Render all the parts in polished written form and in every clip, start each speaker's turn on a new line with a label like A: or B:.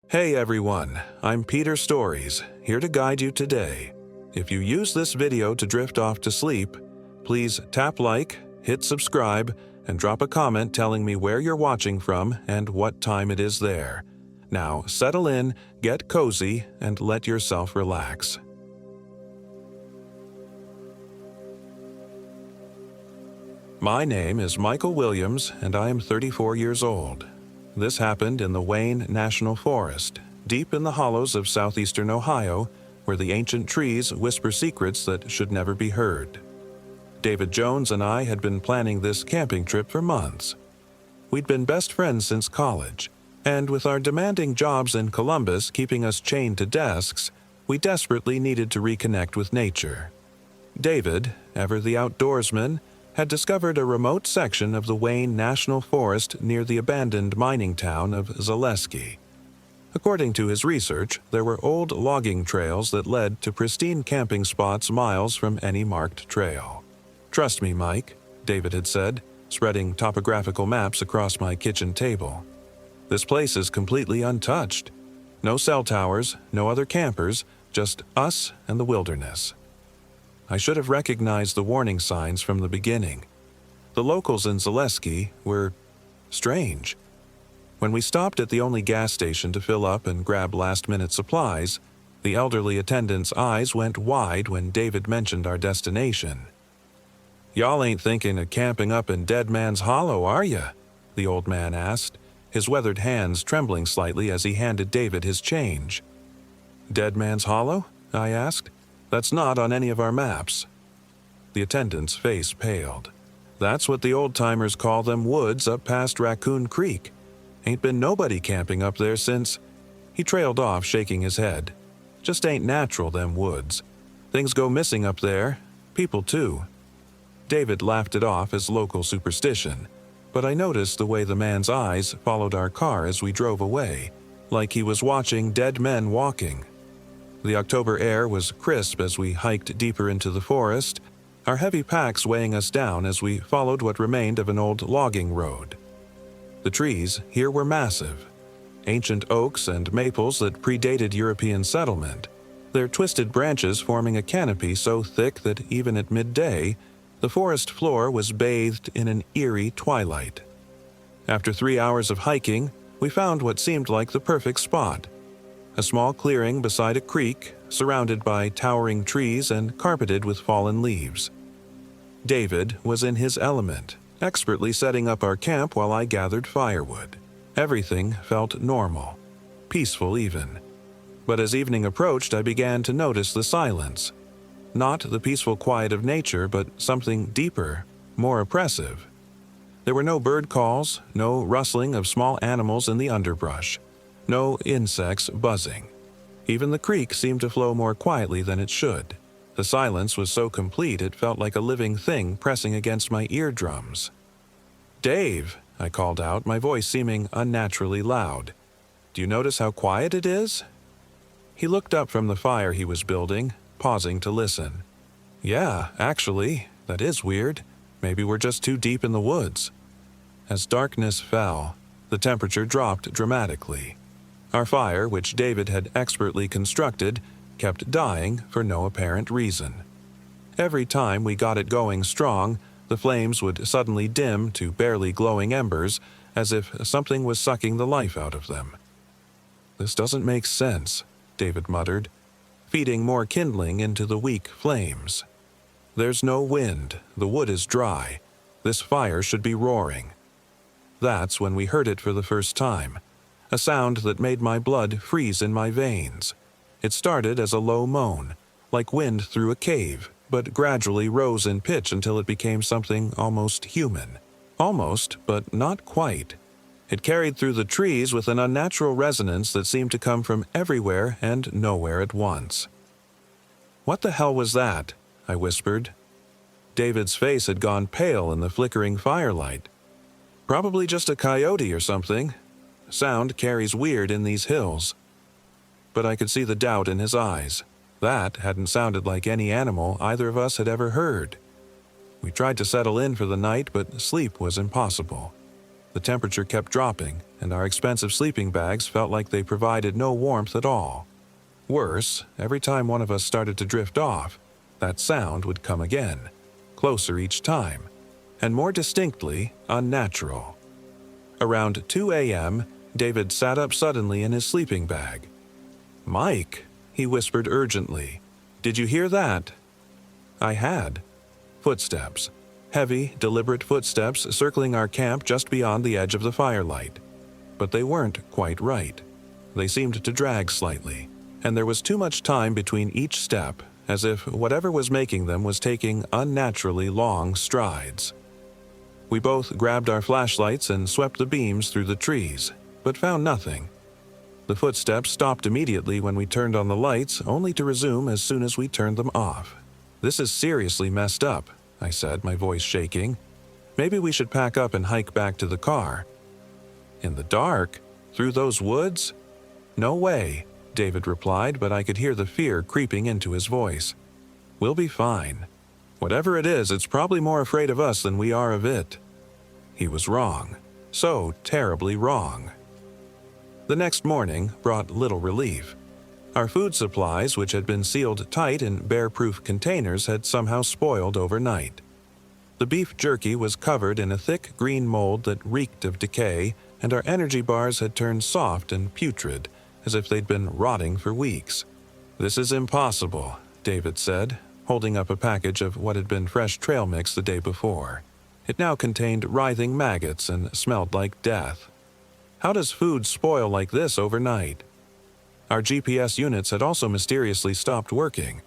A: Hey everyone, I'm Peter Stories, here to guide you today. If you use this video to drift off to sleep, please tap like, hit subscribe, and drop a comment telling me where you're watching from and what time it is there. Now settle in, get cozy, and let yourself relax. My name is Michael Williams, and I am 34 years old. This happened in the Wayne National Forest, deep in the hollows of southeastern Ohio, where the ancient trees whisper secrets that should never be heard. David Jones and I had been planning this camping trip for months. We'd been best friends since college, and with our demanding jobs in Columbus keeping us chained to desks, we desperately needed to reconnect with nature. David, ever the outdoorsman, had discovered a remote section of the Wayne National Forest near the abandoned mining town of Zaleski. According to his research, there were old logging trails that led to pristine camping spots miles from any marked trail. "Trust me, Mike," David had said, spreading topographical maps across my kitchen table. "This place is completely untouched. No cell towers, no other campers, just us and the wilderness." I should have recognized the warning signs from the beginning. The locals in Zaleski were strange. When we stopped at the only gas station to fill up and grab last-minute supplies, the elderly attendant's eyes went wide when David mentioned our destination. "Y'all ain't thinking of camping up in Dead Man's Hollow, are ya?" the old man asked, his weathered hands trembling slightly as he handed David his change. "Dead Man's Hollow?" I asked. "That's not on any of our maps." The attendant's face paled. "That's what the old-timers call them woods up past Raccoon Creek. Ain't been nobody camping up there since—" He trailed off, shaking his head. "Just ain't natural, them woods. Things go missing up there. People, too." David laughed it off as local superstition, but I noticed the way the man's eyes followed our car as we drove away, like he was watching dead men walking. The October air was crisp as we hiked deeper into the forest, our heavy packs weighing us down as we followed what remained of an old logging road. The trees here were massive, ancient oaks and maples that predated European settlement, their twisted branches forming a canopy so thick that even at midday, the forest floor was bathed in an eerie twilight. After 3 hours of hiking, we found what seemed like the perfect spot. A small clearing beside a creek, surrounded by towering trees and carpeted with fallen leaves. David was in his element, expertly setting up our camp while I gathered firewood. Everything felt normal, peaceful even. But as evening approached, I began to notice the silence. Not the peaceful quiet of nature, but something deeper, more oppressive. There were no bird calls, no rustling of small animals in the underbrush. No insects buzzing. Even the creek seemed to flow more quietly than it should. The silence was so complete it felt like a living thing pressing against my eardrums. "Dave," I called out, my voice seeming unnaturally loud. "Do you notice how quiet it is?" He looked up from the fire he was building, pausing to listen. "Yeah, actually, that is weird. Maybe we're just too deep in the woods." As darkness fell, the temperature dropped dramatically. Our fire, which David had expertly constructed, kept dying for no apparent reason. Every time we got it going strong, the flames would suddenly dim to barely glowing embers, as if something was sucking the life out of them. "This doesn't make sense," David muttered, feeding more kindling into the weak flames. "There's no wind, the wood is dry. This fire should be roaring." That's when we heard it for the first time. A sound that made my blood freeze in my veins. It started as a low moan, like wind through a cave, but gradually rose in pitch until it became something almost human. Almost, but not quite. It carried through the trees with an unnatural resonance that seemed to come from everywhere and nowhere at once. "What the hell was that?" I whispered. David's face had gone pale in the flickering firelight. "Probably just a coyote or something. Sound carries weird in these hills." But I could see the doubt in his eyes. That hadn't sounded like any animal either of us had ever heard. We tried to settle in for the night, but sleep was impossible. The temperature kept dropping, and our expensive sleeping bags felt like they provided no warmth at all. Worse, every time one of us started to drift off, that sound would come again, closer each time, and more distinctly unnatural. Around 2 a.m., David sat up suddenly in his sleeping bag. "Mike," he whispered urgently, "did you hear that?" I had. Footsteps. Heavy, deliberate footsteps circling our camp just beyond the edge of the firelight. But they weren't quite right. They seemed to drag slightly, and there was too much time between each step, as if whatever was making them was taking unnaturally long strides. We both grabbed our flashlights and swept the beams through the trees, but found nothing. The footsteps stopped immediately when we turned on the lights, only to resume as soon as we turned them off. "This is seriously messed up," I said, my voice shaking. "Maybe we should pack up and hike back to the car." "In the dark? Through those woods?" "No way," David replied, but I could hear the fear creeping into his voice. "We'll be fine. Whatever it is, it's probably more afraid of us than we are of it." He was wrong. So terribly wrong. The next morning brought little relief. Our food supplies, which had been sealed tight in bear-proof containers, had somehow spoiled overnight. The beef jerky was covered in a thick green mold that reeked of decay, and our energy bars had turned soft and putrid, as if they'd been rotting for weeks. "This is impossible," David said, holding up a package of what had been fresh trail mix the day before. It now contained writhing maggots and smelled like death. "How does food spoil like this overnight?" Our GPS units had also mysteriously stopped working.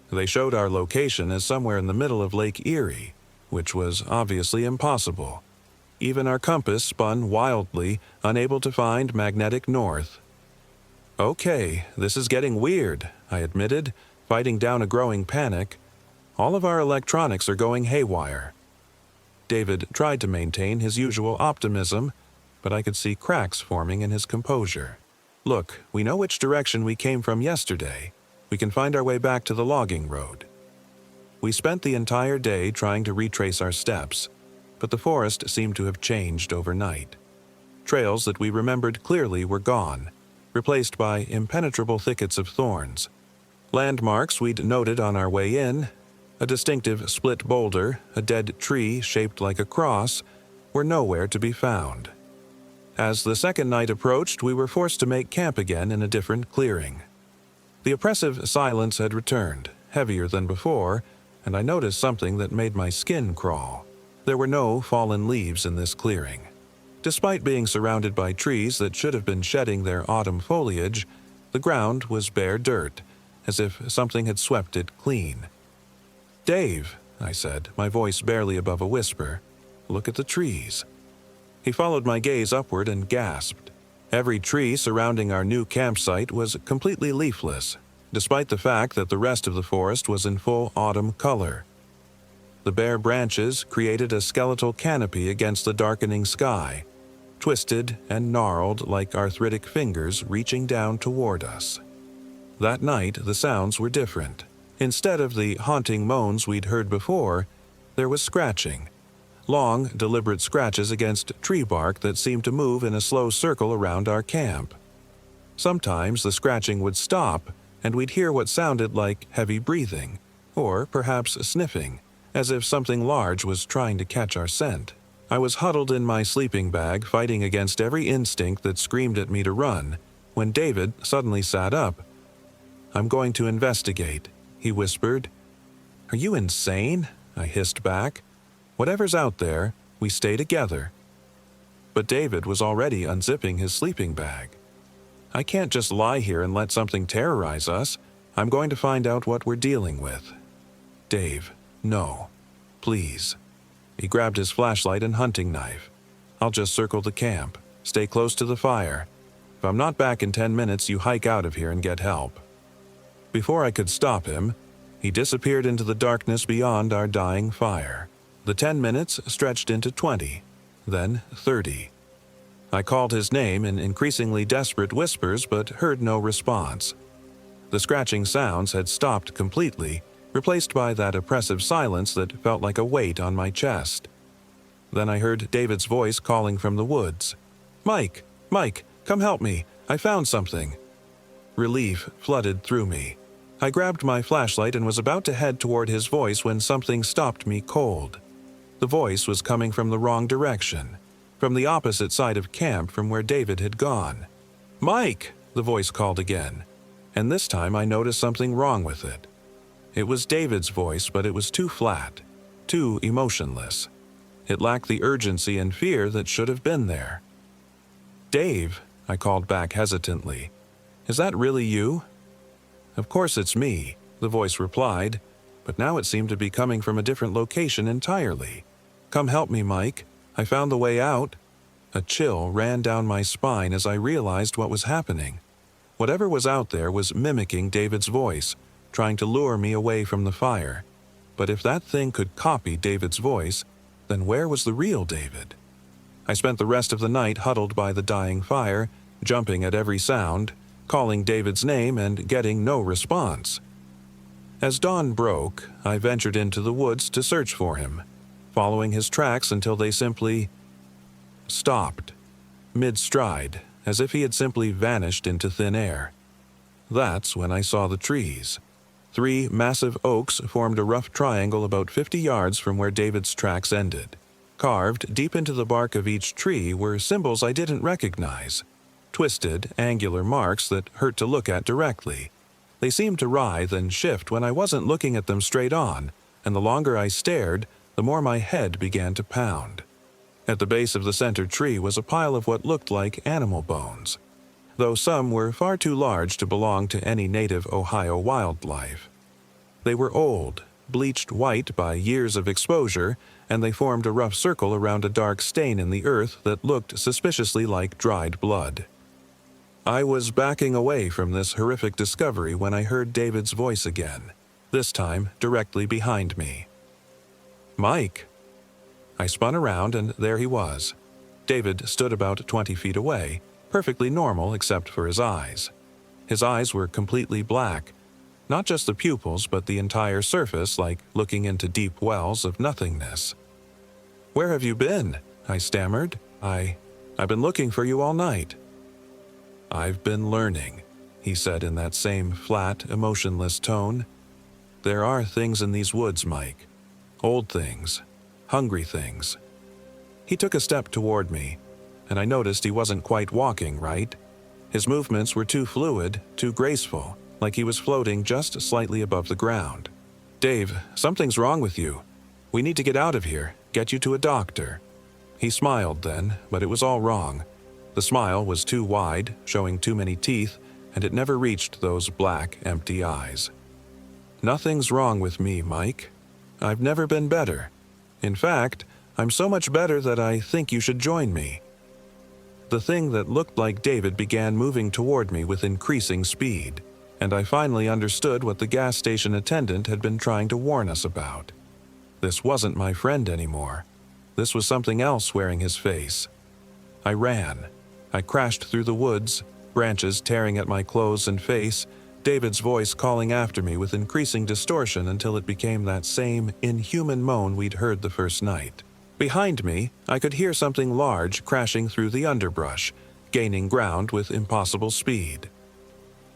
A: They showed our location as somewhere in the middle of Lake Erie, which was obviously impossible. Even our compass spun wildly, unable to find magnetic north. "Okay, this is getting weird," I admitted, fighting down a growing panic. "All of our electronics are going haywire." David tried to maintain his usual optimism, but I could see cracks forming in his composure. "Look, we know which direction we came from yesterday. We can find our way back to the logging road." We spent the entire day trying to retrace our steps, but the forest seemed to have changed overnight. Trails that we remembered clearly were gone, replaced by impenetrable thickets of thorns. Landmarks we'd noted on our way in, a distinctive split boulder, a dead tree shaped like a cross, were nowhere to be found. As the second night approached, we were forced to make camp again in a different clearing. The oppressive silence had returned, heavier than before, and I noticed something that made my skin crawl. There were no fallen leaves in this clearing. Despite being surrounded by trees that should have been shedding their autumn foliage, the ground was bare dirt, as if something had swept it clean. "Dave," I said, my voice barely above a whisper, "look at the trees." He followed my gaze upward and gasped. Every tree surrounding our new campsite was completely leafless, despite the fact that the rest of the forest was in full autumn color. The bare branches created a skeletal canopy against the darkening sky, twisted and gnarled like arthritic fingers reaching down toward us. That night, the sounds were different. Instead of the haunting moans we'd heard before, there was scratching. Long, deliberate scratches against tree bark that seemed to move in a slow circle around our camp. Sometimes the scratching would stop, and we'd hear what sounded like heavy breathing, or perhaps sniffing, as if something large was trying to catch our scent. I was huddled in my sleeping bag, fighting against every instinct that screamed at me to run, when David suddenly sat up. "I'm going to investigate," he whispered. "Are you insane?" I hissed back. "Whatever's out there, we stay together." But David was already unzipping his sleeping bag. "I can't just lie here and let something terrorize us. I'm going to find out what we're dealing with." "Dave, no. Please." He grabbed his flashlight and hunting knife. "I'll just circle the camp. Stay close to the fire. If I'm not back in 10 minutes, you hike out of here and get help." Before I could stop him, he disappeared into the darkness beyond our dying fire. The 10 minutes stretched into 20, then 30. I called his name in increasingly desperate whispers but heard no response. The scratching sounds had stopped completely, replaced by that oppressive silence that felt like a weight on my chest. Then I heard David's voice calling from the woods. "Mike! Mike! Come help me! I found something!" Relief flooded through me. I grabbed my flashlight and was about to head toward his voice when something stopped me cold. The voice was coming from the wrong direction, from the opposite side of camp from where David had gone. "Mike!" the voice called again, and this time I noticed something wrong with it. It was David's voice, but it was too flat, too emotionless. It lacked the urgency and fear that should have been there. "Dave," I called back hesitantly, "is that really you?" "Of course it's me," the voice replied, but now it seemed to be coming from a different location entirely. "Come help me, Mike. I found the way out." A chill ran down my spine as I realized what was happening. Whatever was out there was mimicking David's voice, trying to lure me away from the fire. But if that thing could copy David's voice, then where was the real David? I spent the rest of the night huddled by the dying fire, jumping at every sound, calling David's name and getting no response. As dawn broke, I ventured into the woods to search for him, following his tracks until they simply stopped, mid-stride, as if he had simply vanished into thin air. That's when I saw the trees. 3 massive oaks formed a rough triangle about 50 yards from where David's tracks ended. Carved deep into the bark of each tree were symbols I didn't recognize. Twisted, angular marks that hurt to look at directly. They seemed to writhe and shift when I wasn't looking at them straight on, and the longer I stared, the more my head began to pound. At the base of the center tree was a pile of what looked like animal bones, though some were far too large to belong to any native Ohio wildlife. They were old, bleached white by years of exposure, and they formed a rough circle around a dark stain in the earth that looked suspiciously like dried blood. I was backing away from this horrific discovery when I heard David's voice again, this time directly behind me. "Mike!" I spun around and there he was. David stood about 20 feet away, perfectly normal except for his eyes. His eyes were completely black, not just the pupils but the entire surface, like looking into deep wells of nothingness. "Where have you been?" I stammered. I've been looking for you all night." "I've been learning," he said in that same flat, emotionless tone. "There are things in these woods, Mike. Old things. Hungry things." He took a step toward me, and I noticed he wasn't quite walking right. His movements were too fluid, too graceful, like he was floating just slightly above the ground. "Dave, something's wrong with you. We need to get out of here, get you to a doctor." He smiled then, but it was all wrong. The smile was too wide, showing too many teeth, and it never reached those black, empty eyes. "Nothing's wrong with me, Mike. I've never been better. In fact, I'm so much better that I think you should join me." The thing that looked like David began moving toward me with increasing speed, and I finally understood what the gas station attendant had been trying to warn us about. This wasn't my friend anymore. This was something else wearing his face. I ran. I crashed through the woods, branches tearing at my clothes and face, David's voice calling after me with increasing distortion until it became that same inhuman moan we'd heard the first night. Behind me, I could hear something large crashing through the underbrush, gaining ground with impossible speed.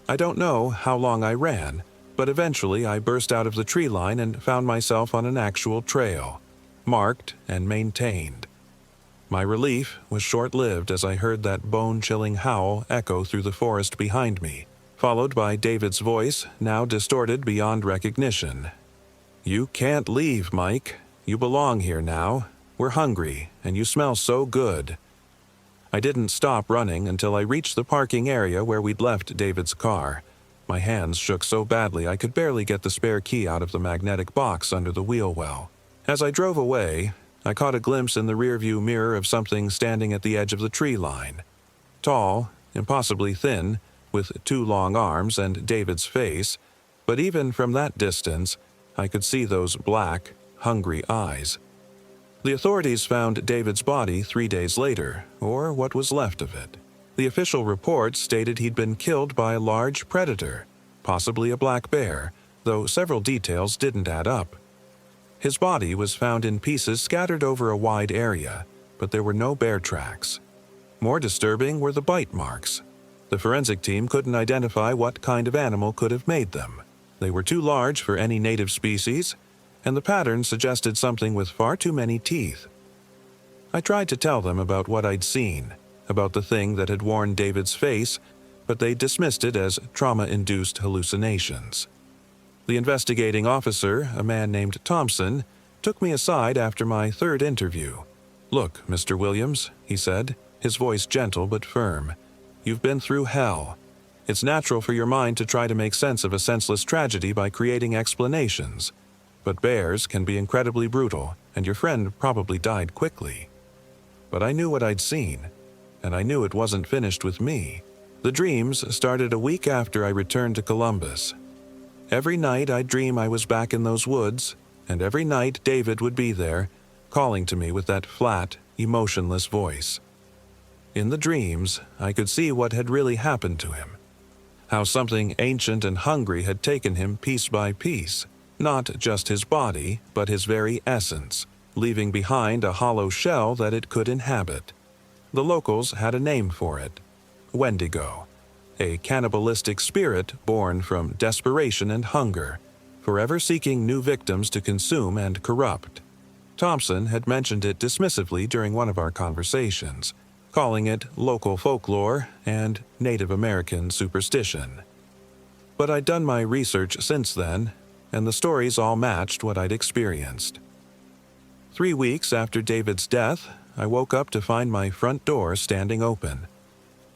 A: I don't know how long I ran, but eventually I burst out of the tree line and found myself on an actual trail, marked and maintained. My relief was short-lived as I heard that bone-chilling howl echo through the forest behind me, followed by David's voice, now distorted beyond recognition. "You can't leave, Mike. You belong here now. We're hungry, and you smell so good." I didn't stop running until I reached the parking area where we'd left David's car. My hands shook so badly I could barely get the spare key out of the magnetic box under the wheel well. As I drove away, I caught a glimpse in the rearview mirror of something standing at the edge of the tree line. Tall, impossibly thin, with 2 long arms and David's face, but even from that distance, I could see those black, hungry eyes. The authorities found David's body 3 days later, or what was left of it. The official report stated he'd been killed by a large predator, possibly a black bear, though several details didn't add up. His body was found in pieces scattered over a wide area, but there were no bear tracks. More disturbing were the bite marks. The forensic team couldn't identify what kind of animal could have made them. They were too large for any native species, and the pattern suggested something with far too many teeth. I tried to tell them about what I'd seen, about the thing that had worn David's face, but they dismissed it as trauma-induced hallucinations. The investigating officer, a man named Thompson, took me aside after my third interview. "Look, Mr. Williams," he said, his voice gentle but firm. "You've been through hell. It's natural for your mind to try to make sense of a senseless tragedy by creating explanations. But bears can be incredibly brutal, and your friend probably died quickly." But I knew what I'd seen, and I knew it wasn't finished with me. The dreams started a week after I returned to Columbus. Every night I'd dream I was back in those woods, and every night David would be there, calling to me with that flat, emotionless voice. In the dreams, I could see what had really happened to him. How something ancient and hungry had taken him piece by piece, not just his body, but his very essence, leaving behind a hollow shell that it could inhabit. The locals had a name for it: Wendigo, a cannibalistic spirit born from desperation and hunger, forever seeking new victims to consume and corrupt. Thompson had mentioned it dismissively during one of our conversations, calling it local folklore and Native American superstition. But I'd done my research since then, and the stories all matched what I'd experienced. 3 weeks after David's death, I woke up to find my front door standing open.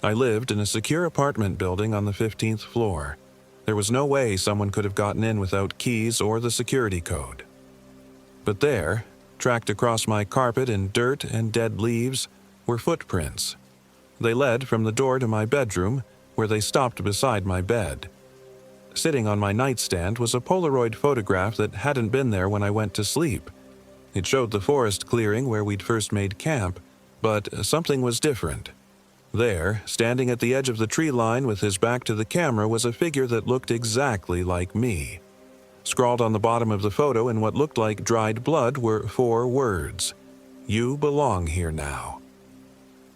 A: I lived in a secure apartment building on the 15th floor. There was no way someone could have gotten in without keys or the security code. But there, tracked across my carpet in dirt and dead leaves, were footprints. They led from the door to my bedroom, where they stopped beside my bed. Sitting on my nightstand was a Polaroid photograph that hadn't been there when I went to sleep. It showed the forest clearing where we'd first made camp, but something was different. There, standing at the edge of the tree line with his back to the camera, was a figure that looked exactly like me. Scrawled on the bottom of the photo in what looked like dried blood were 4 words: "You belong here now."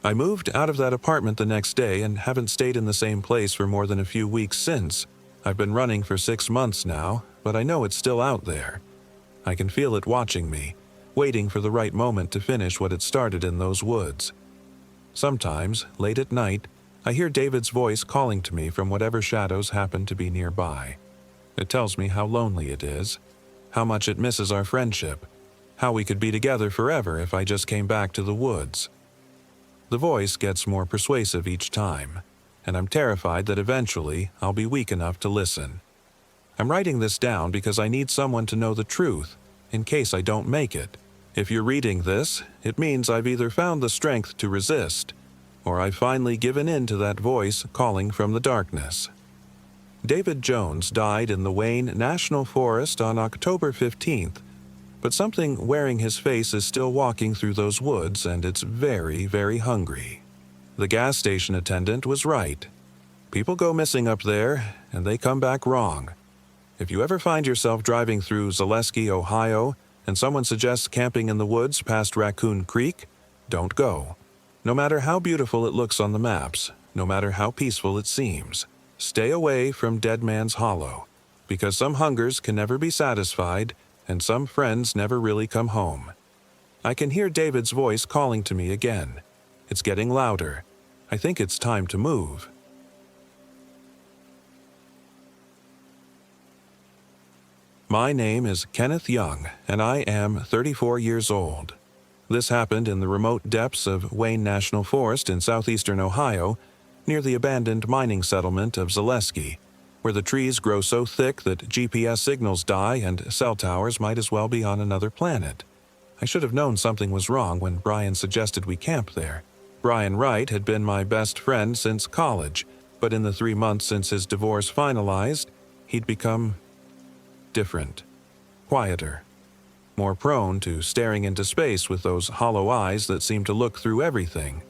A: I moved out of that apartment the next day and haven't stayed in the same place for more than a few weeks since. I've been running for 6 months now, but I know it's still out there. I can feel it watching me, waiting for the right moment to finish what it started in those woods. Sometimes, late at night, I hear David's voice calling to me from whatever shadows happen to be nearby. It tells me how lonely it is, how much it misses our friendship, how we could be together forever if I just came back to the woods. The voice gets more persuasive each time, and I'm terrified that eventually I'll be weak enough to listen. I'm writing this down because I need someone to know the truth, in case I don't make it. If you're reading this, it means I've either found the strength to resist, or I've finally given in to that voice calling from the darkness. David Jones died in the Wayne National Forest on October 15th, but something wearing his face is still walking through those woods, and it's very, very hungry. The gas station attendant was right. People go missing up there, and they come back wrong. If you ever find yourself driving through Zaleski, Ohio, and someone suggests camping in the woods past Raccoon Creek, don't go. No matter how beautiful it looks on the maps, no matter how peaceful it seems, stay away from Dead Man's Hollow, because some hungers can never be satisfied, and some friends never really come home. I can hear David's voice calling to me again. It's getting louder. I think it's time to move. My name is Kenneth Young, and I am 34 years old. This happened in the remote depths of Wayne National Forest in southeastern Ohio, near the abandoned mining settlement of Zaleski, where the trees grow so thick that GPS signals die and cell towers might as well be on another planet. I should have known something was wrong when Brian suggested we camp there. Brian Wright had been my best friend since college, but in the 3 months since his divorce finalized, he'd become different, quieter, more prone to staring into space with those hollow eyes that seemed to look through everything.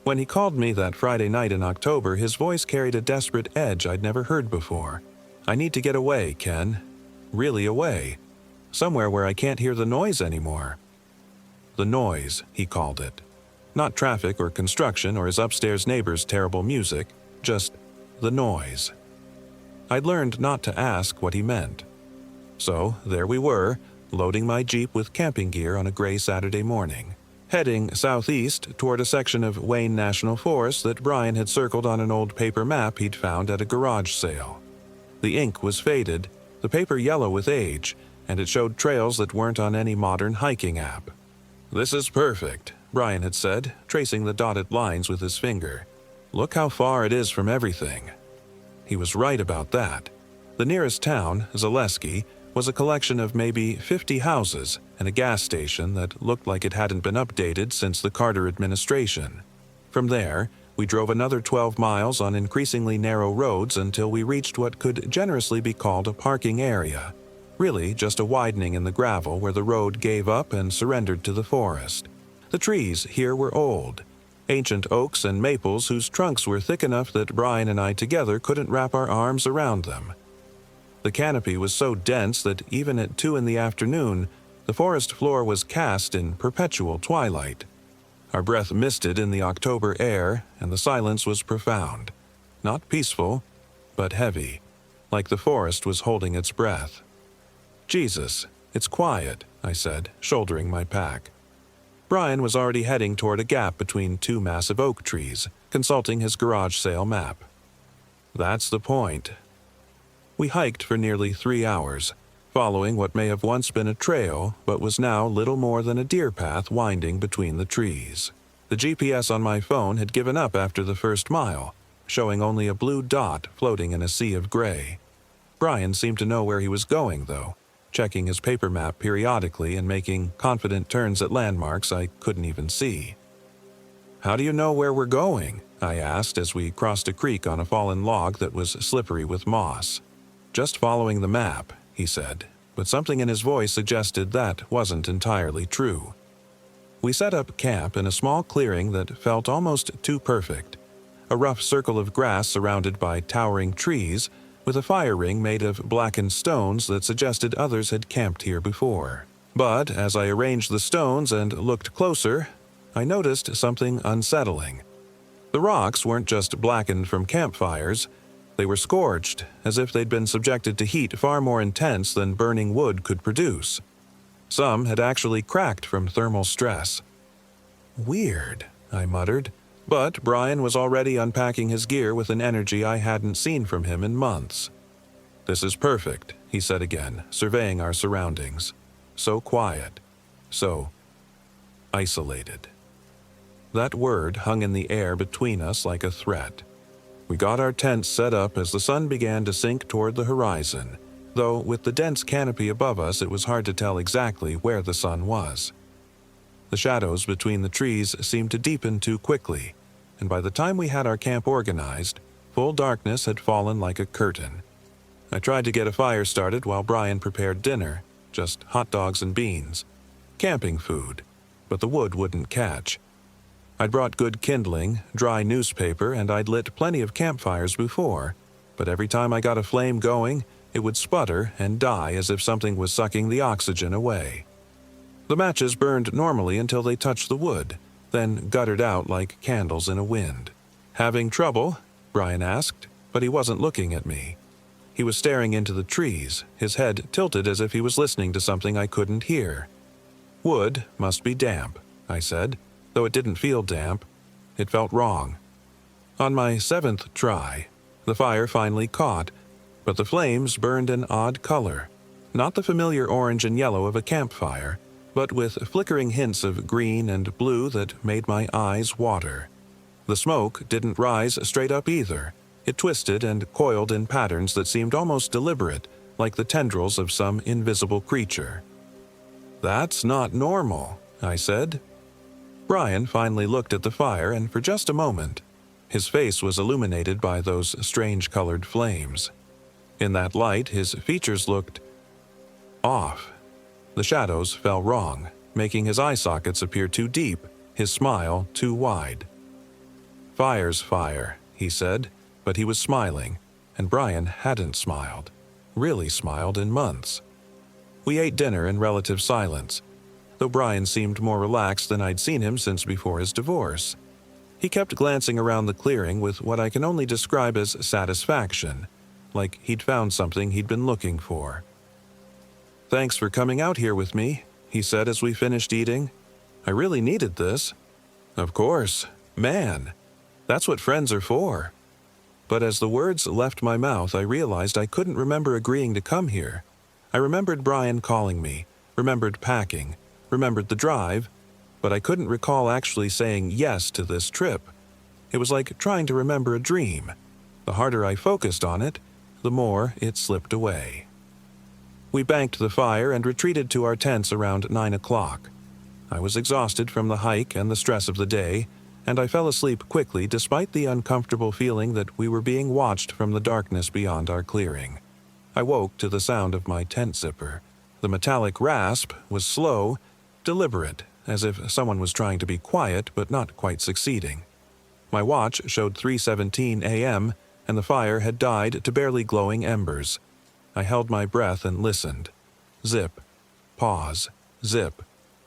A: When he called me that Friday night in October, his voice carried a desperate edge I'd never heard before. "I need to get away, Ken. Really away. somewhere where I can't hear the noise anymore." The noise, he called it. Not traffic or construction or his upstairs neighbor's terrible music, just the noise. I'd learned not to ask what he meant. So there we were, loading my Jeep with camping gear on a gray Saturday morning, heading southeast toward a section of Wayne National Forest that Brian had circled on an old paper map he'd found at a garage sale. The ink was faded, the paper yellow with age, and it showed trails that weren't on any modern hiking app. "This is perfect," Brian had said, tracing the dotted lines with his finger. "Look how far it is from everything." He was right about that. The nearest town, Zaleski, was a collection of maybe 50 houses and a gas station that looked like it hadn't been updated since the Carter administration. From there, we drove another 12 miles on increasingly narrow roads until we reached what could generously be called a parking area. Really just a widening in the gravel where the road gave up and surrendered to the forest. The trees here were old, ancient oaks and maples whose trunks were thick enough that Brian and I together couldn't wrap our arms around them. The canopy was so dense that even at 2 in the afternoon, the forest floor was cast in perpetual twilight. Our breath misted in the October air, and the silence was profound. Not peaceful, but heavy, like the forest was holding its breath. "Jesus, it's quiet," I said, shouldering my pack. Brian was already heading toward a gap between 2 massive oak trees, consulting his garage sale map. "That's the point." We hiked for nearly 3 hours, following what may have once been a trail but was now little more than a deer path winding between the trees. The GPS on my phone had given up after the first mile, showing only a blue dot floating in a sea of gray. Brian seemed to know where he was going, though, checking his paper map periodically and making confident turns at landmarks I couldn't even see. "How do you know where we're going?" I asked as we crossed a creek on a fallen log that was slippery with moss. "Just following the map," he said, but something in his voice suggested that wasn't entirely true. We set up camp in a small clearing that felt almost too perfect. A rough circle of grass surrounded by towering trees, with a fire ring made of blackened stones that suggested others had camped here before. But as I arranged the stones and looked closer, I noticed something unsettling. The rocks weren't just blackened from campfires, they were scorched, as if they'd been subjected to heat far more intense than burning wood could produce. Some had actually cracked from thermal stress. "Weird," I muttered, but Brian was already unpacking his gear with an energy I hadn't seen from him in months. "This is perfect," he said again, surveying our surroundings. So quiet, so isolated. That word hung in the air between us like a threat. We got our tents set up as the sun began to sink toward the horizon, though with the dense canopy above us it was hard to tell exactly where the sun was. The shadows between the trees seemed to deepen too quickly, and by the time we had our camp organized, full darkness had fallen like a curtain. I tried to get a fire started while Brian prepared dinner, just hot dogs and beans. Camping food, but the wood wouldn't catch. I'd brought good kindling, dry newspaper, and I'd lit plenty of campfires before, but every time I got a flame going, it would sputter and die as if something was sucking the oxygen away. The matches burned normally until they touched the wood, then guttered out like candles in a wind. "Having trouble?" Brian asked, but he wasn't looking at me. He was staring into the trees, his head tilted as if he was listening to something I couldn't hear. "Wood must be damp," I said, though it didn't feel damp. It felt wrong. On my 7th try, the fire finally caught, but the flames burned an odd color. Not the familiar orange and yellow of a campfire, but with flickering hints of green and blue that made my eyes water. The smoke didn't rise straight up either. It twisted and coiled in patterns that seemed almost deliberate, like the tendrils of some invisible creature. "That's not normal," I said. Brian finally looked at the fire, and for just a moment, his face was illuminated by those strange-colored flames. In that light, his features looked off. The shadows fell wrong, making his eye sockets appear too deep, his smile too wide. "Fire's fire," he said, but he was smiling, and Brian hadn't smiled, really smiled in months. We ate dinner in relative silence, though Brian seemed more relaxed than I'd seen him since before his divorce. He kept glancing around the clearing with what I can only describe as satisfaction, like he'd found something he'd been looking for. "Thanks for coming out here with me," he said as we finished eating. "I really needed this." "Of course. Man, that's what friends are for." But as the words left my mouth, I realized I couldn't remember agreeing to come here. I remembered Brian calling me, remembered packing, remembered the drive, but I couldn't recall actually saying yes to this trip. It was like trying to remember a dream. The harder I focused on it, the more it slipped away. We banked the fire and retreated to our tents around 9 o'clock. I was exhausted from the hike and the stress of the day, and I fell asleep quickly despite the uncomfortable feeling that we were being watched from the darkness beyond our clearing. I woke to the sound of my tent zipper. The metallic rasp was slow, deliberate, as if someone was trying to be quiet but not quite succeeding. My watch showed 3:17 a.m., and the fire had died to barely glowing embers. I held my breath and listened. Zip, pause, zip,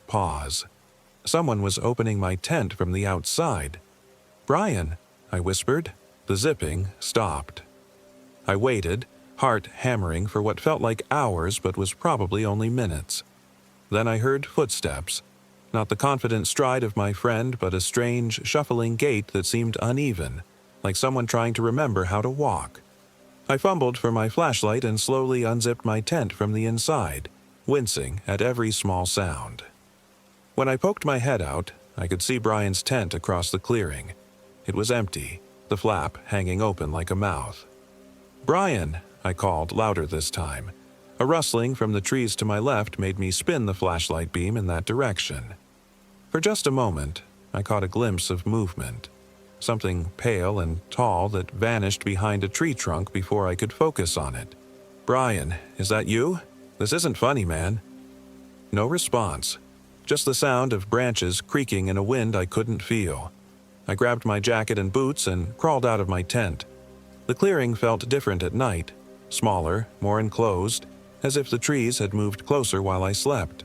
A: pause. Someone was opening my tent from the outside. "Brian," I whispered. The zipping stopped. I waited, heart hammering for what felt like hours but was probably only minutes. Then I heard footsteps. Not the confident stride of my friend, but a strange, shuffling gait that seemed uneven, like someone trying to remember how to walk. I fumbled for my flashlight and slowly unzipped my tent from the inside, wincing at every small sound. When I poked my head out, I could see Brian's tent across the clearing. It was empty, the flap hanging open like a mouth. "Brian," I called, louder this time. A rustling from the trees to my left made me spin the flashlight beam in that direction. For just a moment, I caught a glimpse of movement. Something pale and tall that vanished behind a tree trunk before I could focus on it. "Brian, is that you? This isn't funny, man." No response. Just the sound of branches creaking in a wind I couldn't feel. I grabbed my jacket and boots and crawled out of my tent. The clearing felt different at night, smaller, more enclosed, as if the trees had moved closer while I slept.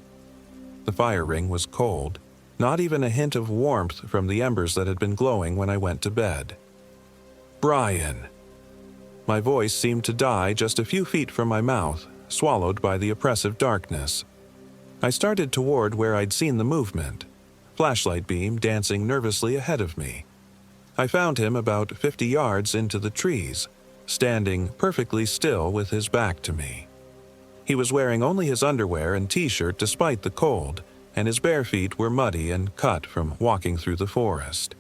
A: The fire ring was cold, not even a hint of warmth from the embers that had been glowing when I went to bed. "Brian!" My voice seemed to die just a few feet from my mouth, swallowed by the oppressive darkness. I started toward where I'd seen the movement, flashlight beam dancing nervously ahead of me. I found him about 50 yards into the trees, standing perfectly still with his back to me. He was wearing only his underwear and t-shirt despite the cold, and his bare feet were muddy and cut from walking through the forest.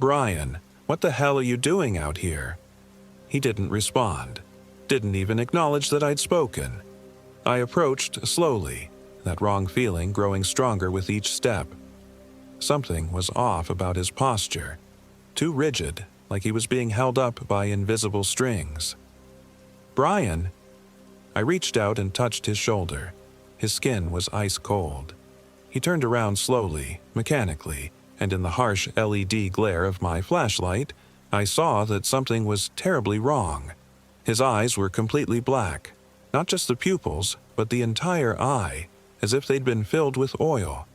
A: "Brian, what the hell are you doing out here?" He didn't respond, didn't even acknowledge that I'd spoken. I approached slowly, that wrong feeling growing stronger with each step. Something was off about his posture, too rigid, like he was being held up by invisible strings. "Brian!" I reached out and touched his shoulder. His skin was ice cold. He turned around slowly, mechanically, and in the harsh LED glare of my flashlight, I saw that something was terribly wrong. His eyes were completely black, not just the pupils, but the entire eye, as if they'd been filled with oil.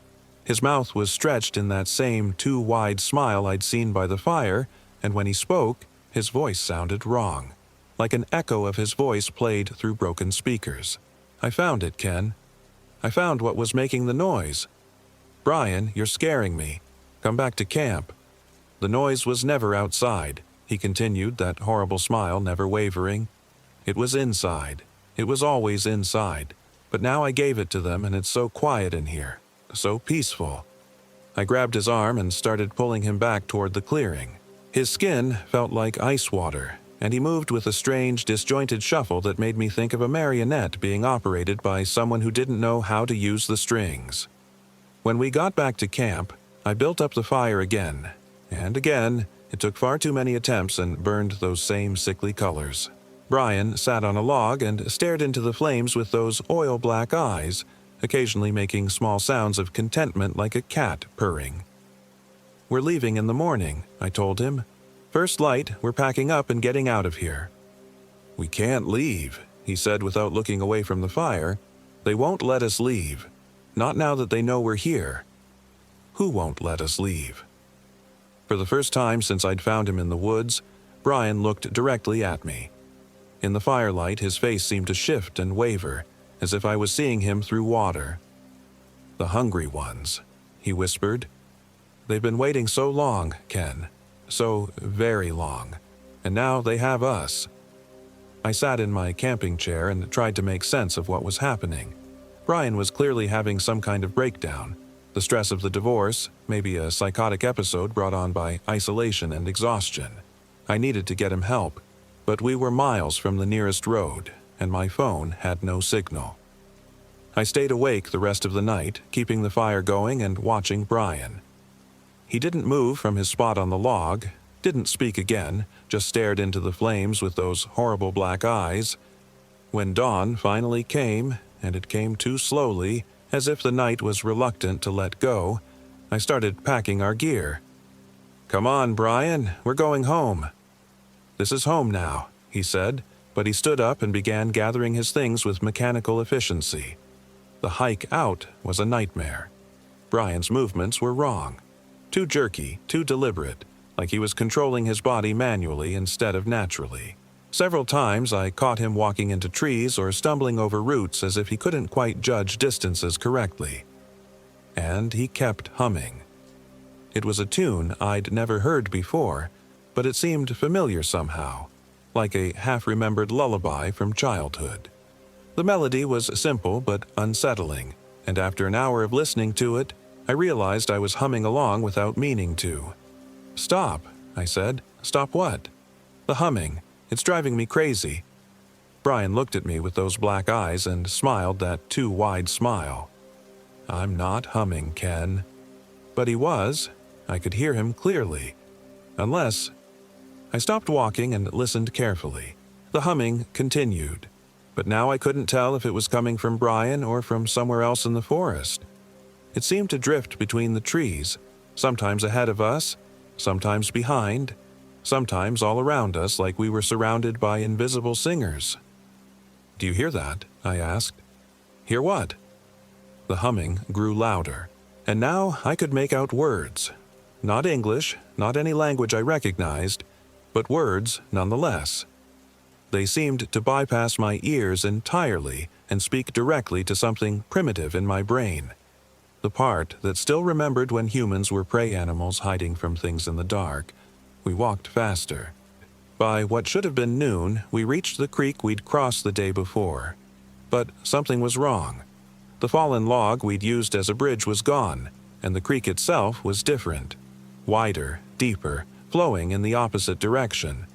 A: His mouth was stretched in that same too wide smile I'd seen by the fire, and when he spoke, his voice sounded wrong, like an echo of his voice played through broken speakers. "I found it, Ken. I found what was making the noise. Brian, you're scaring me. Come back to camp." "The noise was never outside," he continued, that horrible smile never wavering. "It was inside. It was always inside. But now I gave it to them and it's so quiet in here. So peaceful." I grabbed his arm and started pulling him back toward the clearing. His skin felt like ice water, and he moved with a strange, disjointed shuffle that made me think of a marionette being operated by someone who didn't know how to use the strings. When we got back to camp, I built up the fire again, and again, it took far too many attempts and burned those same sickly colors. Brian sat on a log and stared into the flames with those oil-black eyes, occasionally making small sounds of contentment like a cat purring. "We're leaving in the morning," I told him. "First light, we're packing up and getting out of here." "We can't leave," he said without looking away from the fire. They won't let us leave. Not now that they know we're here. Who won't let us leave? For the first time since I'd found him in the woods, Brian looked directly at me. In the firelight, his face seemed to shift and waver, as if I was seeing him through water. "The hungry ones," he whispered. "They've been waiting so long, Ken. So very long. And now they have us." I sat in my camping chair and tried to make sense of what was happening. Brian was clearly having some kind of breakdown. The stress of the divorce, maybe a psychotic episode brought on by isolation and exhaustion. I needed to get him help, but we were miles from the nearest road, and my phone had no signal. I stayed awake the rest of the night, keeping the fire going and watching Brian. He didn't move from his spot on the log, didn't speak again, just stared into the flames with those horrible black eyes. When dawn finally came, and it came too slowly, as if the night was reluctant to let go, I started packing our gear. "Come on, Brian, we're going home." "This is home now," he said, but he stood up and began gathering his things with mechanical efficiency. The hike out was a nightmare. Brian's movements were wrong. Too jerky, too deliberate, like he was controlling his body manually instead of naturally. Several times I caught him walking into trees or stumbling over roots as if he couldn't quite judge distances correctly. And he kept humming. It was a tune I'd never heard before, but it seemed familiar somehow, like a half-remembered lullaby from childhood. The melody was simple but unsettling, and after an hour of listening to it, I realized I was humming along without meaning to. "Stop," I said. "Stop what?" "The humming. It's driving me crazy." Brian looked at me with those black eyes and smiled that too wide smile. "I'm not humming, Ken." But he was. I could hear him clearly. Unless... I stopped walking and listened carefully. The humming continued, but now I couldn't tell if it was coming from Brian or from somewhere else in the forest. It seemed to drift between the trees, sometimes ahead of us, sometimes behind, sometimes all around us like we were surrounded by invisible singers. "Do you hear that?" I asked. "Hear what?" The humming grew louder, and now I could make out words. Not English, not any language I recognized, but words nonetheless. They seemed to bypass my ears entirely and speak directly to something primitive in my brain. The part that still remembered when humans were prey animals hiding from things in the dark. We walked faster. By what should have been noon, we reached the creek we'd crossed the day before. But something was wrong. The fallen log we'd used as a bridge was gone, and the creek itself was different. Wider, deeper, flowing in the opposite direction.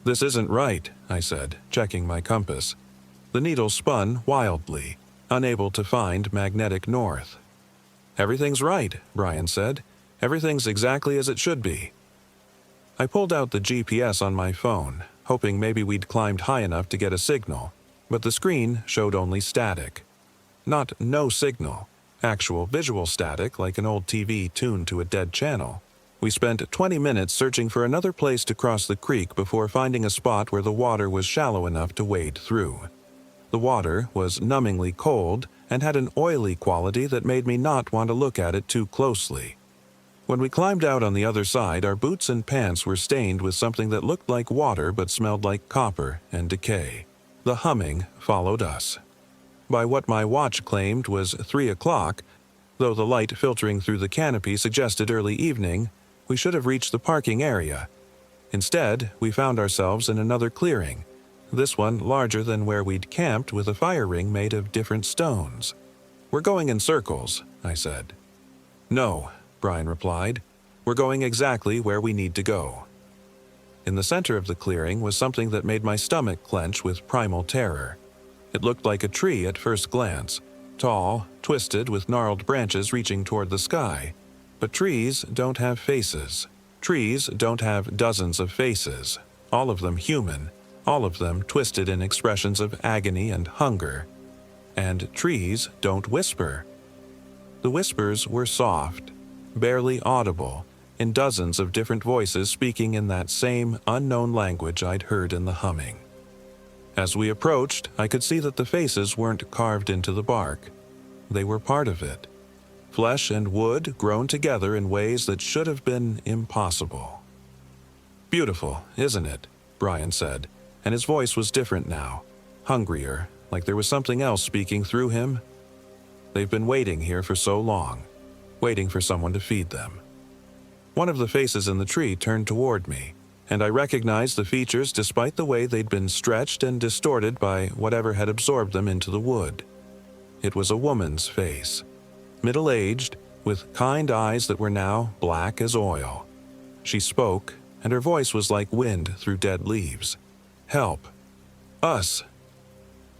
A: "This isn't right," I said, checking my compass. The needle spun wildly, unable to find magnetic north. "Everything's right," Brian said. "Everything's exactly as it should be." I pulled out the GPS on my phone, hoping maybe we'd climbed high enough to get a signal, but the screen showed only static. Not no signal, actual visual static like an old TV tuned to a dead channel. We spent 20 minutes searching for another place to cross the creek before finding a spot where the water was shallow enough to wade through. The water was numbingly cold and had an oily quality that made me not want to look at it too closely. When we climbed out on the other side, our boots and pants were stained with something that looked like water but smelled like copper and decay. The humming followed us. By what my watch claimed was 3 o'clock, though the light filtering through the canopy suggested early evening, we should have reached the parking area. Instead, we found ourselves in another clearing, this one larger than where we'd camped with a fire ring made of different stones. "We're going in circles," I said. "No," Brian replied. "We're going exactly where we need to go." In the center of the clearing was something that made my stomach clench with primal terror. It looked like a tree at first glance, tall, twisted with gnarled branches reaching toward the sky. But trees don't have faces. Trees don't have dozens of faces, all of them human, all of them twisted in expressions of agony and hunger. And trees don't whisper. The whispers were soft, barely audible, in dozens of different voices speaking in that same unknown language I'd heard in the humming. As we approached, I could see that the faces weren't carved into the bark. They were part of it. Flesh and wood grown together in ways that should have been impossible. "Beautiful, isn't it?" Brian said, and his voice was different now, hungrier, like there was something else speaking through him. They've been waiting here for so long, waiting for someone to feed them. One of the faces in the tree turned toward me, and I recognized the features despite the way they'd been stretched and distorted by whatever had absorbed them into the wood. It was a woman's face, middle-aged, with kind eyes that were now black as oil. She spoke, and her voice was like wind through dead leaves. "Help. Us."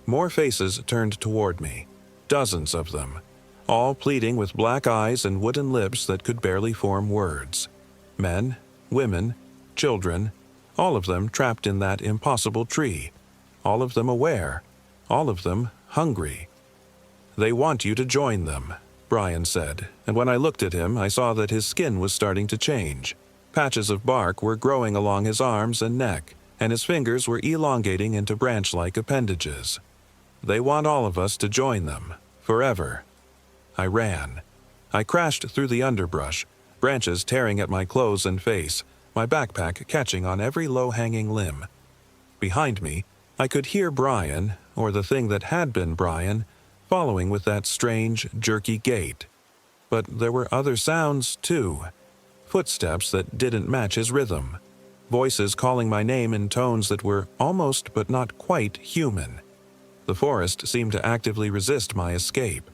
A: More faces turned toward me, dozens of them, all pleading with black eyes and wooden lips that could barely form words. Men, women, children, all of them trapped in that impossible tree, all of them aware, all of them hungry. "They want you to join them," Brian said, and when I looked at him, I saw that his skin was starting to change. Patches of bark were growing along his arms and neck, and his fingers were elongating into branch-like appendages. "They want all of us to join them, forever." I ran. I crashed through the underbrush, branches tearing at my clothes and face, my backpack catching on every low-hanging limb. Behind me, I could hear Brian, or the thing that had been Brian, following with that strange, jerky gait. But there were other sounds, too. Footsteps that didn't match his rhythm. Voices calling my name in tones that were almost but not quite human. The forest seemed to actively resist my escape.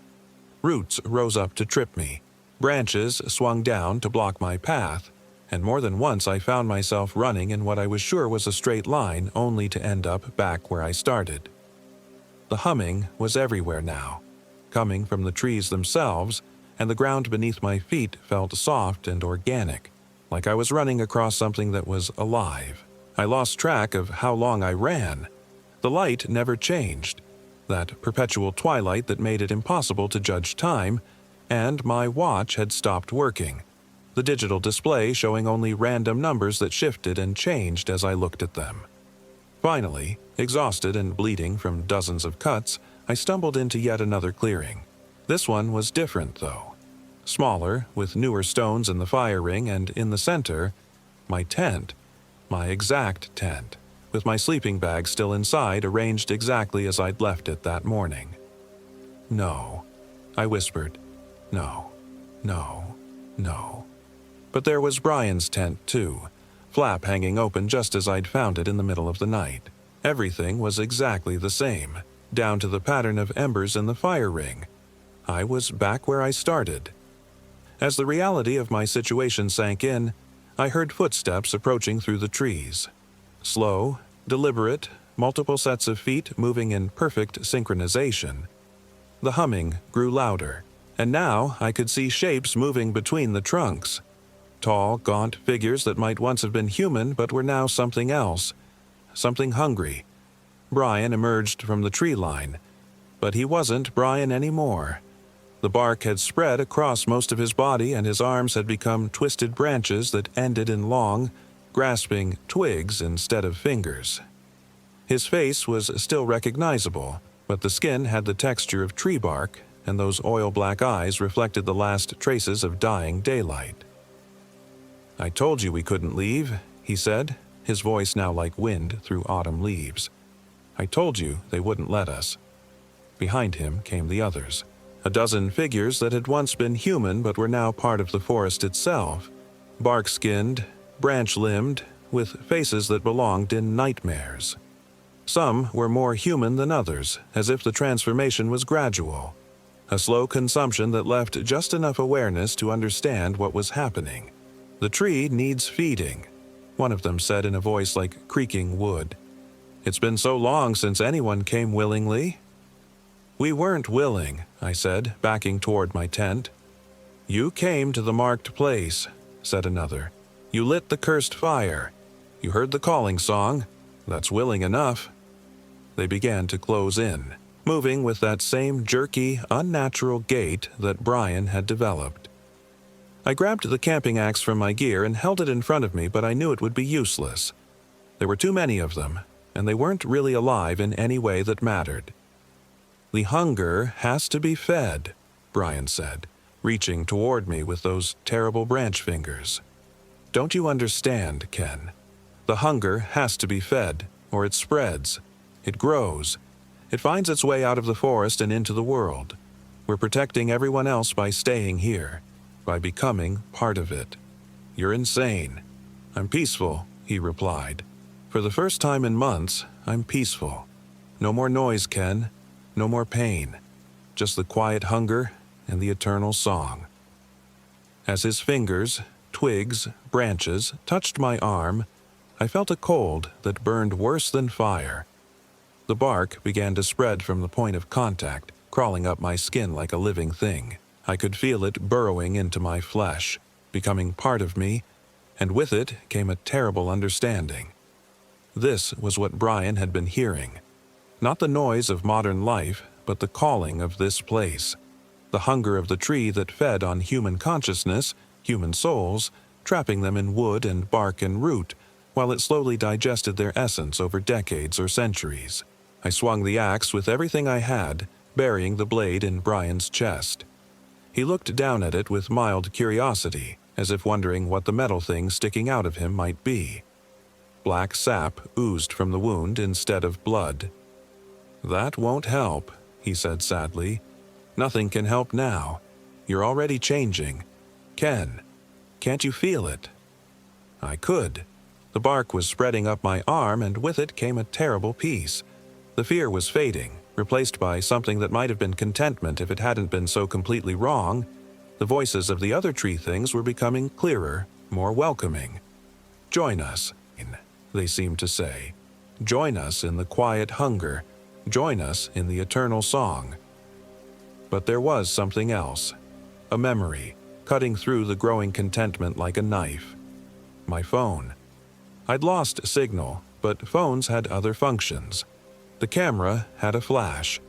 A: Roots rose up to trip me. Branches swung down to block my path, and more than once I found myself running in what I was sure was a straight line only to end up back where I started. The humming was everywhere now, coming from the trees themselves, and the ground beneath my feet felt soft and organic, like I was running across something that was alive. I lost track of how long I ran. The light never changed, that perpetual twilight that made it impossible to judge time, and my watch had stopped working, the digital display showing only random numbers that shifted and changed as I looked at them. Finally, exhausted and bleeding from dozens of cuts, I stumbled into yet another clearing. This one was different, though. Smaller, with newer stones in the fire ring, and in the center, my tent, my exact tent, with my sleeping bag still inside, arranged exactly as I'd left it that morning. "No," I whispered. "No, no, no." But there was Brian's tent, too, flap hanging open just as I'd found it in the middle of the night. Everything was exactly the same, down to the pattern of embers in the fire ring. I was back where I started. As the reality of my situation sank in, I heard footsteps approaching through the trees. Slow, deliberate, multiple sets of feet moving in perfect synchronization. The humming grew louder, and now I could see shapes moving between the trunks. Tall, gaunt figures that might once have been human but were now something else, something hungry. Brian emerged from the tree line, but he wasn't Brian anymore. The bark had spread across most of his body, and his arms had become twisted branches that ended in long, grasping twigs instead of fingers. His face was still recognizable, but the skin had the texture of tree bark, and those oil-black eyes reflected the last traces of dying daylight. "I told you we couldn't leave," he said, his voice now like wind through autumn leaves. "I told you they wouldn't let us." Behind him came the others. A dozen figures that had once been human but were now part of the forest itself, bark-skinned, branch-limbed, with faces that belonged in nightmares. Some were more human than others, as if the transformation was gradual, a slow consumption that left just enough awareness to understand what was happening. "The tree needs feeding," one of them said in a voice like creaking wood. "It's been so long since anyone came willingly." "We weren't willing," I said, backing toward my tent. "You came to the marked place," said another. "You lit the cursed fire. You heard the calling song. That's willing enough." They began to close in, moving with that same jerky, unnatural gait that Brian had developed. I grabbed the camping axe from my gear and held it in front of me, but I knew it would be useless. There were too many of them, and they weren't really alive in any way that mattered. "The hunger has to be fed," Brian said, reaching toward me with those terrible branch fingers. "Don't you understand, Ken? The hunger has to be fed, or it spreads. It grows. It finds its way out of the forest and into the world. We're protecting everyone else by staying here, by becoming part of it." "You're insane." "I'm peaceful," he replied. "For the first time in months, I'm peaceful. No more noise, Ken. No more pain. Just the quiet hunger and the eternal song." As his fingers, twigs, branches touched my arm, I felt a cold that burned worse than fire. The bark began to spread from the point of contact, crawling up my skin like a living thing. I could feel it burrowing into my flesh, becoming part of me, and with it came a terrible understanding. This was what Brian had been hearing. Not the noise of modern life, but the calling of this place. The hunger of the tree that fed on human consciousness, human souls, trapping them in wood and bark and root, while it slowly digested their essence over decades or centuries. I swung the axe with everything I had, burying the blade in Brian's chest. He looked down at it with mild curiosity, as if wondering what the metal thing sticking out of him might be. Black sap oozed from the wound instead of blood. "That won't help," he said sadly. "Nothing can help now. You're already changing. Ken, can't you feel it?" I could. The bark was spreading up my arm, and with it came a terrible peace. The fear was fading, replaced by something that might have been contentment if it hadn't been so completely wrong. The voices of the other tree things were becoming clearer, more welcoming. "Join us," they seemed to say. "Join us in the quiet hunger. Join us in the eternal song." But there was something else. A memory, cutting through the growing contentment like a knife. My phone. I'd lost signal, but phones had other functions. The camera had a flash.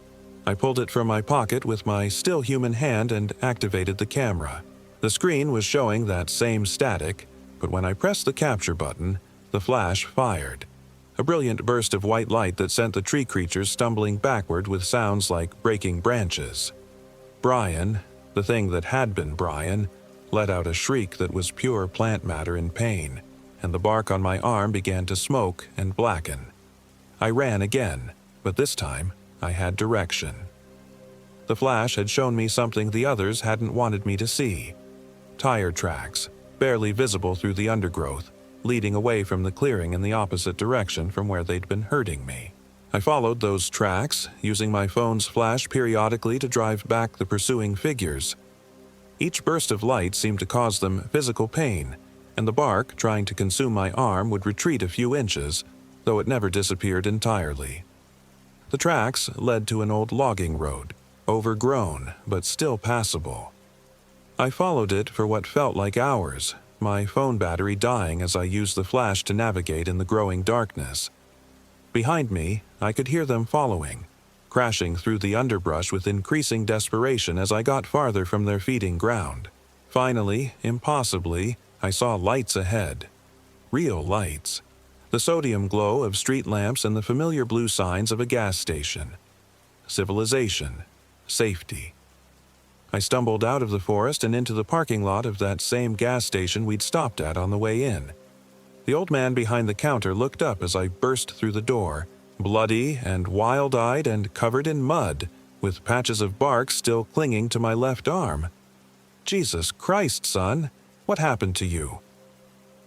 A: I pulled it from my pocket with my still human hand and activated the camera. The screen was showing that same static, but when I pressed the capture button, the flash fired. A brilliant burst of white light that sent the tree creatures stumbling backward with sounds like breaking branches. Brian, the thing that had been Brian, let out a shriek that was pure plant matter in pain, and the bark on my arm began to smoke and blacken. I ran again, but this time I had direction. The flash had shown me something the others hadn't wanted me to see. Tire tracks, barely visible through the undergrowth, leading away from the clearing in the opposite direction from where they'd been hurting me. I followed those tracks, using my phone's flash periodically to drive back the pursuing figures. Each burst of light seemed to cause them physical pain, and the bark, trying to consume my arm, would retreat a few inches, though it never disappeared entirely. The tracks led to an old logging road, overgrown but still passable. I followed it for what felt like hours, my phone battery dying as I used the flash to navigate in the growing darkness. Behind me, I could hear them following, crashing through the underbrush with increasing desperation as I got farther from their feeding ground. Finally, impossibly, I saw lights ahead. Real lights. The sodium glow of street lamps and the familiar blue signs of a gas station. Civilization. Safety. I stumbled out of the forest and into the parking lot of that same gas station we'd stopped at on the way in. The old man behind the counter looked up as I burst through the door, bloody and wild-eyed and covered in mud, with patches of bark still clinging to my left arm. "Jesus Christ, son, what happened to you?"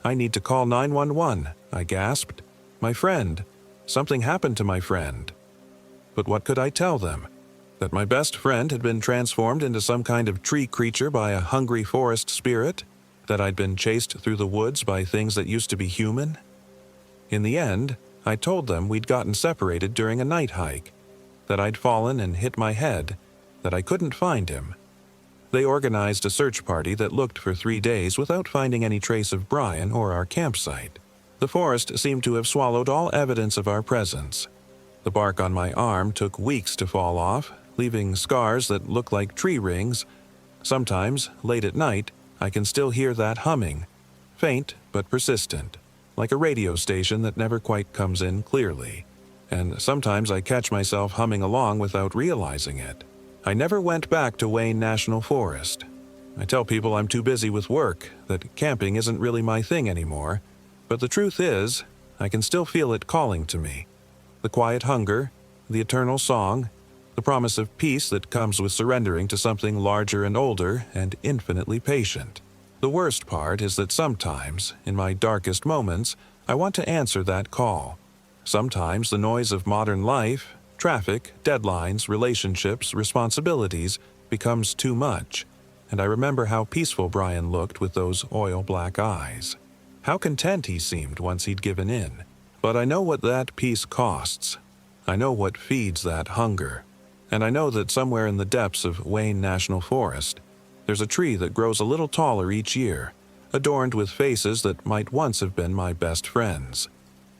A: "I need to call 911, I gasped. "My friend. Something happened to my friend." But what could I tell them? That my best friend had been transformed into some kind of tree creature by a hungry forest spirit? That I'd been chased through the woods by things that used to be human? In the end, I told them we'd gotten separated during a night hike, that I'd fallen and hit my head, that I couldn't find him. They organized a search party that looked for 3 days without finding any trace of Brian or our campsite. The forest seemed to have swallowed all evidence of our presence. The bark on my arm took weeks to fall off, leaving scars that look like tree rings. Sometimes, late at night, I can still hear that humming, faint but persistent. like a radio station that never quite comes in clearly. And sometimes I catch myself humming along without realizing it. I never went back to Wayne National Forest. I tell people I'm too busy with work, that camping isn't really my thing anymore, but the truth is, I can still feel it calling to me. The quiet hunger, the eternal song, the promise of peace that comes with surrendering to something larger and older and infinitely patient. The worst part is that sometimes, in my darkest moments, I want to answer that call. Sometimes the noise of modern life, traffic, deadlines, relationships, responsibilities, becomes too much, and I remember how peaceful Brian looked with those oil-black eyes. How content he seemed once he'd given in. But I know what that peace costs. I know what feeds that hunger. And I know that somewhere in the depths of Wayne National Forest, there's a tree that grows a little taller each year, adorned with faces that might once have been my best friends,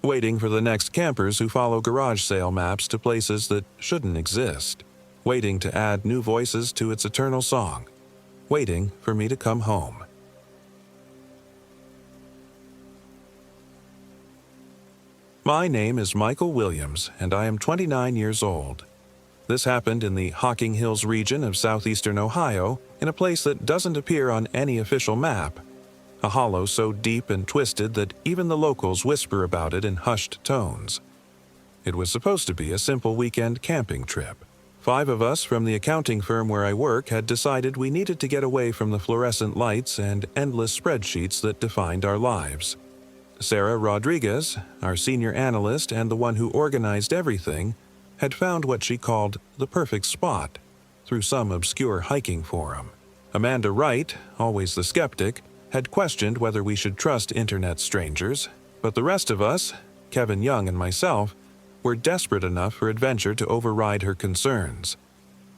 A: waiting for the next campers who follow garage sale maps to places that shouldn't exist, waiting to add new voices to its eternal song, waiting for me to come home. My name is Michael Williams, and I am 29 years old. This happened in the Hocking Hills region of southeastern Ohio, in a place that doesn't appear on any official map, a hollow so deep and twisted that even the locals whisper about it in hushed tones. It was supposed to be a simple weekend camping trip. 5 of us from the accounting firm where I work had decided we needed to get away from the fluorescent lights and endless spreadsheets that defined our lives. Sarah Rodriguez, our senior analyst and the one who organized everything, had found what she called the perfect spot through some obscure hiking forum. Amanda Wright, always the skeptic, had questioned whether we should trust internet strangers, but the rest of us, Kevin Young and myself, were desperate enough for adventure to override her concerns.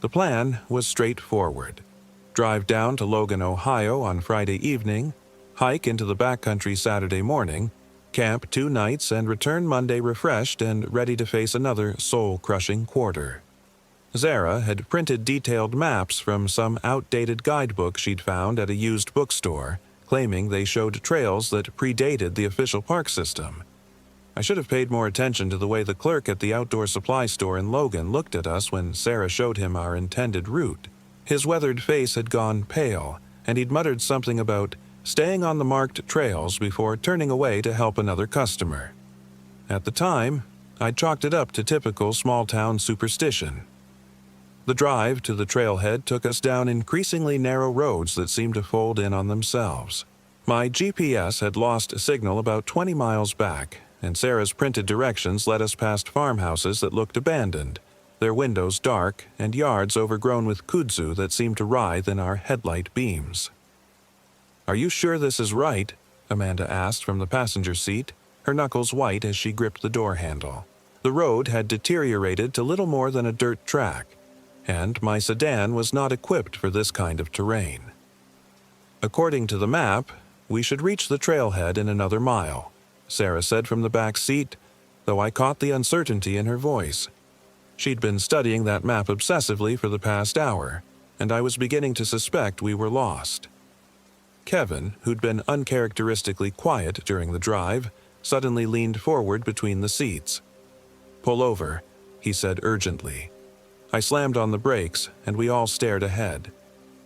A: The plan was straightforward. Drive down to Logan, Ohio on Friday evening, hike into the backcountry Saturday morning, camp 2 nights and return Monday refreshed and ready to face another soul-crushing quarter. Zara had printed detailed maps from some outdated guidebook she'd found at a used bookstore, claiming they showed trails that predated the official park system. I should have paid more attention to the way the clerk at the outdoor supply store in Logan looked at us when Sarah showed him our intended route. His weathered face had gone pale, and he'd muttered something about staying on the marked trails before turning away to help another customer. At the time, I'd chalked it up to typical small-town superstition. The drive to the trailhead took us down increasingly narrow roads that seemed to fold in on themselves. My GPS had lost a signal about 20 miles back, and Sarah's printed directions led us past farmhouses that looked abandoned, their windows dark and yards overgrown with kudzu that seemed to writhe in our headlight beams. "Are you sure this is right?" Amanda asked from the passenger seat, her knuckles white as she gripped the door handle. The road had deteriorated to little more than a dirt track, and my sedan was not equipped for this kind of terrain. "According to the map, we should reach the trailhead in another mile," Sarah said from the back seat, though I caught the uncertainty in her voice. She'd been studying that map obsessively for the past hour, and I was beginning to suspect we were lost. Kevin, who'd been uncharacteristically quiet during the drive, suddenly leaned forward between the seats. "Pull over," he said urgently. I slammed on the brakes, and we all stared ahead.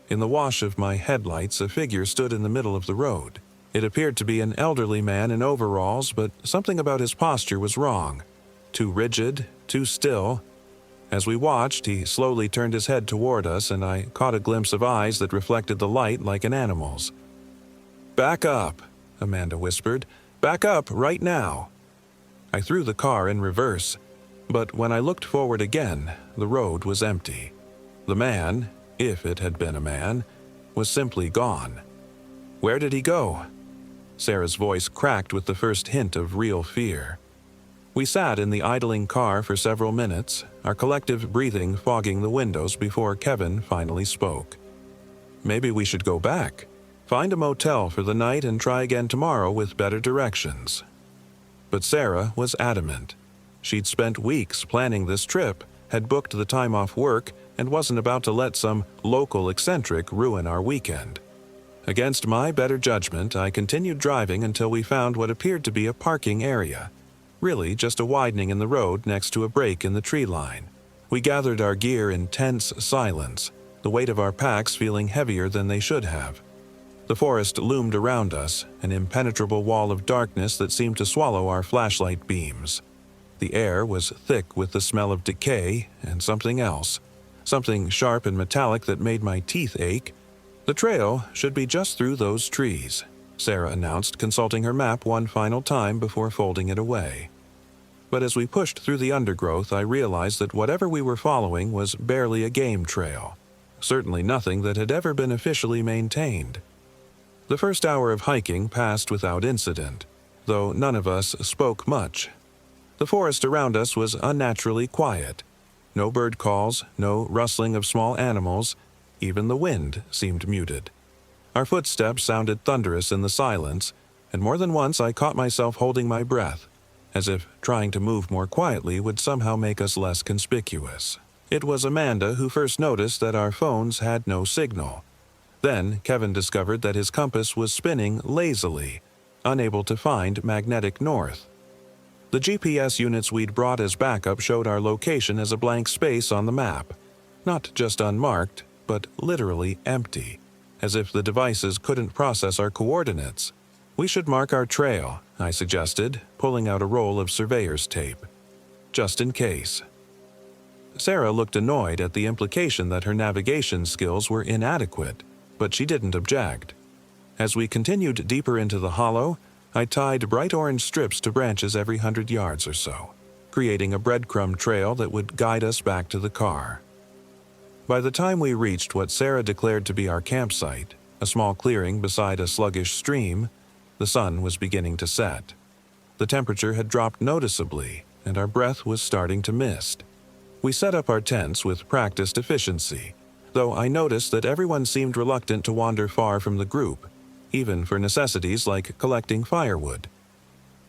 A: In the wash of my headlights, a figure stood in the middle of the road. It appeared to be an elderly man in overalls, but something about his posture was wrong. Too rigid, too still. As we watched, he slowly turned his head toward us, and I caught a glimpse of eyes that reflected the light like an animal's. "Back up," Amanda whispered. "Back up right now." I threw the car in reverse, but when I looked forward again, the road was empty. The man, if it had been a man, was simply gone. "Where did he go?" Sarah's voice cracked with the first hint of real fear. We sat in the idling car for several minutes, our collective breathing fogging the windows before Kevin finally spoke. "Maybe we should go back. Find a motel for the night and try again tomorrow with better directions." But Sarah was adamant. She'd spent weeks planning this trip, had booked the time off work, and wasn't about to let some local eccentric ruin our weekend. Against my better judgment, I continued driving until we found what appeared to be a parking area. Really just a widening in the road next to a break in the tree line. We gathered our gear in tense silence, the weight of our packs feeling heavier than they should have. The forest loomed around us, an impenetrable wall of darkness that seemed to swallow our flashlight beams. The air was thick with the smell of decay and something else, something sharp and metallic that made my teeth ache. The trail should be just through those trees, Sarah announced, consulting her map one final time before folding it away. But as we pushed through the undergrowth, I realized that whatever we were following was barely a game trail, certainly nothing that had ever been officially maintained. The first hour of hiking passed without incident, though none of us spoke much. The forest around us was unnaturally quiet. No bird calls, no rustling of small animals, even the wind seemed muted. Our footsteps sounded thunderous in the silence, and more than once I caught myself holding my breath, as if trying to move more quietly would somehow make us less conspicuous. It was Amanda who first noticed that our phones had no signal. Then Kevin discovered that his compass was spinning lazily, unable to find magnetic north. The GPS units we'd brought as backup showed our location as a blank space on the map, not just unmarked, but literally empty, as if the devices couldn't process our coordinates. We should mark our trail, I suggested, pulling out a roll of surveyor's tape. Just in case. Sarah looked annoyed at the implication that her navigation skills were inadequate, but she didn't object. As we continued deeper into the hollow, I tied bright orange strips to branches every 100 yards or so, creating a breadcrumb trail that would guide us back to the car. By the time we reached what Sarah declared to be our campsite, a small clearing beside a sluggish stream, the sun was beginning to set. The temperature had dropped noticeably, and our breath was starting to mist. We set up our tents with practiced efficiency, though I noticed that everyone seemed reluctant to wander far from the group, even for necessities like collecting firewood.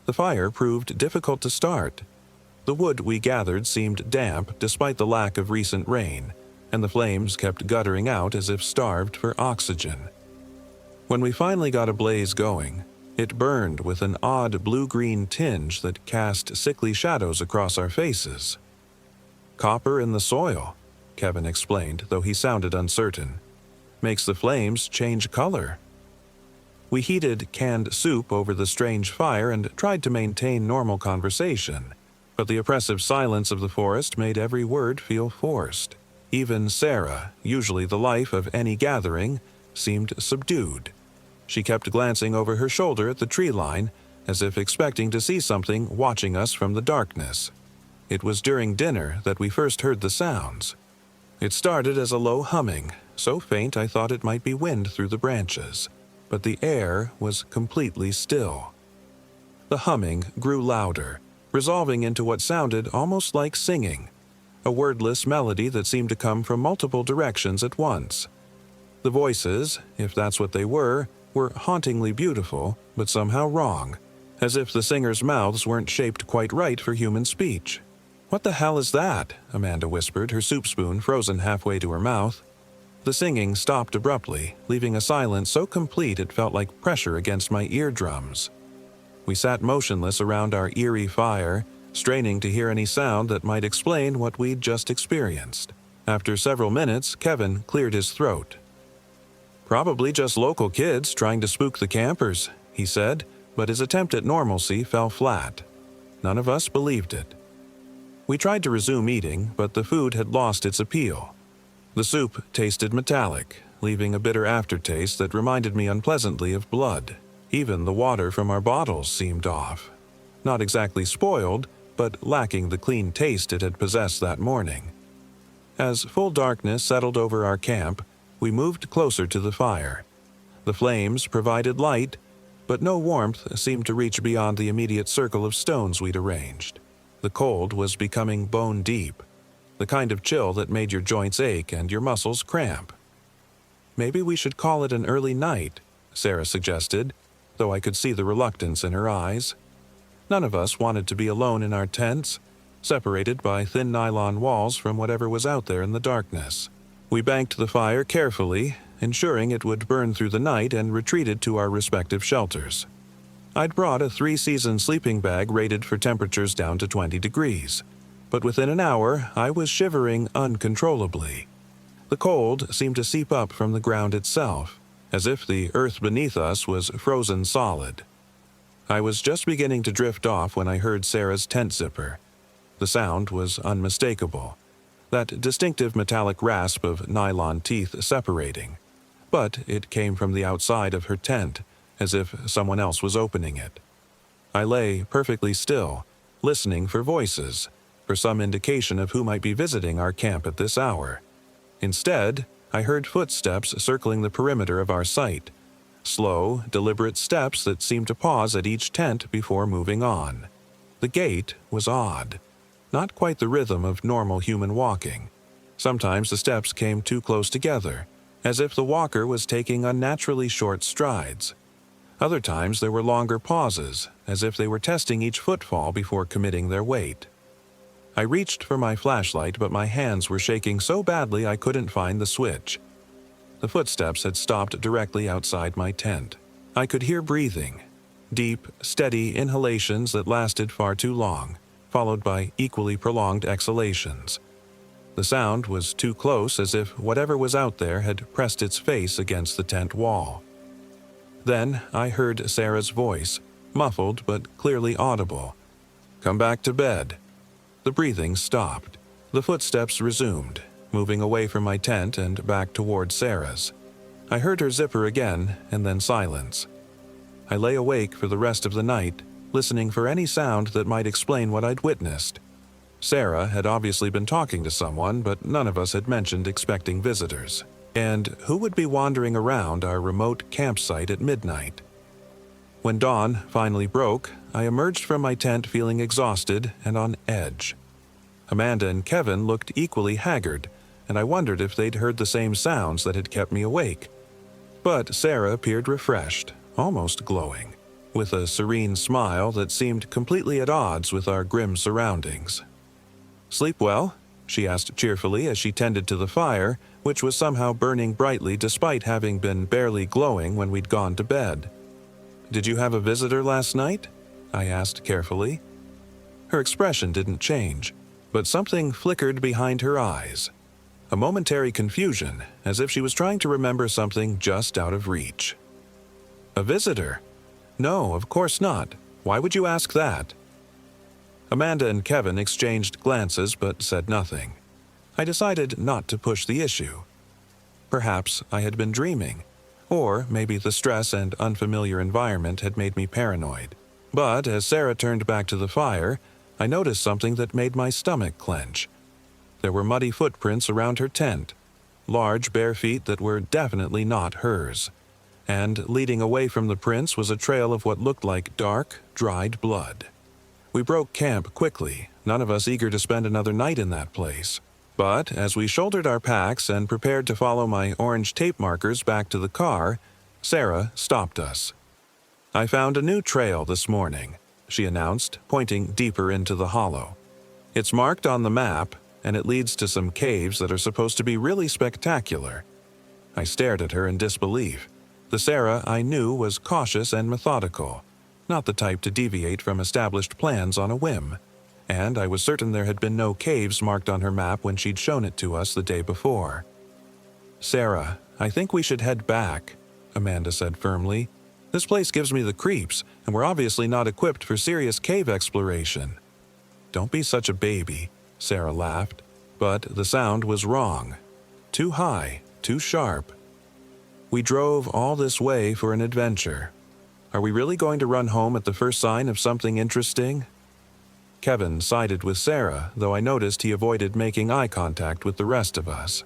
A: The fire proved difficult to start. The wood we gathered seemed damp despite the lack of recent rain, and the flames kept guttering out as if starved for oxygen. When we finally got a blaze going, it burned with an odd blue-green tinge that cast sickly shadows across our faces. "Copper in the soil," Kevin explained, though he sounded uncertain. "Makes the flames change color." We heated canned soup over the strange fire and tried to maintain normal conversation, but the oppressive silence of the forest made every word feel forced. Even Sarah, usually the life of any gathering, seemed subdued. She kept glancing over her shoulder at the tree line, as if expecting to see something watching us from the darkness. It was during dinner that we first heard the sounds. It started as a low humming, so faint I thought it might be wind through the branches, but the air was completely still. The humming grew louder, resolving into what sounded almost like singing, a wordless melody that seemed to come from multiple directions at once. The voices, if that's what they were hauntingly beautiful, but somehow wrong, as if the singers' mouths weren't shaped quite right for human speech. "What the hell is that?" Amanda whispered, her soup spoon frozen halfway to her mouth. The singing stopped abruptly, leaving a silence so complete it felt like pressure against my eardrums. We sat motionless around our eerie fire, straining to hear any sound that might explain what we'd just experienced. After several minutes, Kevin cleared his throat. "Probably just local kids trying to spook the campers," he said, but his attempt at normalcy fell flat. None of us believed it. We tried to resume eating, but the food had lost its appeal. The soup tasted metallic, leaving a bitter aftertaste that reminded me unpleasantly of blood. Even the water from our bottles seemed off. Not exactly spoiled, but lacking the clean taste it had possessed that morning. As full darkness settled over our camp, we moved closer to the fire. The flames provided light, but no warmth seemed to reach beyond the immediate circle of stones we'd arranged. The cold was becoming bone-deep, the kind of chill that made your joints ache and your muscles cramp. "Maybe we should call it an early night," Sarah suggested, though I could see the reluctance in her eyes. None of us wanted to be alone in our tents, separated by thin nylon walls from whatever was out there in the darkness. We banked the fire carefully, ensuring it would burn through the night, and retreated to our respective shelters. I'd brought a 3-season sleeping bag rated for temperatures down to 20 degrees, but within an hour I was shivering uncontrollably. The cold seemed to seep up from the ground itself, as if the earth beneath us was frozen solid. I was just beginning to drift off when I heard Sarah's tent zipper. The sound was unmistakable, that distinctive metallic rasp of nylon teeth separating, but it came from the outside of her tent, as if someone else was opening it. I lay perfectly still, listening for voices, for some indication of who might be visiting our camp at this hour. Instead, I heard footsteps circling the perimeter of our site, slow, deliberate steps that seemed to pause at each tent before moving on. The gait was odd, not quite the rhythm of normal human walking. Sometimes the steps came too close together, as if the walker was taking unnaturally short strides. Other times there were longer pauses, as if they were testing each footfall before committing their weight. I reached for my flashlight, but my hands were shaking so badly I couldn't find the switch. The footsteps had stopped directly outside my tent. I could hear breathing, deep, steady inhalations that lasted far too long, followed by equally prolonged exhalations. The sound was too close, as if whatever was out there had pressed its face against the tent wall. Then I heard Sarah's voice, muffled but clearly audible. "Come back to bed." The breathing stopped. The footsteps resumed, moving away from my tent and back toward Sarah's. I heard her zipper again, and then silence. I lay awake for the rest of the night, listening for any sound that might explain what I'd witnessed. Sarah had obviously been talking to someone, but none of us had mentioned expecting visitors. And who would be wandering around our remote campsite at midnight? When dawn finally broke, I emerged from my tent feeling exhausted and on edge. Amanda and Kevin looked equally haggard, and I wondered if they'd heard the same sounds that had kept me awake. But Sarah appeared refreshed, almost glowing, with a serene smile that seemed completely at odds with our grim surroundings. "Sleep well?" she asked cheerfully as she tended to the fire, which was somehow burning brightly despite having been barely glowing when we'd gone to bed. "Did you have a visitor last night?" I asked carefully. Her expression didn't change, but something flickered behind her eyes. A momentary confusion, as if she was trying to remember something just out of reach. "A visitor? No, of course not. Why would you ask that?" Amanda and Kevin exchanged glances but said nothing. I decided not to push the issue. Perhaps I had been dreaming, or maybe the stress and unfamiliar environment had made me paranoid. But as Sarah turned back to the fire, I noticed something that made my stomach clench. There were muddy footprints around her tent, large bare feet that were definitely not hers. And leading away from the prints was a trail of what looked like dark, dried blood. We broke camp quickly, none of us eager to spend another night in that place. But as we shouldered our packs and prepared to follow my orange tape markers back to the car, Sarah stopped us. "I found a new trail this morning," she announced, pointing deeper into the hollow. "It's marked on the map, and it leads to some caves that are supposed to be really spectacular." I stared at her in disbelief. The Sarah I knew was cautious and methodical, not the type to deviate from established plans on a whim, and I was certain there had been no caves marked on her map when she'd shown it to us the day before. "Sarah, I think we should head back," Amanda said firmly. "This place gives me the creeps, and we're obviously not equipped for serious cave exploration." "Don't be such a baby," Sarah laughed, but the sound was wrong. Too high, too sharp. "We drove all this way for an adventure. Are we really going to run home at the first sign of something interesting?" Kevin sided with Sarah, though I noticed he avoided making eye contact with the rest of us.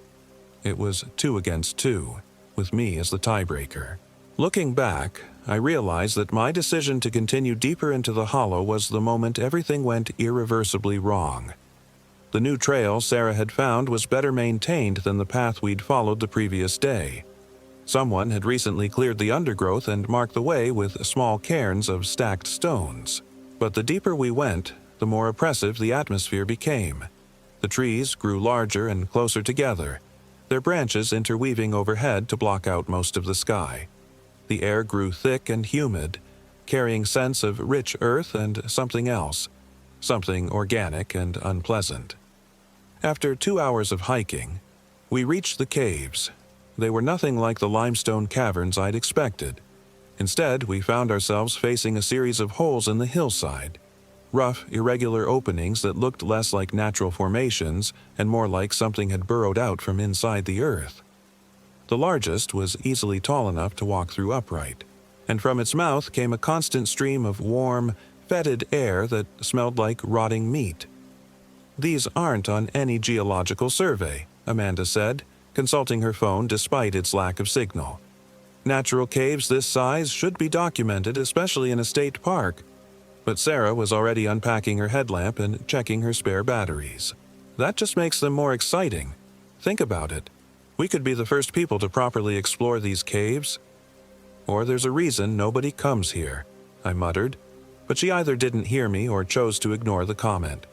A: It was 2 against 2, with me as the tiebreaker. Looking back, I realized that my decision to continue deeper into the hollow was the moment everything went irreversibly wrong. The new trail Sarah had found was better maintained than the path we'd followed the previous day. Someone had recently cleared the undergrowth and marked the way with small cairns of stacked stones. But the deeper we went, the more oppressive the atmosphere became. The trees grew larger and closer together, their branches interweaving overhead to block out most of the sky. The air grew thick and humid, carrying scents of rich earth and something else, something organic and unpleasant. After 2 hours of hiking, we reached the caves. They were nothing like the limestone caverns I'd expected. Instead, we found ourselves facing a series of holes in the hillside, rough, irregular openings that looked less like natural formations and more like something had burrowed out from inside the earth. The largest was easily tall enough to walk through upright, and from its mouth came a constant stream of warm, fetid air that smelled like rotting meat. "These aren't on any geological survey," Amanda said, consulting her phone despite its lack of signal. "Natural caves this size should be documented, especially in a state park." But Sarah was already unpacking her headlamp and checking her spare batteries. "That just makes them more exciting. Think about it. We could be the first people to properly explore these caves. Or there's a reason nobody comes here," I muttered, but she either didn't hear me or chose to ignore the comment.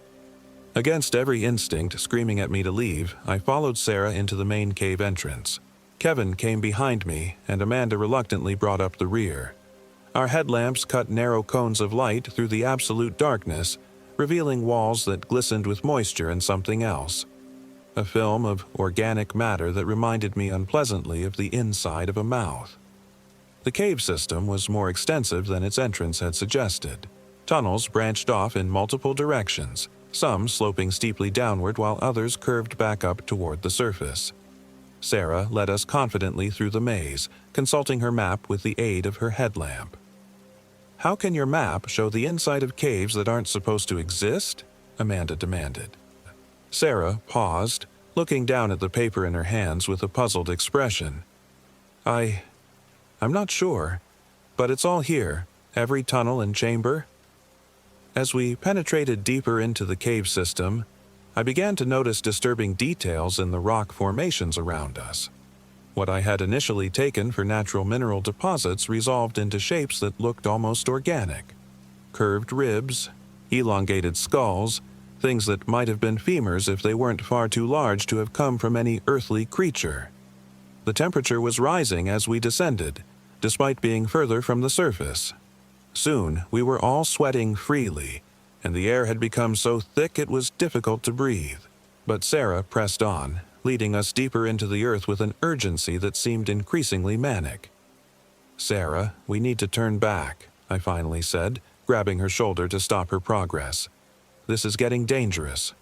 A: Against every instinct screaming at me to leave, I followed Sarah into the main cave entrance. Kevin came behind me, and Amanda reluctantly brought up the rear. Our headlamps cut narrow cones of light through the absolute darkness, revealing walls that glistened with moisture and something else. A film of organic matter that reminded me unpleasantly of the inside of a mouth. The cave system was more extensive than its entrance had suggested. Tunnels branched off in multiple directions, some sloping steeply downward while others curved back up toward the surface. Sarah led us confidently through the maze, consulting her map with the aid of her headlamp. "How can your map show the inside of caves that aren't supposed to exist?" Amanda demanded. Sarah paused, looking down at the paper in her hands with a puzzled expression. I'm not sure, but it's all here, every tunnel and chamber." As we penetrated deeper into the cave system, I began to notice disturbing details in the rock formations around us. What I had initially taken for natural mineral deposits resolved into shapes that looked almost organic. Curved ribs, elongated skulls, things that might have been femurs if they weren't far too large to have come from any earthly creature. The temperature was rising as we descended, despite being further from the surface. Soon, we were all sweating freely, and the air had become so thick it was difficult to breathe. But Sarah pressed on, leading us deeper into the earth with an urgency that seemed increasingly manic. "Sarah, we need to turn back," I finally said, grabbing her shoulder to stop her progress. "This is getting dangerous."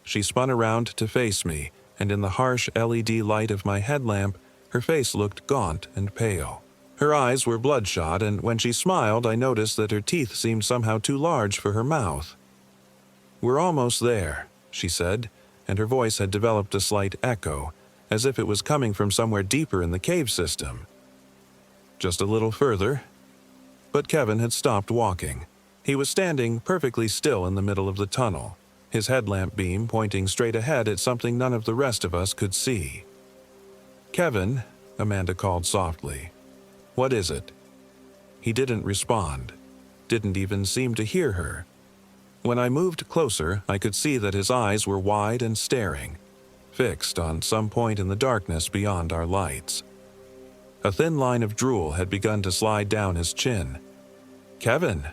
A: She spun around to face me, and in the harsh LED light of my headlamp, her face looked gaunt and pale. Her eyes were bloodshot, and when she smiled, I noticed that her teeth seemed somehow too large for her mouth. "We're almost there," she said, and her voice had developed a slight echo, as if it was coming from somewhere deeper in the cave system. "Just a little further." But Kevin had stopped walking. He was standing perfectly still in the middle of the tunnel, his headlamp beam pointing straight ahead at something none of the rest of us could see. "Kevin," Amanda called softly. "What is it?" He didn't respond, didn't even seem to hear her. When I moved closer, I could see that his eyes were wide and staring, fixed on some point in the darkness beyond our lights. A thin line of drool had begun to slide down his chin. "Kevin!"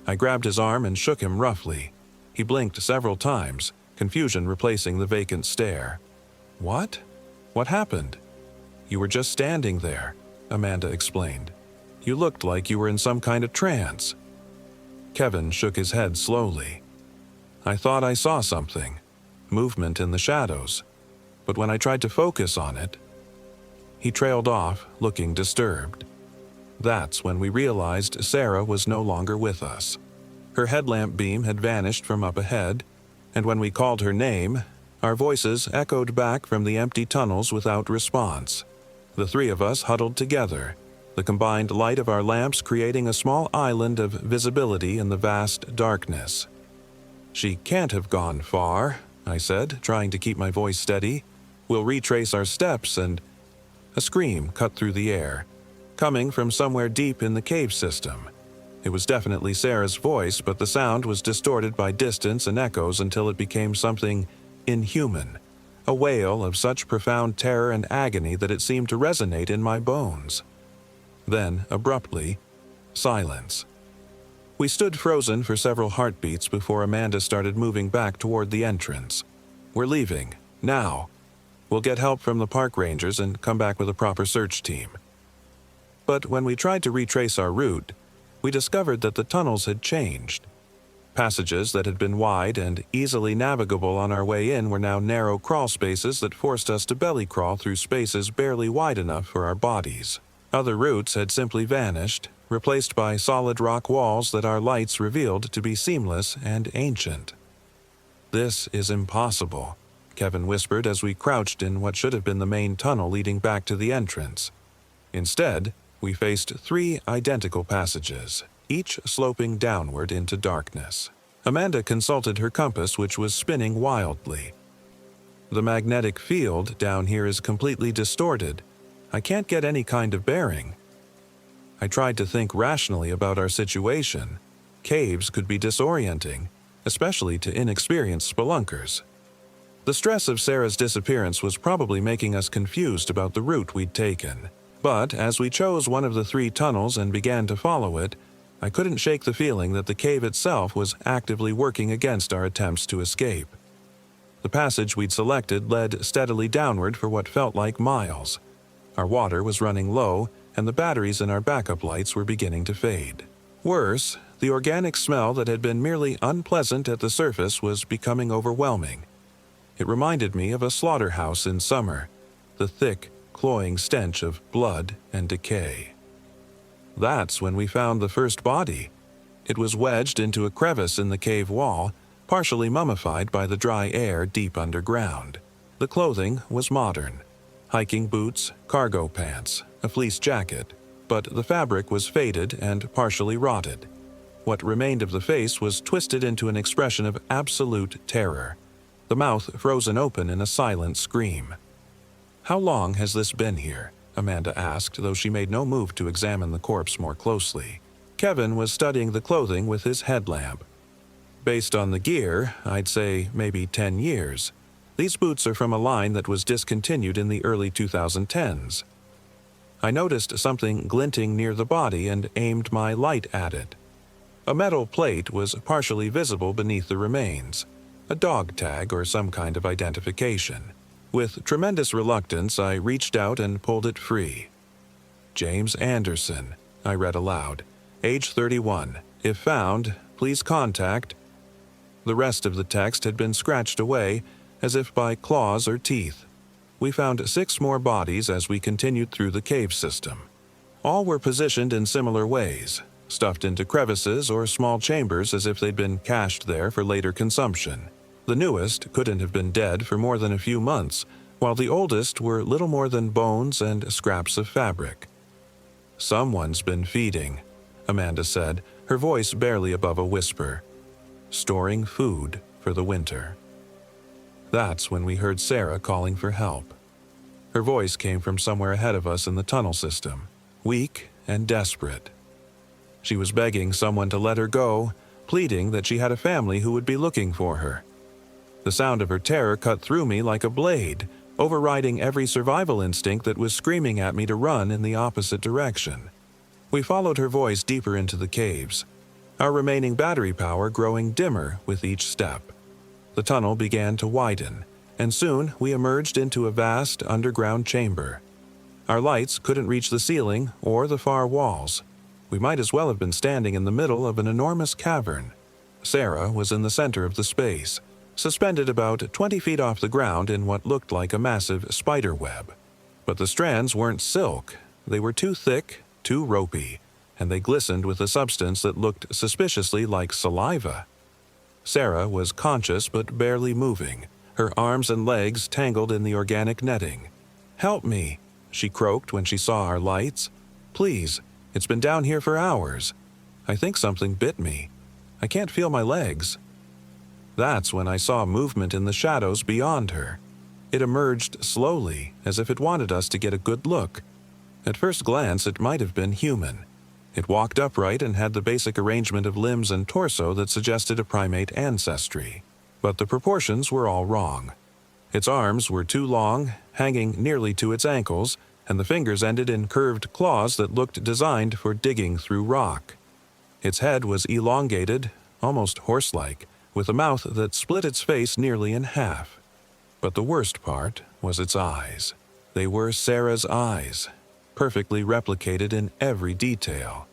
A: I grabbed his arm and shook him roughly. He blinked several times, confusion replacing the vacant stare. "What? What happened?" "You were just standing there," Amanda explained. "You looked like you were in some kind of trance." Kevin shook his head slowly. "I thought I saw something, movement in the shadows, but when I tried to focus on it..." He trailed off, looking disturbed. That's when we realized Sarah was no longer with us. Her headlamp beam had vanished from up ahead, and when we called her name, our voices echoed back from the empty tunnels without response. The three of us huddled together, the combined light of our lamps creating a small island of visibility in the vast darkness. "She can't have gone far," I said, trying to keep my voice steady. "We'll retrace our steps and..." A scream cut through the air, coming from somewhere deep in the cave system. It was definitely Sarah's voice, but the sound was distorted by distance and echoes until it became something inhuman, a wail of such profound terror and agony that it seemed to resonate in my bones. Then, abruptly, silence. We stood frozen for several heartbeats before Amanda started moving back toward the entrance. "We're leaving, now. We'll get help from the park rangers and come back with a proper search team." But when we tried to retrace our route, we discovered that the tunnels had changed. Passages that had been wide and easily navigable on our way in were now narrow crawl spaces that forced us to belly crawl through spaces barely wide enough for our bodies. Other routes had simply vanished, replaced by solid rock walls that our lights revealed to be seamless and ancient. "This is impossible," Kevin whispered as we crouched in what should have been the main tunnel leading back to the entrance. Instead, we faced 3 identical passages, each sloping downward into darkness. Amanda consulted her compass, which was spinning wildly. "The magnetic field down here is completely distorted. I can't get any kind of bearing." I tried to think rationally about our situation. Caves could be disorienting, especially to inexperienced spelunkers. The stress of Sarah's disappearance was probably making us confused about the route we'd taken. But as we chose one of the 3 tunnels and began to follow it, I couldn't shake the feeling that the cave itself was actively working against our attempts to escape. The passage we'd selected led steadily downward for what felt like miles. Our water was running low, and the batteries in our backup lights were beginning to fade. Worse, the organic smell that had been merely unpleasant at the surface was becoming overwhelming. It reminded me of a slaughterhouse in summer, the thick, cloying stench of blood and decay. That's when we found the first body. It was wedged into a crevice in the cave wall, partially mummified by the dry air deep underground. The clothing was modern: hiking boots, cargo pants, a fleece jacket, but the fabric was faded and partially rotted. What remained of the face was twisted into an expression of absolute terror, the mouth frozen open in a silent scream. "How long has this been here?" Amanda asked, though she made no move to examine the corpse more closely. Kevin was studying the clothing with his headlamp. "Based on the gear, I'd say maybe 10 years. These boots are from a line that was discontinued in the early 2010s. I noticed something glinting near the body and aimed my light at it. A metal plate was partially visible beneath the remains, a dog tag or some kind of identification. With tremendous reluctance, I reached out and pulled it free. "James Anderson," I read aloud, "age 31. If found, please contact." The rest of the text had been scratched away, as if by claws or teeth. We found 6 more bodies as we continued through the cave system. All were positioned in similar ways, stuffed into crevices or small chambers as if they'd been cached there for later consumption. The newest couldn't have been dead for more than a few months, while the oldest were little more than bones and scraps of fabric. "Someone's been feeding," Amanda said, her voice barely above a whisper. "Storing food for the winter." That's when we heard Sarah calling for help. Her voice came from somewhere ahead of us in the tunnel system, weak and desperate. She was begging someone to let her go, pleading that she had a family who would be looking for her. The sound of her terror cut through me like a blade, overriding every survival instinct that was screaming at me to run in the opposite direction. We followed her voice deeper into the caves, our remaining battery power growing dimmer with each step. The tunnel began to widen, and soon we emerged into a vast underground chamber. Our lights couldn't reach the ceiling or the far walls. We might as well have been standing in the middle of an enormous cavern. Sarah was in the center of the space, suspended about 20 feet off the ground in what looked like a massive spider web. But the strands weren't silk. They were too thick, too ropey, and they glistened with a substance that looked suspiciously like saliva. Sarah was conscious but barely moving, her arms and legs tangled in the organic netting. "Help me," she croaked when she saw our lights. "Please, it's been down here for hours. I think something bit me. I can't feel my legs." That's when I saw movement in the shadows beyond her. It emerged slowly, as if it wanted us to get a good look. At first glance, it might have been human. It walked upright and had the basic arrangement of limbs and torso that suggested a primate ancestry. But the proportions were all wrong. Its arms were too long, hanging nearly to its ankles, and the fingers ended in curved claws that looked designed for digging through rock. Its head was elongated, almost horse-like, with a mouth that split its face nearly in half. But the worst part was its eyes. They were Sarah's eyes, perfectly replicated in every detail.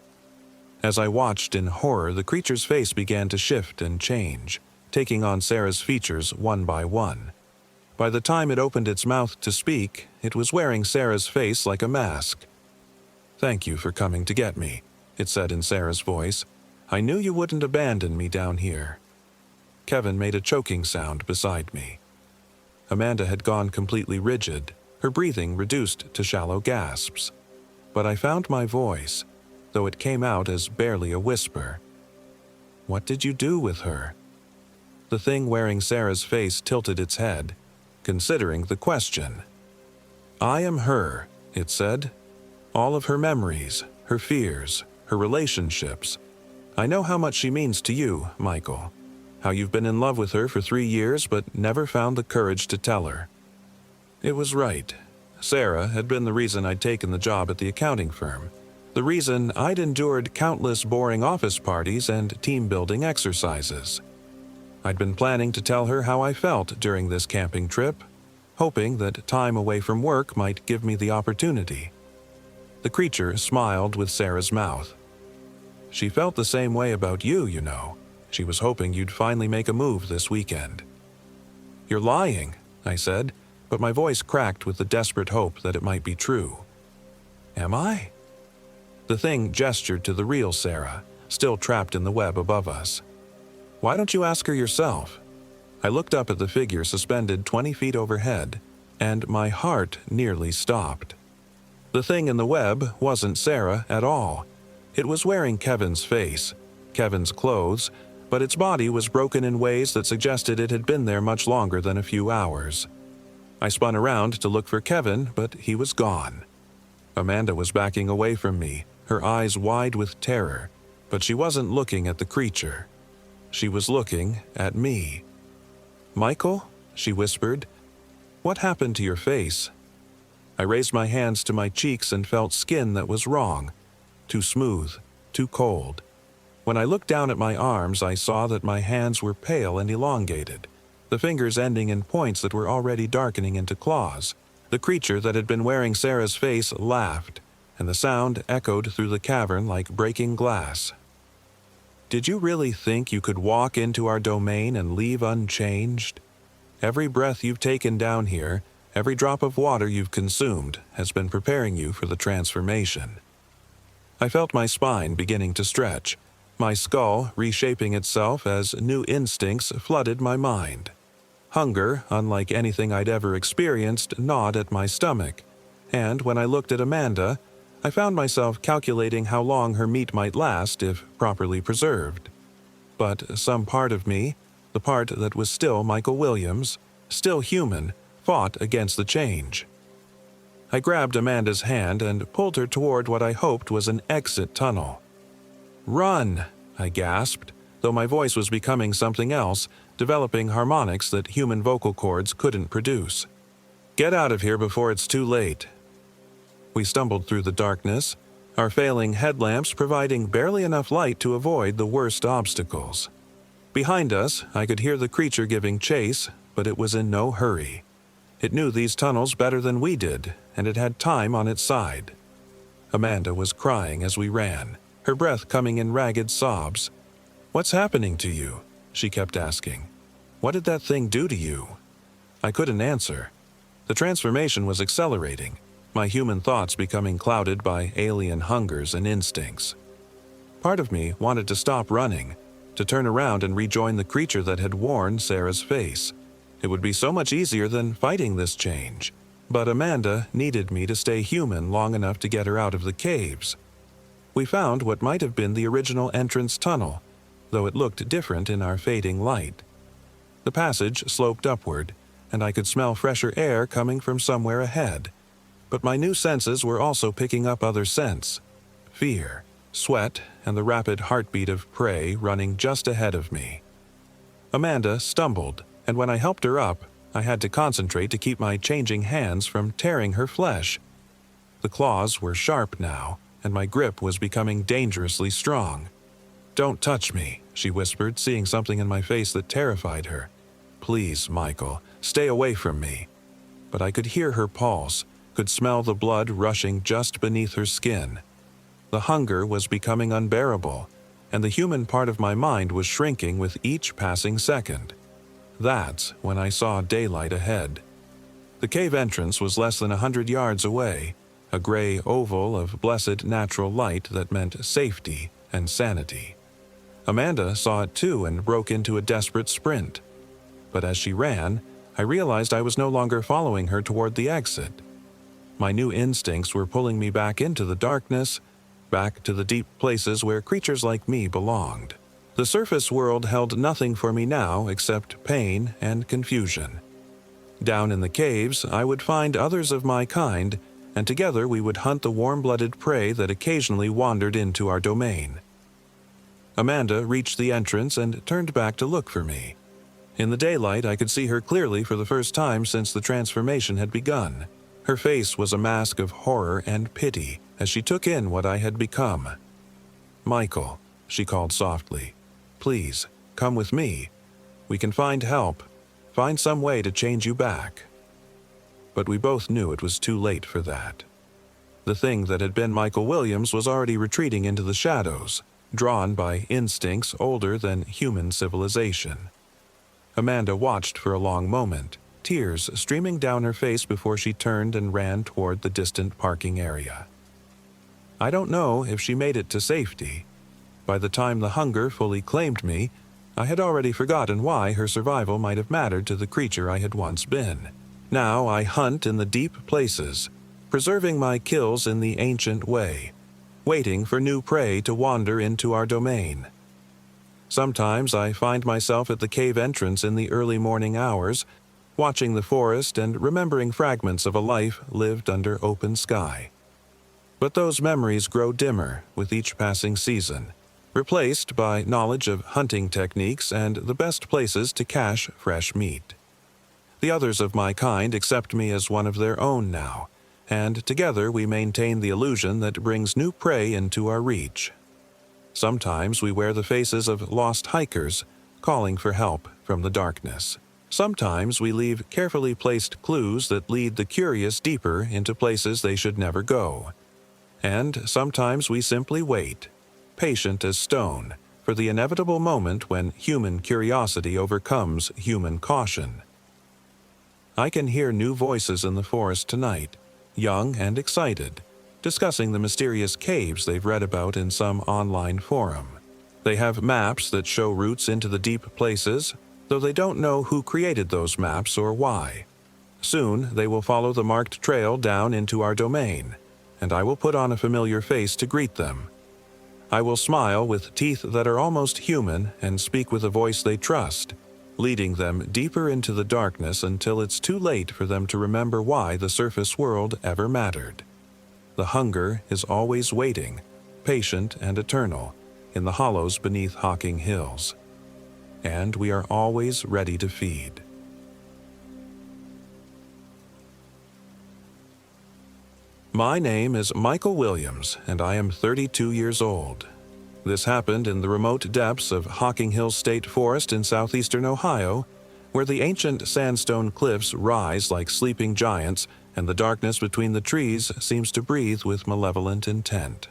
A: As I watched in horror, the creature's face began to shift and change, taking on Sarah's features one by one. By the time it opened its mouth to speak, it was wearing Sarah's face like a mask. "Thank you for coming to get me," it said in Sarah's voice. "I knew you wouldn't abandon me down here." Kevin made a choking sound beside me. Amanda had gone completely rigid, her breathing reduced to shallow gasps. But I found my voice, though it came out as barely a whisper. "What did you do with her?" The thing wearing Sarah's face tilted its head, considering the question. "I am her," it said. "All of her memories, her fears, her relationships. I know how much she means to you, Michael. How you've been in love with her for 3 years but never found the courage to tell her." It was right. Sarah had been the reason I'd taken the job at the accounting firm. The reason I'd endured countless boring office parties and team-building exercises. I'd been planning to tell her how I felt during this camping trip, hoping that time away from work might give me the opportunity. The creature smiled with Sarah's mouth. "She felt the same way about you, you know. She was hoping you'd finally make a move this weekend." "You're lying," I said, but my voice cracked with the desperate hope that it might be true. "Am I?" The thing gestured to the real Sarah, still trapped in the web above us. "Why don't you ask her yourself?" I looked up at the figure suspended 20 feet overhead, and my heart nearly stopped. The thing in the web wasn't Sarah at all. It was wearing Kevin's face, Kevin's clothes, but its body was broken in ways that suggested it had been there much longer than a few hours. I spun around to look for Kevin, but he was gone. Amanda was backing away from me, her eyes wide with terror, but she wasn't looking at the creature. She was looking at me. "Michael," she whispered, "what happened to your face?" I raised my hands to my cheeks and felt skin that was wrong, too smooth, too cold. When I looked down at my arms, I saw that my hands were pale and elongated, the fingers ending in points that were already darkening into claws. The creature that had been wearing Sarah's face laughed, and the sound echoed through the cavern like breaking glass. "Did you really think you could walk into our domain and leave unchanged? Every breath you've taken down here, every drop of water you've consumed, has been preparing you for the transformation." I felt my spine beginning to stretch, my skull reshaping itself as new instincts flooded my mind. Hunger, unlike anything I'd ever experienced, gnawed at my stomach, and when I looked at Amanda, I found myself calculating how long her meat might last if properly preserved. But some part of me, the part that was still Michael Williams, still human, fought against the change. I grabbed Amanda's hand and pulled her toward what I hoped was an exit tunnel. "Run!" I gasped, though my voice was becoming something else, developing harmonics that human vocal cords couldn't produce. "Get out of here before it's too late." We stumbled through the darkness, our failing headlamps providing barely enough light to avoid the worst obstacles. Behind us, I could hear the creature giving chase, but it was in no hurry. It knew these tunnels better than we did, and it had time on its side. Amanda was crying as we ran, her breath coming in ragged sobs. "What's happening to you?" she kept asking. "What did that thing do to you?" I couldn't answer. The transformation was accelerating, my human thoughts becoming clouded by alien hungers and instincts. Part of me wanted to stop running, to turn around and rejoin the creature that had worn Sarah's face. It would be so much easier than fighting this change. But Amanda needed me to stay human long enough to get her out of the caves. We found what might have been the original entrance tunnel, though it looked different in our fading light. The passage sloped upward, and I could smell fresher air coming from somewhere ahead. But my new senses were also picking up other scents: fear, sweat, and the rapid heartbeat of prey running just ahead of me. Amanda stumbled, and when I helped her up, I had to concentrate to keep my changing hands from tearing her flesh. The claws were sharp now, and my grip was becoming dangerously strong. "Don't touch me," she whispered, seeing something in my face that terrified her. "Please, Michael, stay away from me." But I could hear her pulse, could smell the blood rushing just beneath her skin. The hunger was becoming unbearable, and the human part of my mind was shrinking with each passing second. That's when I saw daylight ahead. The cave entrance was less than 100 yards away, a gray oval of blessed natural light that meant safety and sanity. Amanda saw it too and broke into a desperate sprint. But as she ran, I realized I was no longer following her toward the exit. My new instincts were pulling me back into the darkness, back to the deep places where creatures like me belonged. The surface world held nothing for me now except pain and confusion. Down in the caves, I would find others of my kind, and together we would hunt the warm-blooded prey that occasionally wandered into our domain. Amanda reached the entrance and turned back to look for me. In the daylight, I could see her clearly for the first time since the transformation had begun. Her face was a mask of horror and pity as she took in what I had become. "Michael," she called softly, "please, come with me. We can find help, find some way to change you back." But we both knew it was too late for that. The thing that had been Michael Williams was already retreating into the shadows, drawn by instincts older than human civilization. Amanda watched for a long moment, tears streaming down her face before she turned and ran toward the distant parking area. I don't know if she made it to safety. By the time the hunger fully claimed me, I had already forgotten why her survival might have mattered to the creature I had once been. Now I hunt in the deep places, preserving my kills in the ancient way, waiting for new prey to wander into our domain. Sometimes I find myself at the cave entrance in the early morning hours, watching the forest and remembering fragments of a life lived under open sky. But those memories grow dimmer with each passing season, replaced by knowledge of hunting techniques and the best places to cache fresh meat. The others of my kind accept me as one of their own now, and together we maintain the illusion that brings new prey into our reach. Sometimes we wear the faces of lost hikers, calling for help from the darkness. Sometimes we leave carefully placed clues that lead the curious deeper into places they should never go. And sometimes we simply wait, patient as stone, for the inevitable moment when human curiosity overcomes human caution. I can hear new voices in the forest tonight, young and excited, discussing the mysterious caves they've read about in some online forum. They have maps that show routes into the deep places, though they don't know who created those maps or why. Soon they will follow the marked trail down into our domain, and I will put on a familiar face to greet them. I will smile with teeth that are almost human and speak with a voice they trust, leading them deeper into the darkness until it's too late for them to remember why the surface world ever mattered. The hunger is always waiting, patient and eternal, in the hollows beneath Hocking Hills. And we are always ready to feed. My name is Michael Williams, and I am 32 years old. This happened in the remote depths of Hocking Hills State Forest in southeastern Ohio, where the ancient sandstone cliffs rise like sleeping giants and the darkness between the trees seems to breathe with malevolent intent.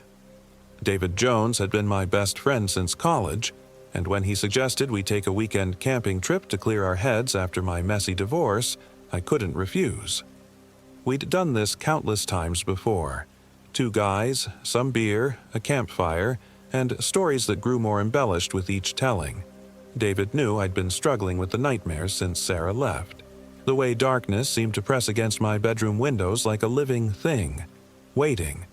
A: David Jones had been my best friend since college, and when he suggested we take a weekend camping trip to clear our heads after my messy divorce, I couldn't refuse. We'd done this countless times before. 2 guys, some beer, a campfire, and stories that grew more embellished with each telling. David knew I'd been struggling with the nightmares since Sarah left. The way darkness seemed to press against my bedroom windows like a living thing, waiting.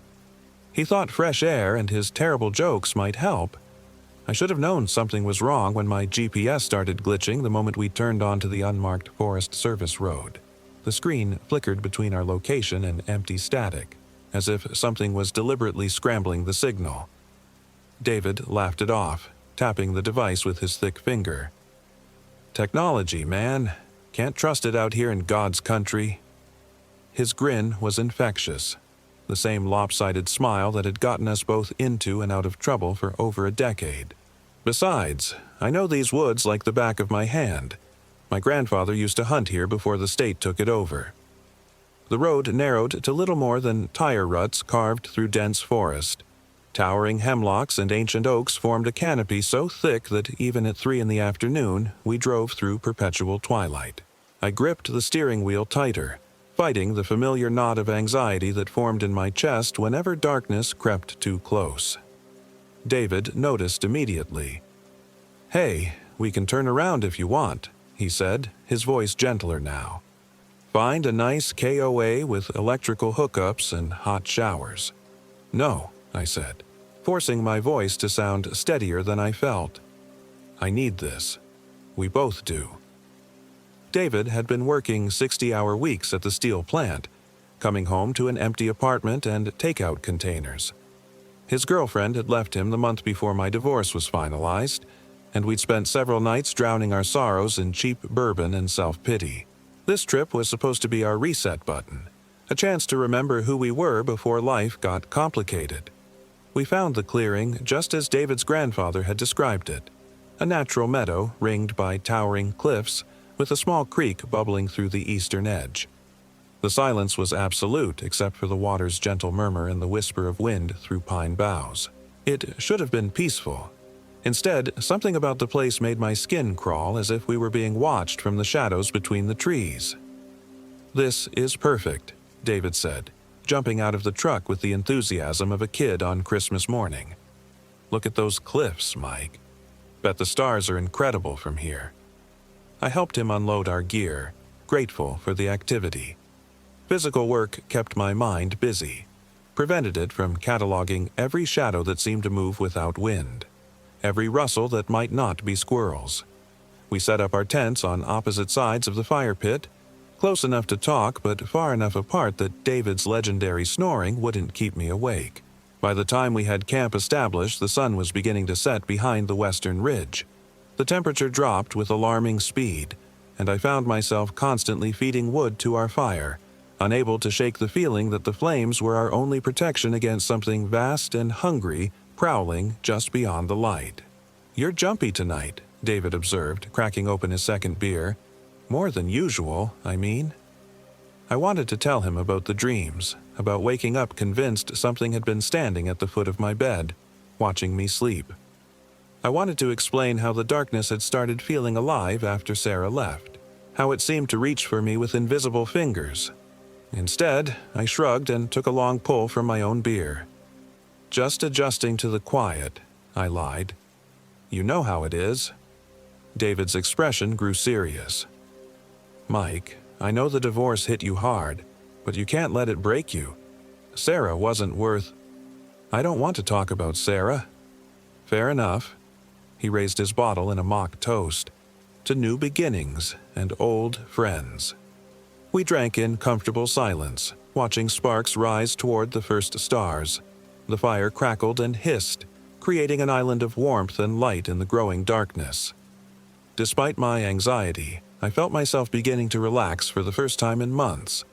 A: He thought fresh air and his terrible jokes might help. I should have known something was wrong when my GPS started glitching the moment we turned onto the unmarked Forest Service road. The screen flickered between our location and empty static, as if something was deliberately scrambling the signal. David laughed it off, tapping the device with his thick finger. "Technology, man. Can't trust it out here in God's country." His grin was infectious, the same lopsided smile that had gotten us both into and out of trouble for over a decade. "Besides, I know these woods like the back of my hand. My grandfather used to hunt here before the state took it over." The road narrowed to little more than tire ruts carved through dense forest. Towering hemlocks and ancient oaks formed a canopy so thick that even at 3 in the afternoon we drove through perpetual twilight. I gripped the steering wheel tighter, fighting the familiar knot of anxiety that formed in my chest whenever darkness crept too close. David noticed immediately. "Hey, we can turn around if you want," he said, his voice gentler now. "Find a nice KOA with electrical hookups and hot showers." "No," I said, forcing my voice to sound steadier than I felt. "I need this. We both do." David had been working 60-hour weeks at the steel plant, coming home to an empty apartment and takeout containers. His girlfriend had left him the month before my divorce was finalized, and we'd spent several nights drowning our sorrows in cheap bourbon and self-pity. This trip was supposed to be our reset button, a chance to remember who we were before life got complicated. We found the clearing just as David's grandfather had described it, a natural meadow ringed by towering cliffs with a small creek bubbling through the eastern edge. The silence was absolute except for the water's gentle murmur and the whisper of wind through pine boughs. It should have been peaceful. Instead, something about the place made my skin crawl as if we were being watched from the shadows between the trees. "This is perfect," David said, jumping out of the truck with the enthusiasm of a kid on Christmas morning. "Look at those cliffs, Mike. Bet the stars are incredible from here." I helped him unload our gear, grateful for the activity. Physical work kept my mind busy, prevented it from cataloging every shadow that seemed to move without wind, every rustle that might not be squirrels. We set up our tents on opposite sides of the fire pit, close enough to talk but far enough apart that David's legendary snoring wouldn't keep me awake. By the time we had camp established, the sun was beginning to set behind the western ridge. The temperature dropped with alarming speed, and I found myself constantly feeding wood to our fire, unable to shake the feeling that the flames were our only protection against something vast and hungry prowling just beyond the light. "You're jumpy tonight," David observed, cracking open his second beer. "More than usual, I mean." I wanted to tell him about the dreams, about waking up convinced something had been standing at the foot of my bed, watching me sleep. I wanted to explain how the darkness had started feeling alive after Sarah left, how it seemed to reach for me with invisible fingers. Instead, I shrugged and took a long pull from my own beer. "Just adjusting to the quiet," I lied. "You know how it is." David's expression grew serious. "Mike, I know the divorce hit you hard, but you can't let it break you. Sarah wasn't worth—" "I don't want to talk about Sarah." "Fair enough." He raised his bottle in a mock toast. "To new beginnings and old friends." We drank in comfortable silence, watching sparks rise toward the first stars. The fire crackled and hissed, creating an island of warmth and light in the growing darkness. Despite my anxiety, I felt myself beginning to relax for the first time in months.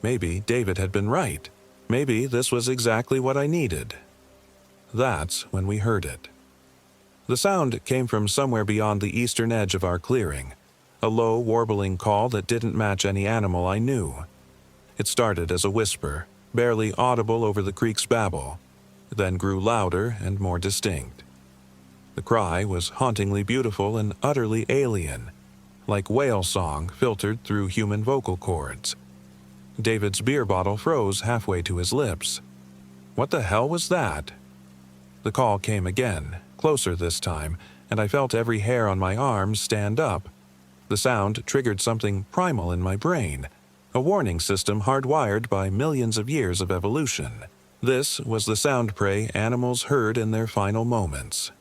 A: Maybe David had been right. Maybe this was exactly what I needed. That's when we heard it. The sound came from somewhere beyond the eastern edge of our clearing, a low, warbling call that didn't match any animal I knew. It started as a whisper, barely audible over the creek's babble, then grew louder and more distinct. The cry was hauntingly beautiful and utterly alien, like whale song filtered through human vocal cords. David's beer bottle froze halfway to his lips. What the hell was that? The call came again, closer this time, and I felt every hair on my arms stand up. The sound triggered something primal in my brain, a warning system hardwired by millions of years of evolution. This was the sound prey animals heard in their final moments.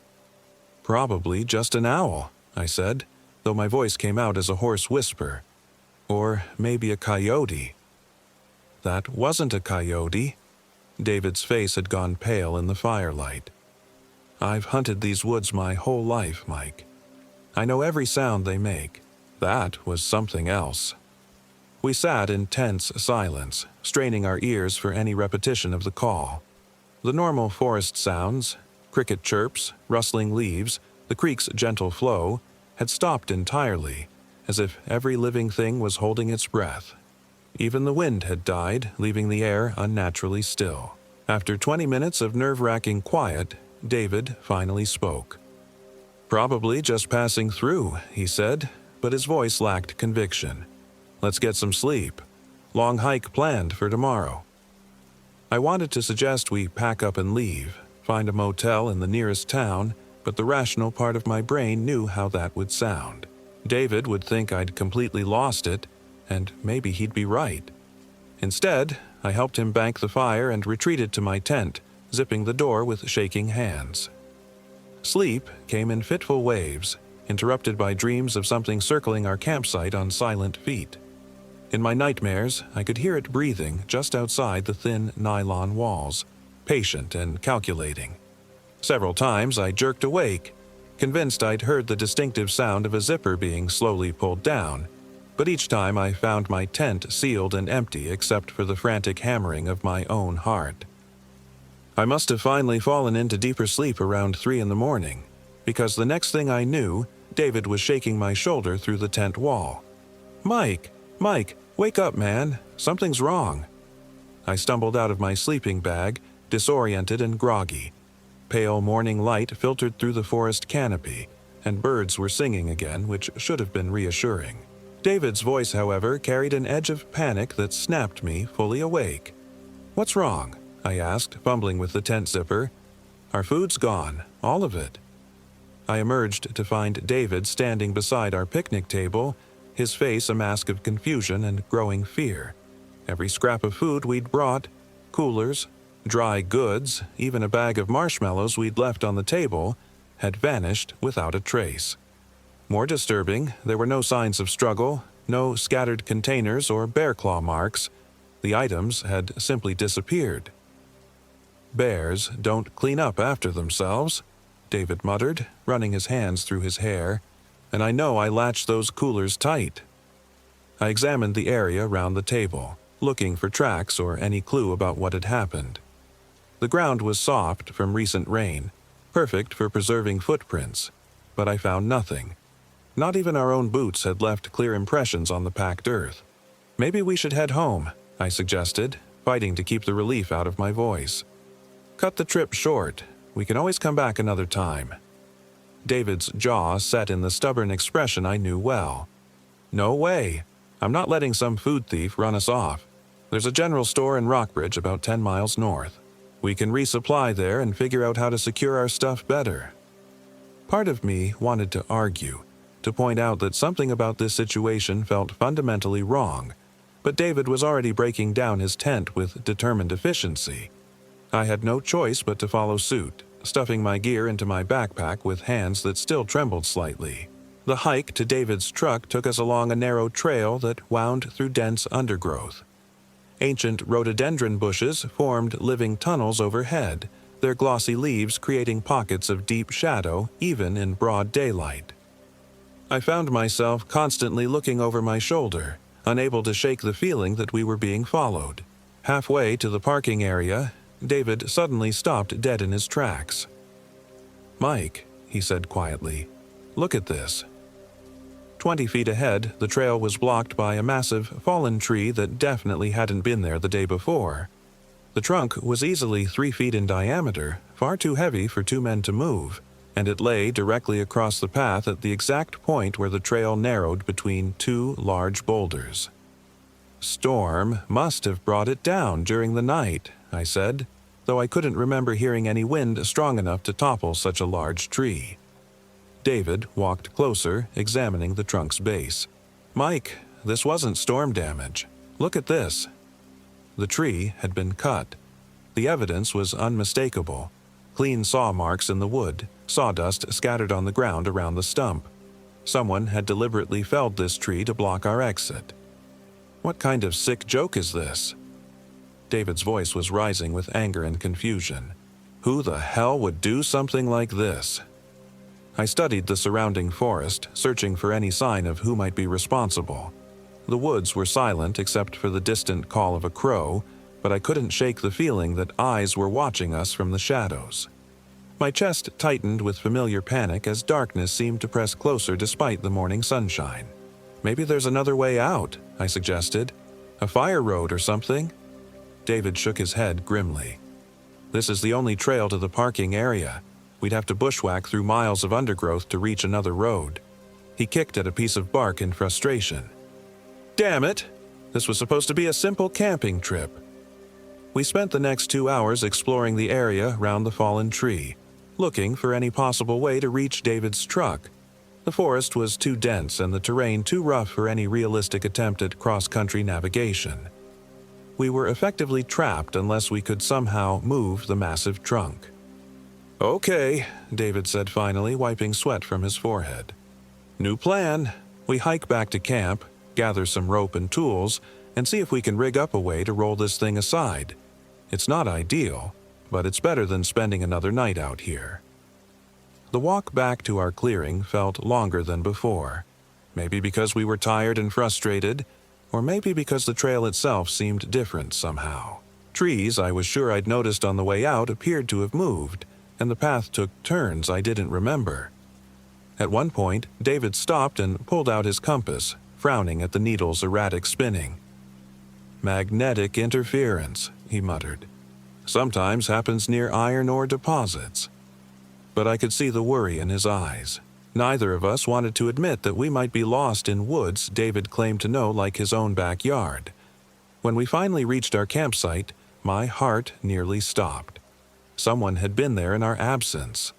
A: "Probably just an owl," I said, though my voice came out as a hoarse whisper. "Or maybe a coyote." That wasn't a coyote. David's face had gone pale in the firelight. "I've hunted these woods my whole life, Mike. I know every sound they make. That was something else. We sat in tense silence, straining our ears for any repetition of the call. The normal forest sounds, cricket chirps, rustling leaves, the creek's gentle flow, had stopped entirely, as if every living thing was holding its breath. Even the wind had died, leaving the air unnaturally still. After 20 minutes of nerve-wracking quiet, David finally spoke. "Probably just passing through," he said, but his voice lacked conviction. "Let's get some sleep. Long hike planned for tomorrow." I wanted to suggest we pack up and leave, find a motel in the nearest town, but the rational part of my brain knew how that would sound. David would think I'd completely lost it, and maybe he'd be right. Instead, I helped him bank the fire and retreated to my tent, zipping the door with shaking hands. Sleep came in fitful waves, interrupted by dreams of something circling our campsite on silent feet. In my nightmares, I could hear it breathing just outside the thin nylon walls, patient and calculating. Several times I jerked awake, convinced I'd heard the distinctive sound of a zipper being slowly pulled down, but each time I found my tent sealed and empty except for the frantic hammering of my own heart. I must have finally fallen into deeper sleep around 3 in the morning, because the next thing I knew, David was shaking my shoulder through the tent wall. Mike, wake up, man. Something's wrong." I stumbled out of my sleeping bag, disoriented and groggy. Pale morning light filtered through the forest canopy, and birds were singing again, which should have been reassuring. David's voice, however, carried an edge of panic that snapped me fully awake. "What's wrong?" I asked, fumbling with the tent zipper. "Our food's gone, all of it." I emerged to find David standing beside our picnic table, his face a mask of confusion and growing fear. Every scrap of food we'd brought, coolers, dry goods, even a bag of marshmallows we'd left on the table, had vanished without a trace. More disturbing, there were no signs of struggle, no scattered containers or bear claw marks. The items had simply disappeared. "Bears don't clean up after themselves," David muttered, running his hands through his hair, "and I know I latched those coolers tight." I examined the area round the table, looking for tracks or any clue about what had happened. The ground was soft from recent rain, perfect for preserving footprints, but I found nothing. Not even our own boots had left clear impressions on the packed earth. "Maybe we should head home," I suggested, fighting to keep the relief out of my voice. "Cut the trip short. We can always come back another time." David's jaw set in the stubborn expression I knew well. "No way. I'm not letting some food thief run us off. There's a general store in Rockbridge about 10 miles north. We can resupply there and figure out how to secure our stuff better." Part of me wanted to argue, to point out that something about this situation felt fundamentally wrong, but David was already breaking down his tent with determined efficiency. I had no choice but to follow suit, stuffing my gear into my backpack with hands that still trembled slightly. The hike to David's truck took us along a narrow trail that wound through dense undergrowth. Ancient rhododendron bushes formed living tunnels overhead, their glossy leaves creating pockets of deep shadow even in broad daylight. I found myself constantly looking over my shoulder, unable to shake the feeling that we were being followed. Halfway to the parking area, David suddenly stopped dead in his tracks. "Mike," he said quietly, "look at this." 20 feet ahead, the trail was blocked by a massive fallen tree that definitely hadn't been there the day before. The trunk was easily 3 feet in diameter, far too heavy for 2 men to move, and it lay directly across the path at the exact point where the trail narrowed between 2 large boulders. "Storm must have brought it down during the night," I said, though I couldn't remember hearing any wind strong enough to topple such a large tree. David walked closer, examining the trunk's base. "Mike, this wasn't storm damage. Look at this." The tree had been cut. The evidence was unmistakable. Clean saw marks in the wood, sawdust scattered on the ground around the stump. Someone had deliberately felled this tree to block our exit. "What kind of sick joke is this?" David's voice was rising with anger and confusion. "Who the hell would do something like this?" I studied the surrounding forest, searching for any sign of who might be responsible. The woods were silent except for the distant call of a crow, but I couldn't shake the feeling that eyes were watching us from the shadows. My chest tightened with familiar panic as darkness seemed to press closer despite the morning sunshine. "Maybe there's another way out," I suggested. "A fire road or something?" David shook his head grimly. "This is the only trail to the parking area. We'd have to bushwhack through miles of undergrowth to reach another road." He kicked at a piece of bark in frustration. "Damn it! This was supposed to be a simple camping trip." We spent the next 2 hours exploring the area round the fallen tree, looking for any possible way to reach David's truck. The forest was too dense and the terrain too rough for any realistic attempt at cross-country navigation. We were effectively trapped unless we could somehow move the massive trunk. "Okay," David said finally, wiping sweat from his forehead. "New plan. We hike back to camp, gather some rope and tools, and see if we can rig up a way to roll this thing aside. It's not ideal, but it's better than spending another night out here." The walk back to our clearing felt longer than before. Maybe because we were tired and frustrated, or maybe because the trail itself seemed different somehow. Trees I was sure I'd noticed on the way out appeared to have moved, and the path took turns I didn't remember. At one point, David stopped and pulled out his compass, frowning at the needle's erratic spinning. "Magnetic interference," he muttered. "Sometimes happens near iron ore deposits." But I could see the worry in his eyes. Neither of us wanted to admit that we might be lost in woods David claimed to know like his own backyard. When we finally reached our campsite, my heart nearly stopped. Someone had been there in our absence.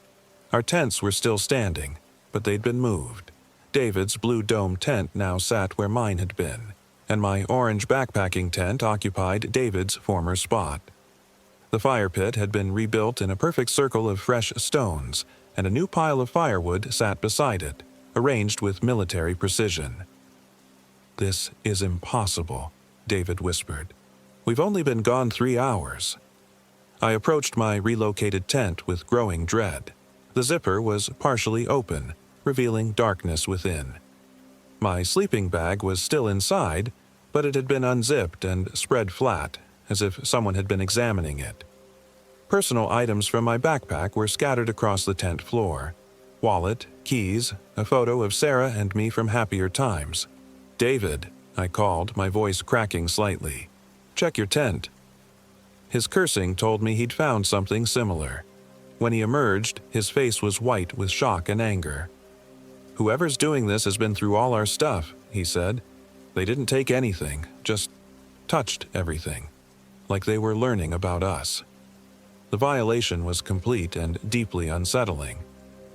A: Our tents were still standing, but they'd been moved. David's blue dome tent now sat where mine had been, and my orange backpacking tent occupied David's former spot. The fire pit had been rebuilt in a perfect circle of fresh stones, and a new pile of firewood sat beside it, arranged with military precision. "This is impossible," David whispered. "We've only been gone 3 hours." I approached my relocated tent with growing dread. The zipper was partially open, revealing darkness within. My sleeping bag was still inside, but it had been unzipped and spread flat, as if someone had been examining it. Personal items from my backpack were scattered across the tent floor. Wallet, keys, a photo of Sarah and me from happier times. "David," I called, my voice cracking slightly. "Check your tent." His cursing told me he'd found something similar. When he emerged, his face was white with shock and anger. "Whoever's doing this has been through all our stuff," he said. "They didn't take anything, just touched everything, like they were learning about us." The violation was complete and deeply unsettling.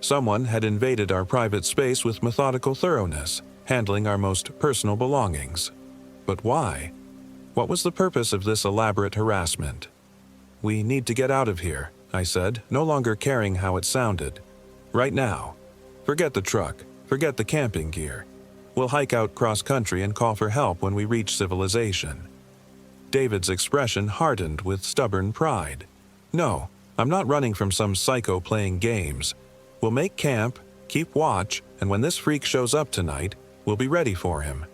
A: Someone had invaded our private space with methodical thoroughness, handling our most personal belongings. But why? What was the purpose of this elaborate harassment? "We need to get out of here," I said, no longer caring how it sounded. "Right now. Forget the truck, forget the camping gear. We'll hike out cross-country and call for help when we reach civilization." David's expression hardened with stubborn pride. "No, I'm not running from some psycho playing games. We'll make camp, keep watch, and when this freak shows up tonight, we'll be ready for him."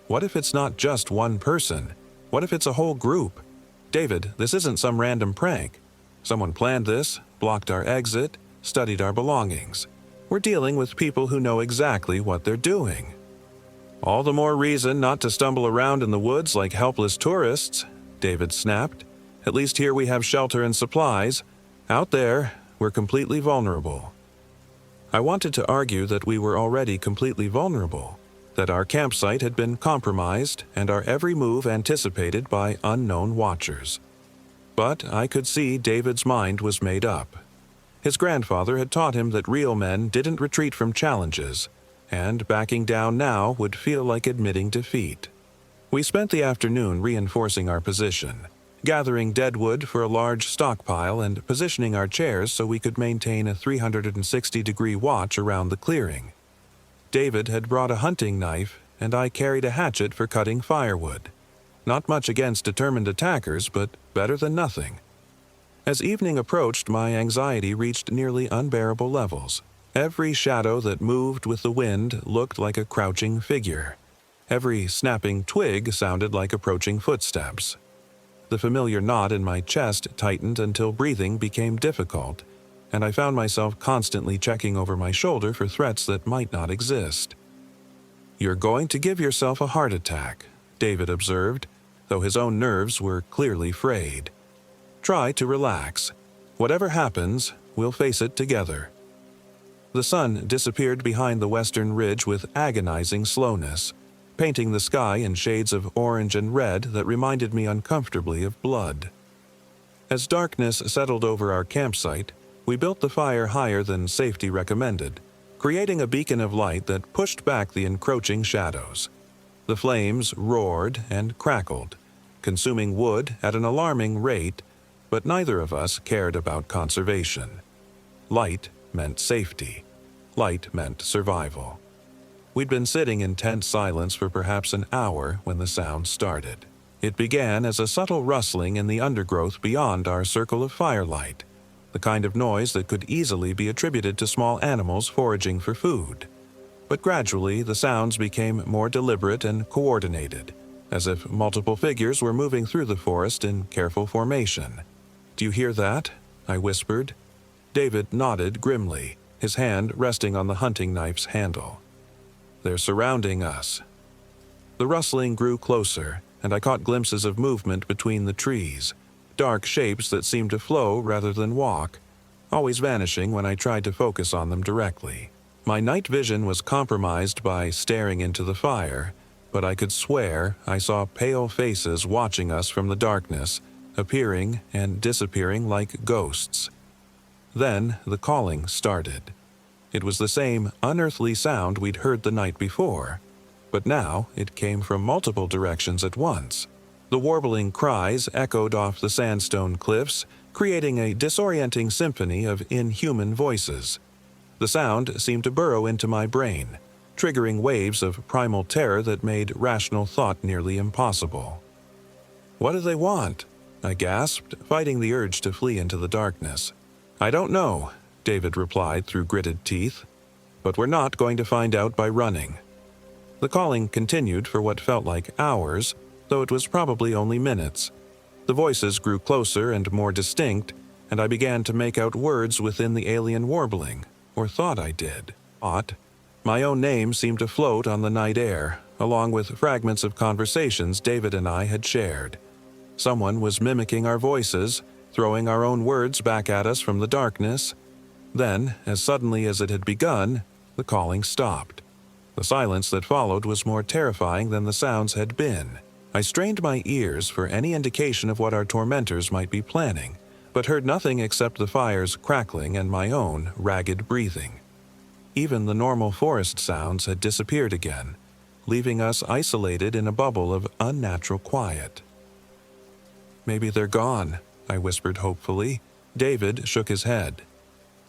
A: What if it's not just one person? What if it's a whole group? "David, this isn't some random prank. Someone planned this, blocked our exit, studied our belongings. We're dealing with people who know exactly what they're doing." "All the more reason not to stumble around in the woods like helpless tourists," David snapped. "At least here we have shelter and supplies. Out there, we're completely vulnerable." I wanted to argue that we were already completely vulnerable, that our campsite had been compromised and our every move anticipated by unknown watchers. But I could see David's mind was made up. His grandfather had taught him that real men didn't retreat from challenges, and backing down now would feel like admitting defeat. We spent the afternoon reinforcing our position, gathering deadwood for a large stockpile and positioning our chairs so we could maintain a 360-degree watch around the clearing. David had brought a hunting knife, and I carried a hatchet for cutting firewood. Not much against determined attackers, but better than nothing. As evening approached, my anxiety reached nearly unbearable levels. Every shadow that moved with the wind looked like a crouching figure. Every snapping twig sounded like approaching footsteps. The familiar knot in my chest tightened until breathing became difficult, and I found myself constantly checking over my shoulder for threats that might not exist. "You're going to give yourself a heart attack," David observed, though his own nerves were clearly frayed. "Try to relax. Whatever happens, we'll face it together." The sun disappeared behind the western ridge with agonizing slowness, painting the sky in shades of orange and red that reminded me uncomfortably of blood. As darkness settled over our campsite, we built the fire higher than safety recommended, creating a beacon of light that pushed back the encroaching shadows. The flames roared and crackled, consuming wood at an alarming rate, but neither of us cared about conservation. Light meant safety. Light meant survival. We'd been sitting in tense silence for perhaps an hour when the sound started. It began as a subtle rustling in the undergrowth beyond our circle of firelight, the kind of noise that could easily be attributed to small animals foraging for food. But gradually, the sounds became more deliberate and coordinated, as if multiple figures were moving through the forest in careful formation. "Do you hear that?" I whispered. David nodded grimly, his hand resting on the hunting knife's handle. "They're surrounding us." The rustling grew closer, and I caught glimpses of movement between the trees, dark shapes that seemed to flow rather than walk, always vanishing when I tried to focus on them directly. My night vision was compromised by staring into the fire, but I could swear I saw pale faces watching us from the darkness, appearing and disappearing like ghosts. Then the calling started. It was the same unearthly sound we'd heard the night before, but now it came from multiple directions at once. The warbling cries echoed off the sandstone cliffs, creating a disorienting symphony of inhuman voices. The sound seemed to burrow into my brain, triggering waves of primal terror that made rational thought nearly impossible. "What do they want?" I gasped, fighting the urge to flee into the darkness. "I don't know," David replied through gritted teeth, "but we're not going to find out by running." The calling continued for what felt like hours, though it was probably only minutes. The voices grew closer and more distinct, and I began to make out words within the alien warbling, or thought I did. My own name seemed to float on the night air, along with fragments of conversations David and I had shared. Someone was mimicking our voices, throwing our own words back at us from the darkness. Then, as suddenly as it had begun, the calling stopped. The silence that followed was more terrifying than the sounds had been. I strained my ears for any indication of what our tormentors might be planning, but heard nothing except the fire's crackling and my own ragged breathing. Even the normal forest sounds had disappeared again, leaving us isolated in a bubble of unnatural quiet. "Maybe they're gone," I whispered hopefully. David shook his head.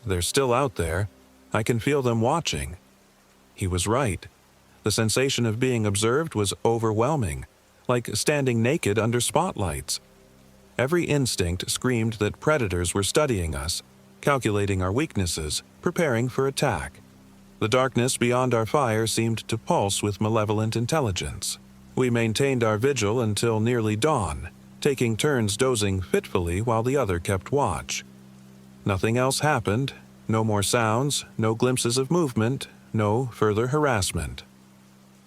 A: "They're still out there. I can feel them watching." He was right. The sensation of being observed was overwhelming, like standing naked under spotlights. Every instinct screamed that predators were studying us, calculating our weaknesses, preparing for attack. The darkness beyond our fire seemed to pulse with malevolent intelligence. We maintained our vigil until nearly dawn, taking turns dozing fitfully while the other kept watch. Nothing else happened. No more sounds, no glimpses of movement, no further harassment.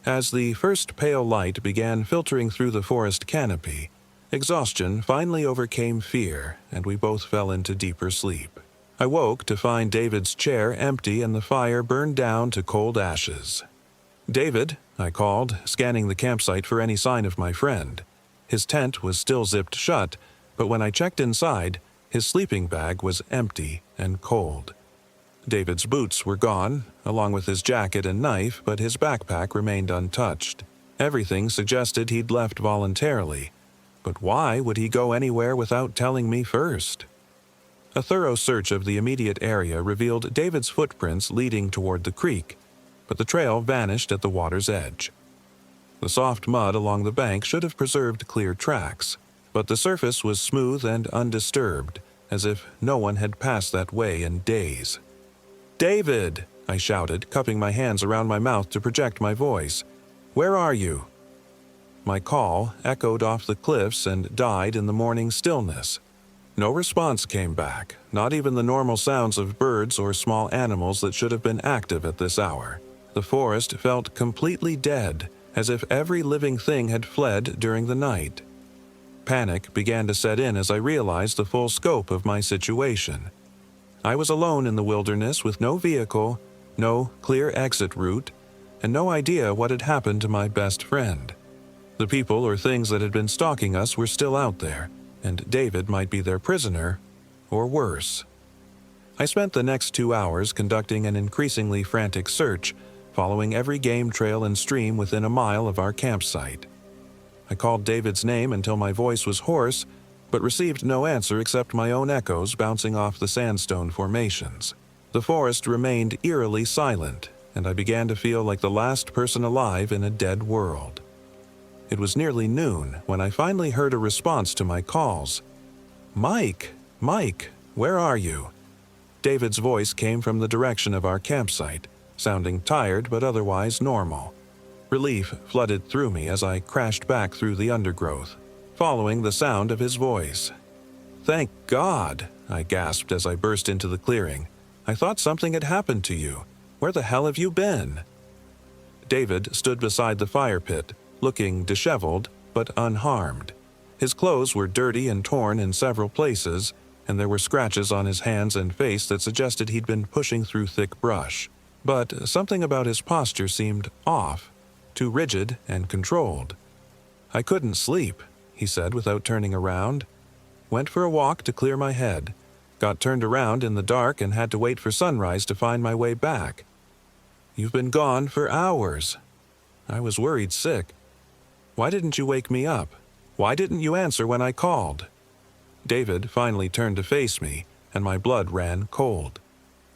A: As the first pale light began filtering through the forest canopy, exhaustion finally overcame fear, and we both fell into deeper sleep. I woke to find David's chair empty and the fire burned down to cold ashes. "David," I called, scanning the campsite for any sign of my friend. His tent was still zipped shut, but when I checked inside, his sleeping bag was empty and cold. David's boots were gone, along with his jacket and knife, but his backpack remained untouched. Everything suggested he'd left voluntarily. But why would he go anywhere without telling me first? A thorough search of the immediate area revealed David's footprints leading toward the creek, but the trail vanished at the water's edge. The soft mud along the bank should have preserved clear tracks, but the surface was smooth and undisturbed, as if no one had passed that way in days. "David!" I shouted, cupping my hands around my mouth to project my voice. "Where are you?" My call echoed off the cliffs and died in the morning stillness. No response came back, not even the normal sounds of birds or small animals that should have been active at this hour. The forest felt completely dead, as if every living thing had fled during the night. Panic began to set in as I realized the full scope of my situation. I was alone in the wilderness with no vehicle, no clear exit route, and no idea what had happened to my best friend. The people or things that had been stalking us were still out there, and David might be their prisoner, or worse. I spent the next 2 hours conducting an increasingly frantic search, following every game trail and stream within a mile of our campsite. I called David's name until my voice was hoarse, but received no answer except my own echoes bouncing off the sandstone formations. The forest remained eerily silent, and I began to feel like the last person alive in a dead world. It was nearly noon when I finally heard a response to my calls. "Mike! Mike! Where are you?" David's voice came from the direction of our campsite, sounding tired but otherwise normal. Relief flooded through me as I crashed back through the undergrowth, following the sound of his voice. "Thank God!" I gasped as I burst into the clearing. "I thought something had happened to you. Where the hell have you been?" David stood beside the fire pit, looking disheveled but unharmed. His clothes were dirty and torn in several places, and there were scratches on his hands and face that suggested he'd been pushing through thick brush. But something about his posture seemed off, too rigid and controlled. "I couldn't sleep," he said without turning around. "Went for a walk to clear my head. Got turned around in the dark and had to wait for sunrise to find my way back. You've been gone for hours. I was worried sick. Why didn't you wake me up? Why didn't you answer when I called?" David finally turned to face me, and my blood ran cold.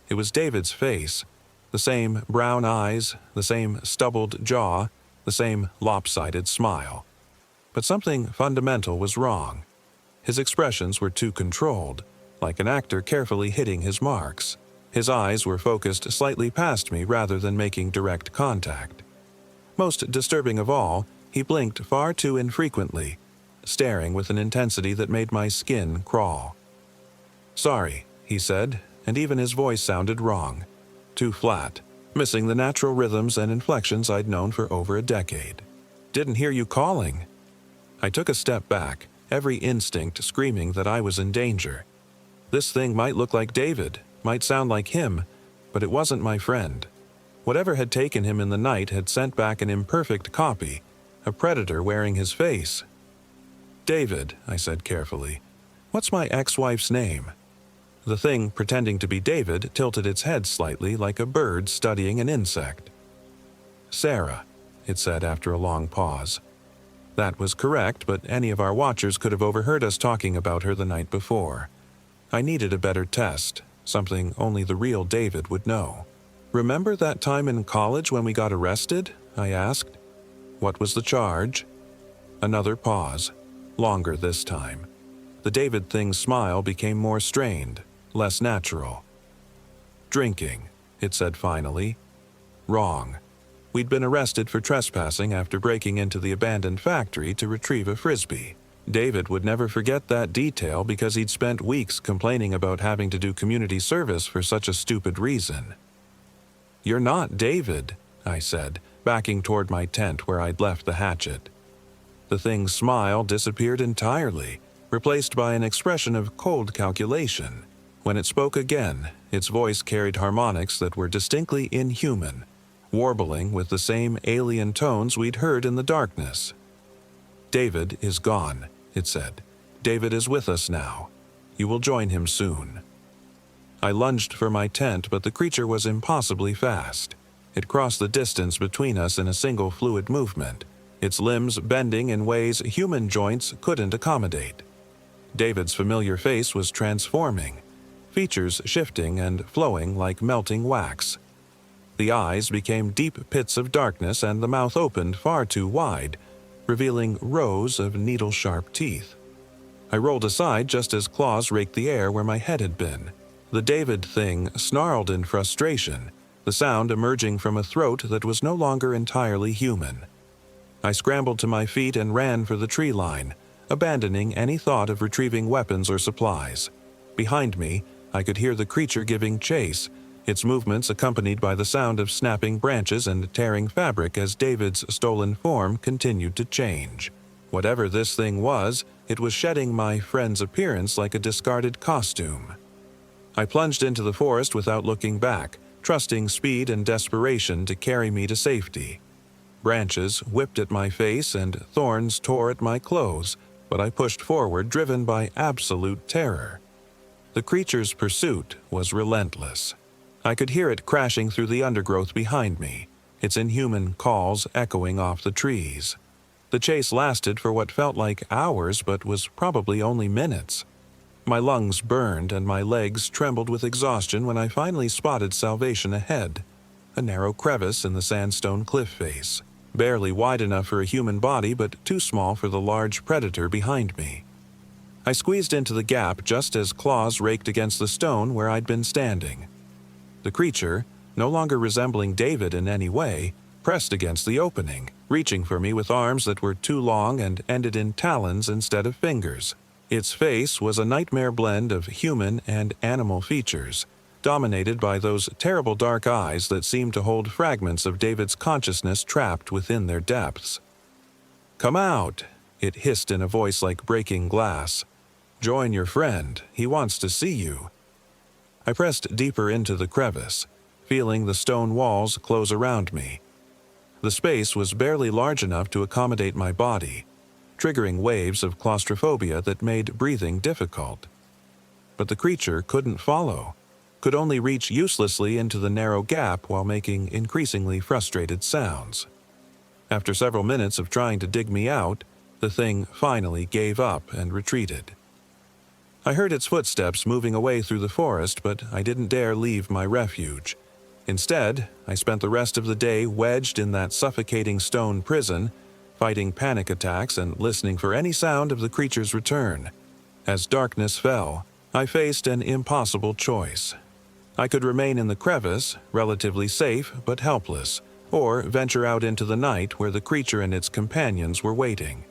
A: It was David's face. The same brown eyes, the same stubbled jaw, the same lopsided smile. But something fundamental was wrong. His expressions were too controlled, like an actor carefully hitting his marks. His eyes were focused slightly past me rather than making direct contact. Most disturbing of all, he blinked far too infrequently, staring with an intensity that made my skin crawl. "Sorry," he said, and even his voice sounded wrong. Too flat, missing the natural rhythms and inflections I'd known for over a decade. "Didn't hear you calling." I took a step back, every instinct screaming that I was in danger. This thing might look like David, might sound like him, but it wasn't my friend. Whatever had taken him in the night had sent back an imperfect copy, a predator wearing his face. "David," I said carefully, "what's my ex-wife's name?" The thing pretending to be David tilted its head slightly like a bird studying an insect. "Sarah," it said after a long pause. That was correct, but any of our watchers could have overheard us talking about her the night before. I needed a better test, something only the real David would know. "Remember that time in college when we got arrested?" I asked. "What was the charge?" Another pause, longer this time. The David thing's smile became more strained, less natural. "Drinking," it said finally. "Wrong. We'd been arrested for trespassing after breaking into the abandoned factory to retrieve a frisbee. David would never forget that detail because he'd spent weeks complaining about having to do community service for such a stupid reason. "You're not David," I said, backing toward my tent where I'd left the hatchet. The thing's smile disappeared entirely, replaced by an expression of cold calculation. When it spoke again, its voice carried harmonics that were distinctly inhuman, warbling with the same alien tones we'd heard in the darkness. "David is gone," it said. "David is with us now. You will join him soon." I lunged for my tent, but the creature was impossibly fast. It crossed the distance between us in a single fluid movement, its limbs bending in ways human joints couldn't accommodate. David's familiar face was transforming, features shifting and flowing like melting wax. The eyes became deep pits of darkness and the mouth opened far too wide, revealing rows of needle-sharp teeth. I rolled aside just as claws raked the air where my head had been. The David thing snarled in frustration, the sound emerging from a throat that was no longer entirely human. I scrambled to my feet and ran for the tree line, abandoning any thought of retrieving weapons or supplies. Behind me, I could hear the creature giving chase, its movements accompanied by the sound of snapping branches and tearing fabric as David's stolen form continued to change. Whatever this thing was, it was shedding my friend's appearance like a discarded costume. I plunged into the forest without looking back, trusting speed and desperation to carry me to safety. Branches whipped at my face and thorns tore at my clothes, but I pushed forward, driven by absolute terror. The creature's pursuit was relentless. I could hear it crashing through the undergrowth behind me, its inhuman calls echoing off the trees. The chase lasted for what felt like hours but was probably only minutes. My lungs burned and my legs trembled with exhaustion when I finally spotted salvation ahead, a narrow crevice in the sandstone cliff face, barely wide enough for a human body but too small for the large predator behind me. I squeezed into the gap just as claws raked against the stone where I'd been standing. The creature, no longer resembling David in any way, pressed against the opening, reaching for me with arms that were too long and ended in talons instead of fingers. Its face was a nightmare blend of human and animal features, dominated by those terrible dark eyes that seemed to hold fragments of David's consciousness trapped within their depths. "Come out," it hissed in a voice like breaking glass. "Join your friend. He wants to see you." I pressed deeper into the crevice, feeling the stone walls close around me. The space was barely large enough to accommodate my body, triggering waves of claustrophobia that made breathing difficult. But the creature couldn't follow, could only reach uselessly into the narrow gap while making increasingly frustrated sounds. After several minutes of trying to dig me out, the thing finally gave up and retreated. I heard its footsteps moving away through the forest, but I didn't dare leave my refuge. Instead, I spent the rest of the day wedged in that suffocating stone prison, fighting panic attacks and listening for any sound of the creature's return. As darkness fell, I faced an impossible choice. I could remain in the crevice, relatively safe but helpless, or venture out into the night where the creature and its companions were waiting.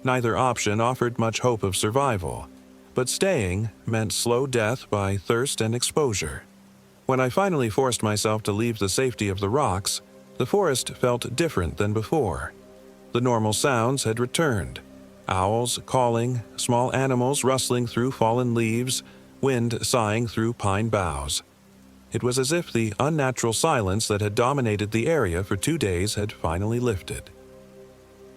A: Neither option offered much hope of survival, but staying meant slow death by thirst and exposure. When I finally forced myself to leave the safety of the rocks, the forest felt different than before. The normal sounds had returned: owls calling, small animals rustling through fallen leaves, wind sighing through pine boughs. It was as if the unnatural silence that had dominated the area for 2 days had finally lifted.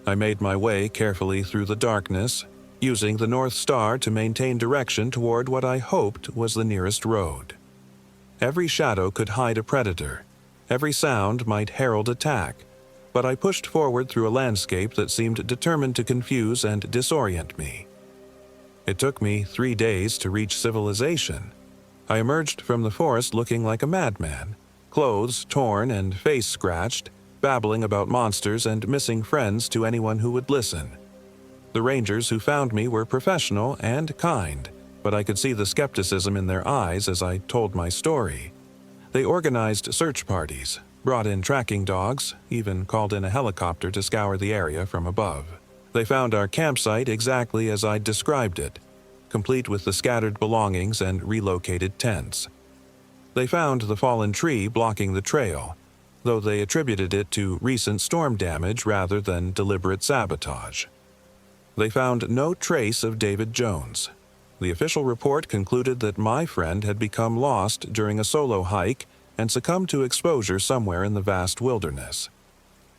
A: I made my way carefully through the darkness, using the North Star to maintain direction toward what I hoped was the nearest road. Every shadow could hide a predator. Every sound might herald attack, but I pushed forward through a landscape that seemed determined to confuse and disorient me. It took me 3 days to reach civilization. I emerged from the forest looking like a madman, clothes torn and face scratched, babbling about monsters and missing friends to anyone who would listen. The rangers who found me were professional and kind, but I could see the skepticism in their eyes as I told my story. They organized search parties, brought in tracking dogs, even called in a helicopter to scour the area from above. They found our campsite exactly as I'd described it, complete with the scattered belongings and relocated tents. They found the fallen tree blocking the trail, though they attributed it to recent storm damage rather than deliberate sabotage. They found no trace of David Jones. The official report concluded that my friend had become lost during a solo hike and succumbed to exposure somewhere in the vast wilderness.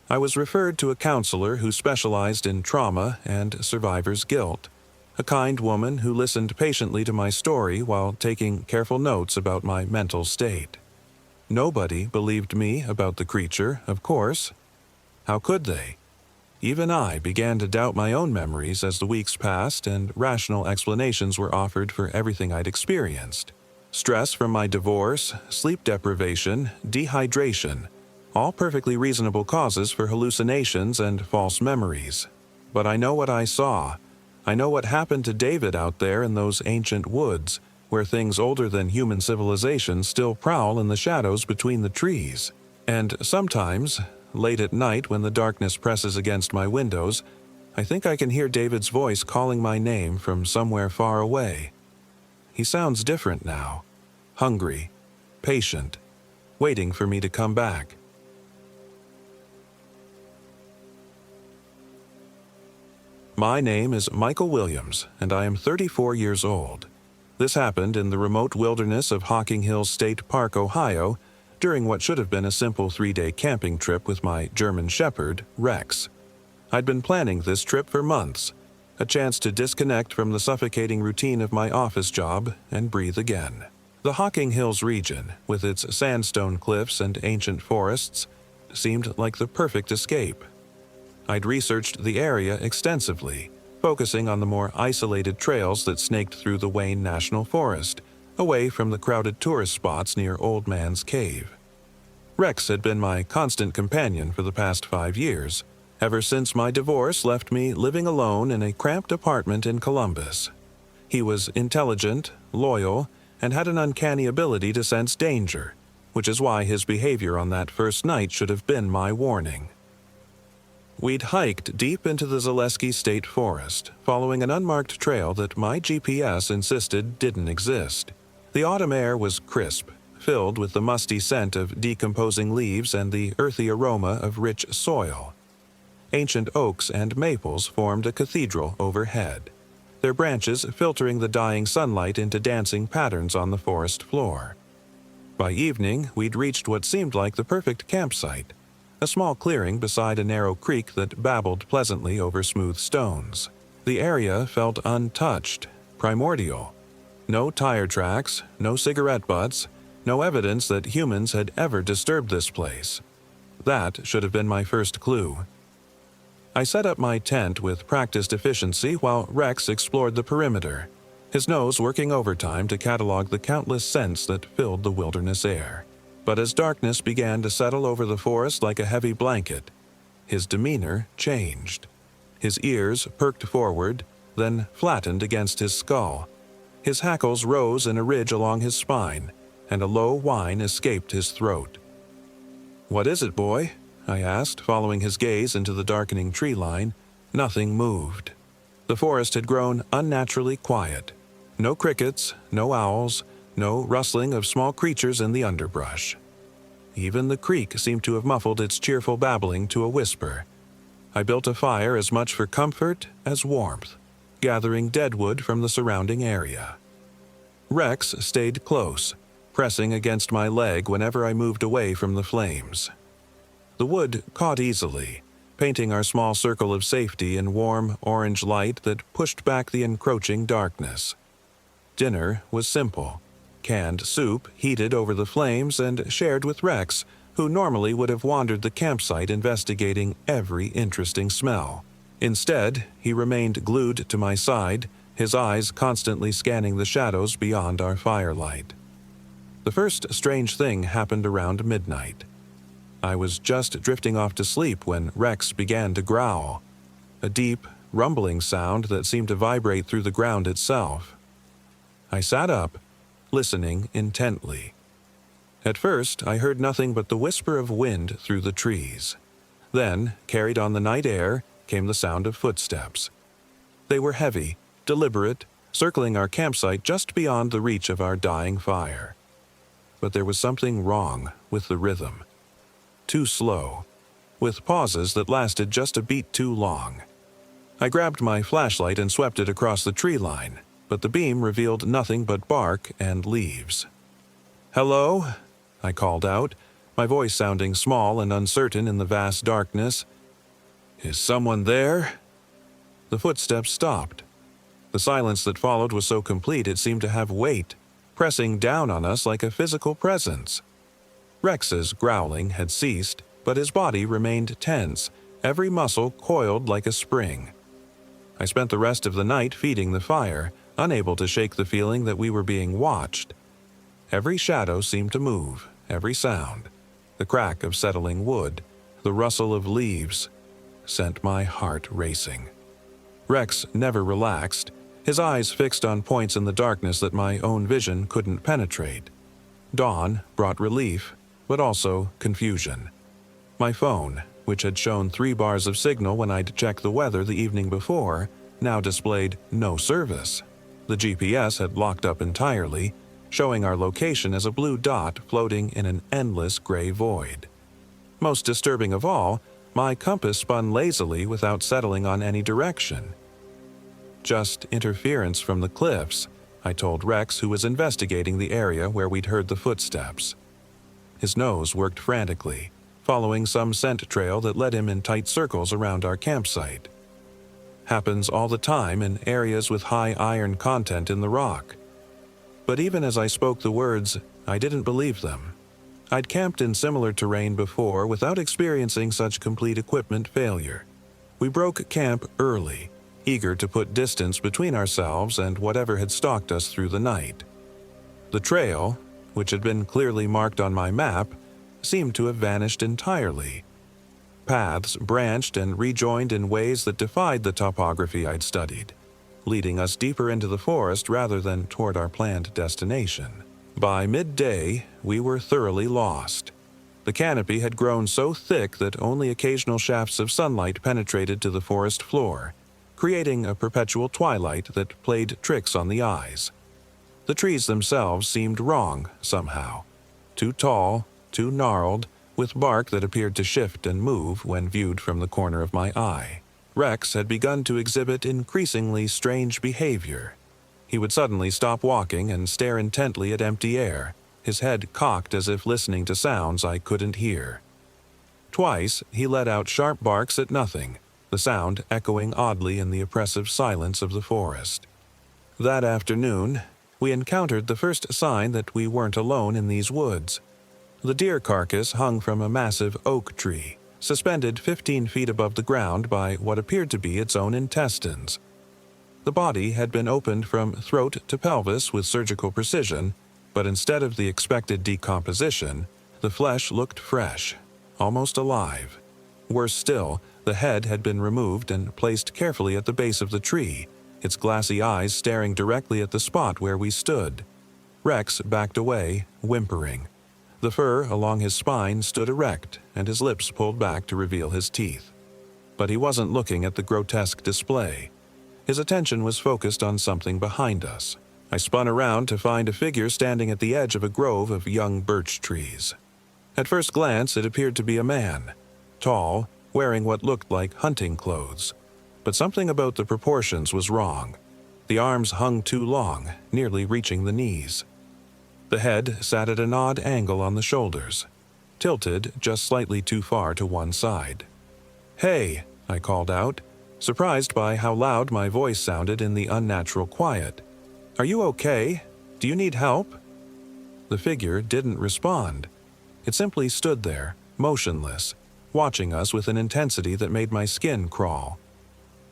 A: I was referred to a counselor who specialized in trauma and survivor's guilt, a kind woman who listened patiently to my story while taking careful notes about my mental state. Nobody believed me about the creature, of course. How could they? Even I began to doubt my own memories as the weeks passed and rational explanations were offered for everything I'd experienced. Stress from my divorce, sleep deprivation, dehydration, all perfectly reasonable causes for hallucinations and false memories. But I know what I saw. I know what happened to David out there in those ancient woods, where things older than human civilization still prowl in the shadows between the trees. And sometimes, late at night when the darkness presses against my windows, I think I can hear David's voice calling my name from somewhere far away. He sounds different now, hungry, patient, waiting for me to come back. My name is Michael Williams, and I am 34 years old. This happened in the remote wilderness of Hocking Hills State Park, Ohio, during what should have been a simple 3-day camping trip with my German Shepherd, Rex. I'd been planning this trip for months, a chance to disconnect from the suffocating routine of my office job and breathe again. The Hocking Hills region, with its sandstone cliffs and ancient forests, seemed like the perfect escape. I'd researched the area extensively, focusing on the more isolated trails that snaked through the Wayne National Forest, away from the crowded tourist spots near Old Man's Cave. Rex had been my constant companion for the past 5 years, ever since my divorce left me living alone in a cramped apartment in Columbus. He was intelligent, loyal, and had an uncanny ability to sense danger, which is why his behavior on that first night should have been my warning. We'd hiked deep into the Zaleski State Forest, following an unmarked trail that my GPS insisted didn't exist. The autumn air was crisp, filled with the musty scent of decomposing leaves and the earthy aroma of rich soil. Ancient oaks and maples formed a cathedral overhead, their branches filtering the dying sunlight into dancing patterns on the forest floor. By evening, we'd reached what seemed like the perfect campsite, a small clearing beside a narrow creek that babbled pleasantly over smooth stones. The area felt untouched, primordial. No tire tracks, no cigarette butts, no evidence that humans had ever disturbed this place. That should have been my first clue. I set up my tent with practiced efficiency while Rex explored the perimeter, his nose working overtime to catalog the countless scents that filled the wilderness air. But as darkness began to settle over the forest like a heavy blanket, his demeanor changed. His ears perked forward, then flattened against his skull. His hackles rose in a ridge along his spine, and a low whine escaped his throat. "What is it, boy?" I asked, following his gaze into the darkening tree line. Nothing moved. The forest had grown unnaturally quiet. No crickets, no owls, no rustling of small creatures in the underbrush. Even the creek seemed to have muffled its cheerful babbling to a whisper. I built a fire as much for comfort as warmth, gathering deadwood from the surrounding area. Rex stayed close, pressing against my leg whenever I moved away from the flames. The wood caught easily, painting our small circle of safety in warm orange light that pushed back the encroaching darkness. Dinner was simple. Canned soup heated over the flames and shared with Rex, who normally would have wandered the campsite investigating every interesting smell. Instead, he remained glued to my side, his eyes constantly scanning the shadows beyond our firelight. The first strange thing happened around midnight. I was just drifting off to sleep when Rex began to growl, a deep, rumbling sound that seemed to vibrate through the ground itself. I sat up, listening intently. At first, I heard nothing but the whisper of wind through the trees. Then, carried on the night air, came the sound of footsteps. They were heavy, deliberate, circling our campsite just beyond the reach of our dying fire. But there was something wrong with the rhythm. Too slow, with pauses that lasted just a beat too long. I grabbed my flashlight and swept it across the tree line, but the beam revealed nothing but bark and leaves. "Hello?" I called out, my voice sounding small and uncertain in the vast darkness. "Is someone there?" The footsteps stopped. The silence that followed was so complete it seemed to have weight, pressing down on us like a physical presence. Rex's growling had ceased, but his body remained tense, every muscle coiled like a spring. I spent the rest of the night feeding the fire, unable to shake the feeling that we were being watched. Every shadow seemed to move, every sound, the crack of settling wood, the rustle of leaves, sent my heart racing. Rex never relaxed, his eyes fixed on points in the darkness that my own vision couldn't penetrate. Dawn brought relief, but also confusion. My phone, which had shown 3 bars of signal when I'd checked the weather the evening before, now displayed no service. The GPS had locked up entirely, showing our location as a blue dot floating in an endless gray void. Most disturbing of all, my compass spun lazily without settling on any direction. "Just interference from the cliffs," I told Rex, who was investigating the area where we'd heard the footsteps. His nose worked frantically, following some scent trail that led him in tight circles around our campsite. "Happens all the time in areas with high iron content in the rock." But even as I spoke the words, I didn't believe them. I'd camped in similar terrain before without experiencing such complete equipment failure. We broke camp early, eager to put distance between ourselves and whatever had stalked us through the night. The trail, which had been clearly marked on my map, seemed to have vanished entirely. Paths branched and rejoined in ways that defied the topography I'd studied, leading us deeper into the forest rather than toward our planned destination. By midday, we were thoroughly lost. The canopy had grown so thick that only occasional shafts of sunlight penetrated to the forest floor, creating a perpetual twilight that played tricks on the eyes. The trees themselves seemed wrong somehow. Too tall, too gnarled, with bark that appeared to shift and move when viewed from the corner of my eye. Rex had begun to exhibit increasingly strange behavior. He would suddenly stop walking and stare intently at empty air, his head cocked as if listening to sounds I couldn't hear. Twice he let out sharp barks at nothing, the sound echoing oddly in the oppressive silence of the forest. That afternoon, we encountered the first sign that we weren't alone in these woods. The deer carcass hung from a massive oak tree, suspended 15 feet above the ground by what appeared to be its own intestines. The body had been opened from throat to pelvis with surgical precision, but instead of the expected decomposition, the flesh looked fresh, almost alive. Worse still, the head had been removed and placed carefully at the base of the tree, its glassy eyes staring directly at the spot where we stood. Rex backed away, whimpering. The fur along his spine stood erect, and his lips pulled back to reveal his teeth. But he wasn't looking at the grotesque display. His attention was focused on something behind us. I spun around to find a figure standing at the edge of a grove of young birch trees. At first glance, it appeared to be a man, tall, wearing what looked like hunting clothes. But something about the proportions was wrong. The arms hung too long, nearly reaching the knees. The head sat at an odd angle on the shoulders, tilted just slightly too far to one side. "Hey," I called out, surprised by how loud my voice sounded in the unnatural quiet. "Are you okay? Do you need help?" The figure didn't respond. It simply stood there, motionless, watching us with an intensity that made my skin crawl.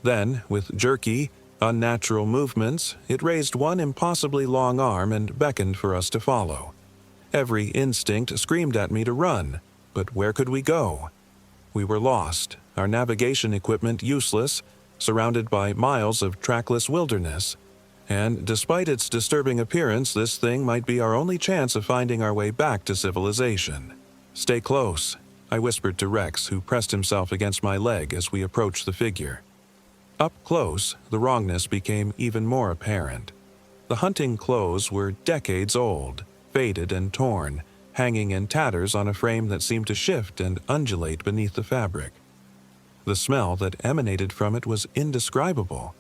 A: Then, with jerky, unnatural movements, it raised one impossibly long arm and beckoned for us to follow. Every instinct screamed at me to run, but where could we go? We were lost, our navigation equipment useless, surrounded by miles of trackless wilderness. And despite its disturbing appearance, this thing might be our only chance of finding our way back to civilization. "Stay close," I whispered to Rex, who pressed himself against my leg as we approached the figure. Up close, the wrongness became even more apparent. The hunting clothes were decades old, faded and torn, hanging in tatters on a frame that seemed to shift and undulate beneath the fabric. The smell that emanated from it was indescribable.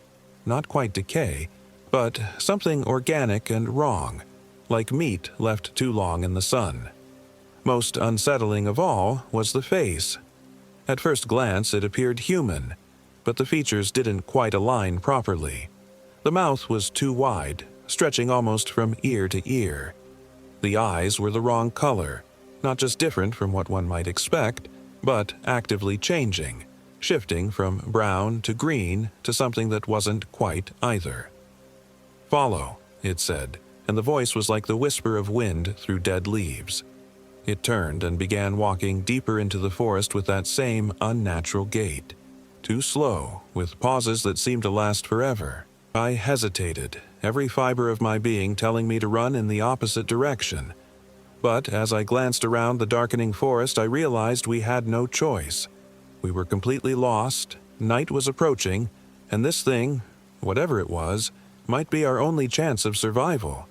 A: Not quite decay, but something organic and wrong, like meat left too long in the sun. Most unsettling of all was the face. At first glance it appeared human, but the features didn't quite align properly. The mouth was too wide, stretching almost from ear to ear. The eyes were the wrong color, not just different from what one might expect, but actively changing, shifting from brown to green to something that wasn't quite either. "Follow," it said, and the voice was like the whisper of wind through dead leaves. It turned and began walking deeper into the forest with that same unnatural gait. Too slow, with pauses that seemed to last forever. I hesitated, every fiber of my being telling me to run in the opposite direction. But as I glanced around the darkening forest, I realized we had no choice. We were completely lost, night was approaching, and this thing, whatever it was, might be our only chance of survival.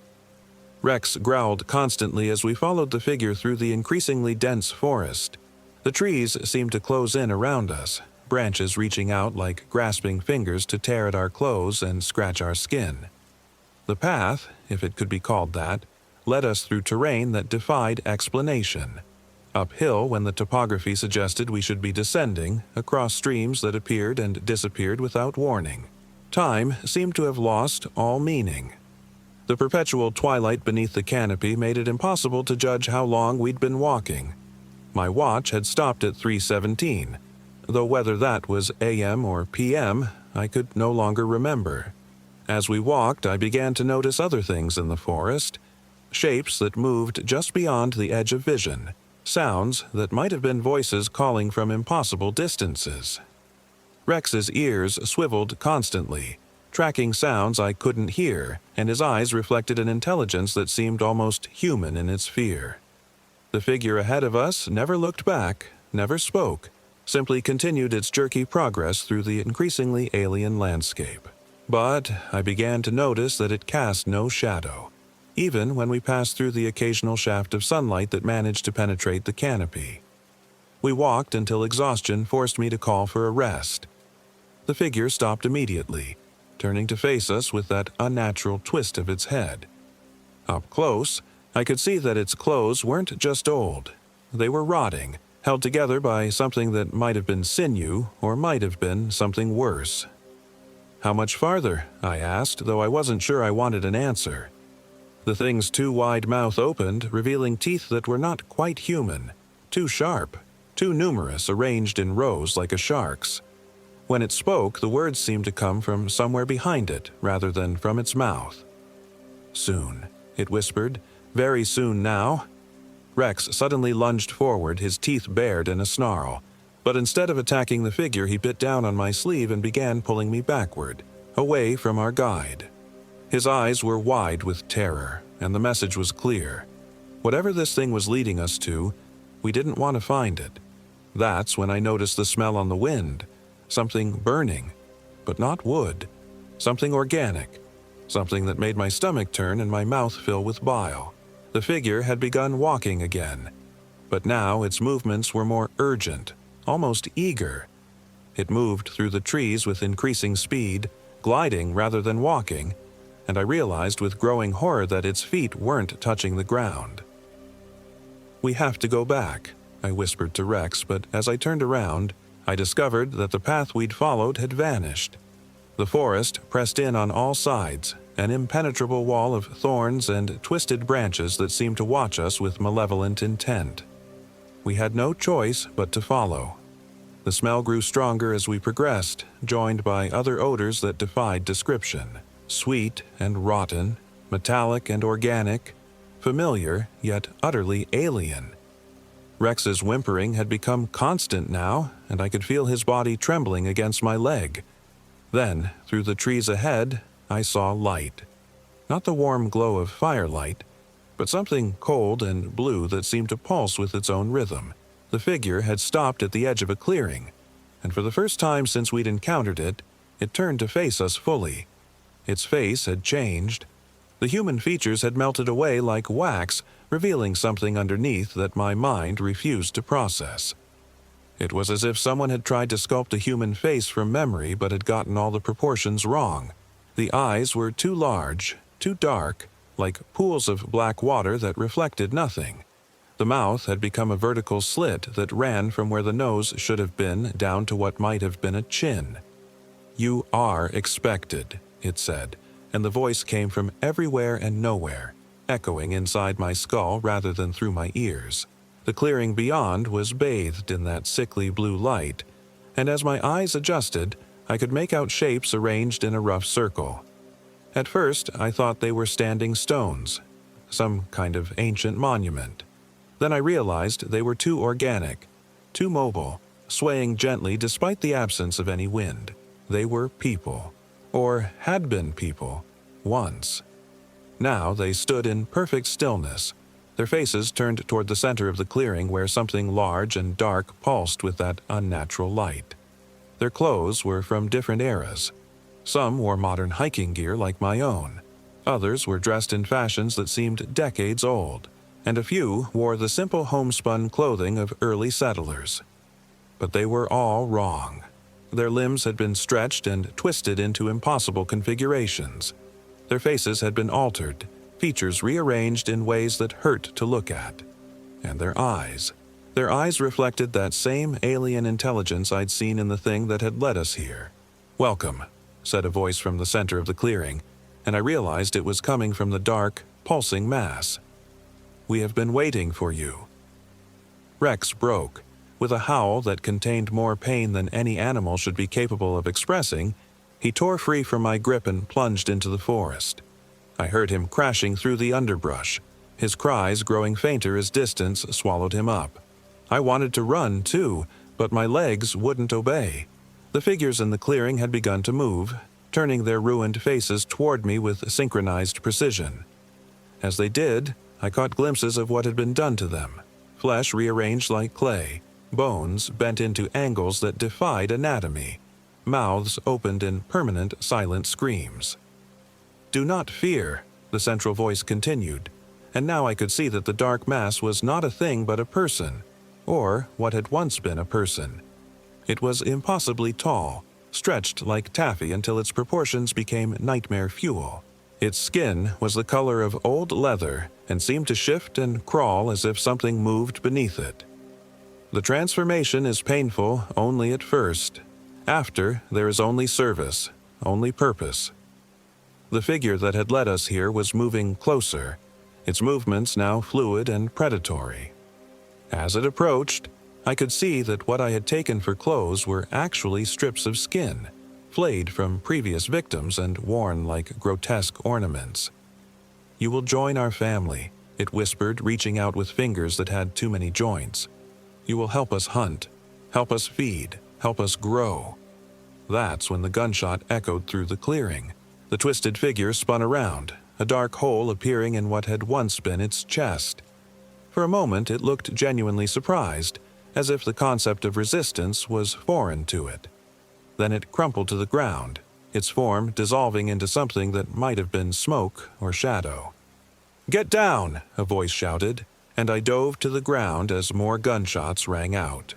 A: Rex growled constantly as we followed the figure through the increasingly dense forest. The trees seemed to close in around us, branches reaching out like grasping fingers to tear at our clothes and scratch our skin. The path, if it could be called that, led us through terrain that defied explanation. Uphill when the topography suggested we should be descending, across streams that appeared and disappeared without warning. Time seemed to have lost all meaning. The perpetual twilight beneath the canopy made it impossible to judge how long we'd been walking. My watch had stopped at 3:17, though whether that was AM or PM, I could no longer remember. As we walked, I began to notice other things in the forest, shapes that moved just beyond the edge of vision, sounds that might have been voices calling from impossible distances. Rex's ears swiveled constantly, tracking sounds I couldn't hear, and his eyes reflected an intelligence that seemed almost human in its fear. The figure ahead of us never looked back, never spoke, simply continued its jerky progress through the increasingly alien landscape. But I began to notice that it cast no shadow, even when we passed through the occasional shaft of sunlight that managed to penetrate the canopy. We walked until exhaustion forced me to call for a rest. The figure stopped immediately, turning to face us with that unnatural twist of its head. Up close, I could see that its clothes weren't just old. They were rotting, held together by something that might have been sinew or might have been something worse. "How much farther?" I asked, though I wasn't sure I wanted an answer. The thing's too wide mouth opened, revealing teeth that were not quite human, too sharp, too numerous, arranged in rows like a shark's. When it spoke, the words seemed to come from somewhere behind it rather than from its mouth. "Soon," it whispered, "very soon now." Rex suddenly lunged forward, his teeth bared in a snarl. But instead of attacking the figure, he bit down on my sleeve and began pulling me backward, away from our guide. His eyes were wide with terror, and the message was clear. Whatever this thing was leading us to, we didn't want to find it. That's when I noticed the smell on the wind, something burning, but not wood, something organic, something that made my stomach turn and my mouth fill with bile. The figure had begun walking again, but now its movements were more urgent, almost eager. It moved through the trees with increasing speed, gliding rather than walking, and I realized with growing horror that its feet weren't touching the ground. "We have to go back," I whispered to Rex, but as I turned around, I discovered that the path we'd followed had vanished. The forest pressed in on all sides, an impenetrable wall of thorns and twisted branches that seemed to watch us with malevolent intent. We had no choice but to follow. The smell grew stronger as we progressed, joined by other odors that defied description. Sweet and rotten, metallic and organic, familiar yet utterly alien. Rex's whimpering had become constant now, and I could feel his body trembling against my leg. Then, through the trees ahead, I saw light. Not the warm glow of firelight, but something cold and blue that seemed to pulse with its own rhythm. The figure had stopped at the edge of a clearing, and for the first time since we'd encountered it, it turned to face us fully. Its face had changed. The human features had melted away like wax, revealing something underneath that my mind refused to process. It was as if someone had tried to sculpt a human face from memory but had gotten all the proportions wrong. The eyes were too large, too dark, like pools of black water that reflected nothing. The mouth had become a vertical slit that ran from where the nose should have been down to what might have been a chin. "You are expected," it said, and the voice came from everywhere and nowhere, echoing inside my skull rather than through my ears. The clearing beyond was bathed in that sickly blue light, and as my eyes adjusted, I could make out shapes arranged in a rough circle. At first, I thought they were standing stones, some kind of ancient monument. Then I realized they were too organic, too mobile, swaying gently despite the absence of any wind. They were people. or had been people, once. Now they stood in perfect stillness, their faces turned toward the center of the clearing where something large and dark pulsed with that unnatural light. Their clothes were from different eras. Some wore modern hiking gear like my own. Others were dressed in fashions that seemed decades old, and a few wore the simple homespun clothing of early settlers. But they were all wrong. Their limbs had been stretched and twisted into impossible configurations. Their faces had been altered, features rearranged in ways that hurt to look at. And their eyes reflected that same alien intelligence I'd seen in the thing that had led us here. "Welcome," said a voice from the center of the clearing, and I realized it was coming from the dark, pulsing mass. "We have been waiting for you." Rex broke. With a howl that contained more pain than any animal should be capable of expressing, he tore free from my grip and plunged into the forest. I heard him crashing through the underbrush, his cries growing fainter as distance swallowed him up. I wanted to run, too, but my legs wouldn't obey. The figures in the clearing had begun to move, turning their ruined faces toward me with synchronized precision. As they did, I caught glimpses of what had been done to them. Flesh rearranged like clay, bones bent into angles that defied anatomy, mouths opened in permanent, silent screams. "Do not fear," the central voice continued, and now I could see that the dark mass was not a thing but a person, or what had once been a person. It was impossibly tall, stretched like taffy until its proportions became nightmare fuel. Its skin was the color of old leather and seemed to shift and crawl as if something moved beneath it. "The transformation is painful only at first. After, there is only service, only purpose." The figure that had led us here was moving closer, its movements now fluid and predatory. As it approached, I could see that what I had taken for clothes were actually strips of skin, flayed from previous victims and worn like grotesque ornaments. "You will join our family," it whispered, reaching out with fingers that had too many joints. "You will help us hunt, help us feed, help us grow." That's when the gunshot echoed through the clearing. The twisted figure spun around, a dark hole appearing in what had once been its chest. For a moment it looked genuinely surprised, as if the concept of resistance was foreign to it. Then it crumpled to the ground, its form dissolving into something that might have been smoke or shadow. "Get down!" a voice shouted, and I dove to the ground as more gunshots rang out.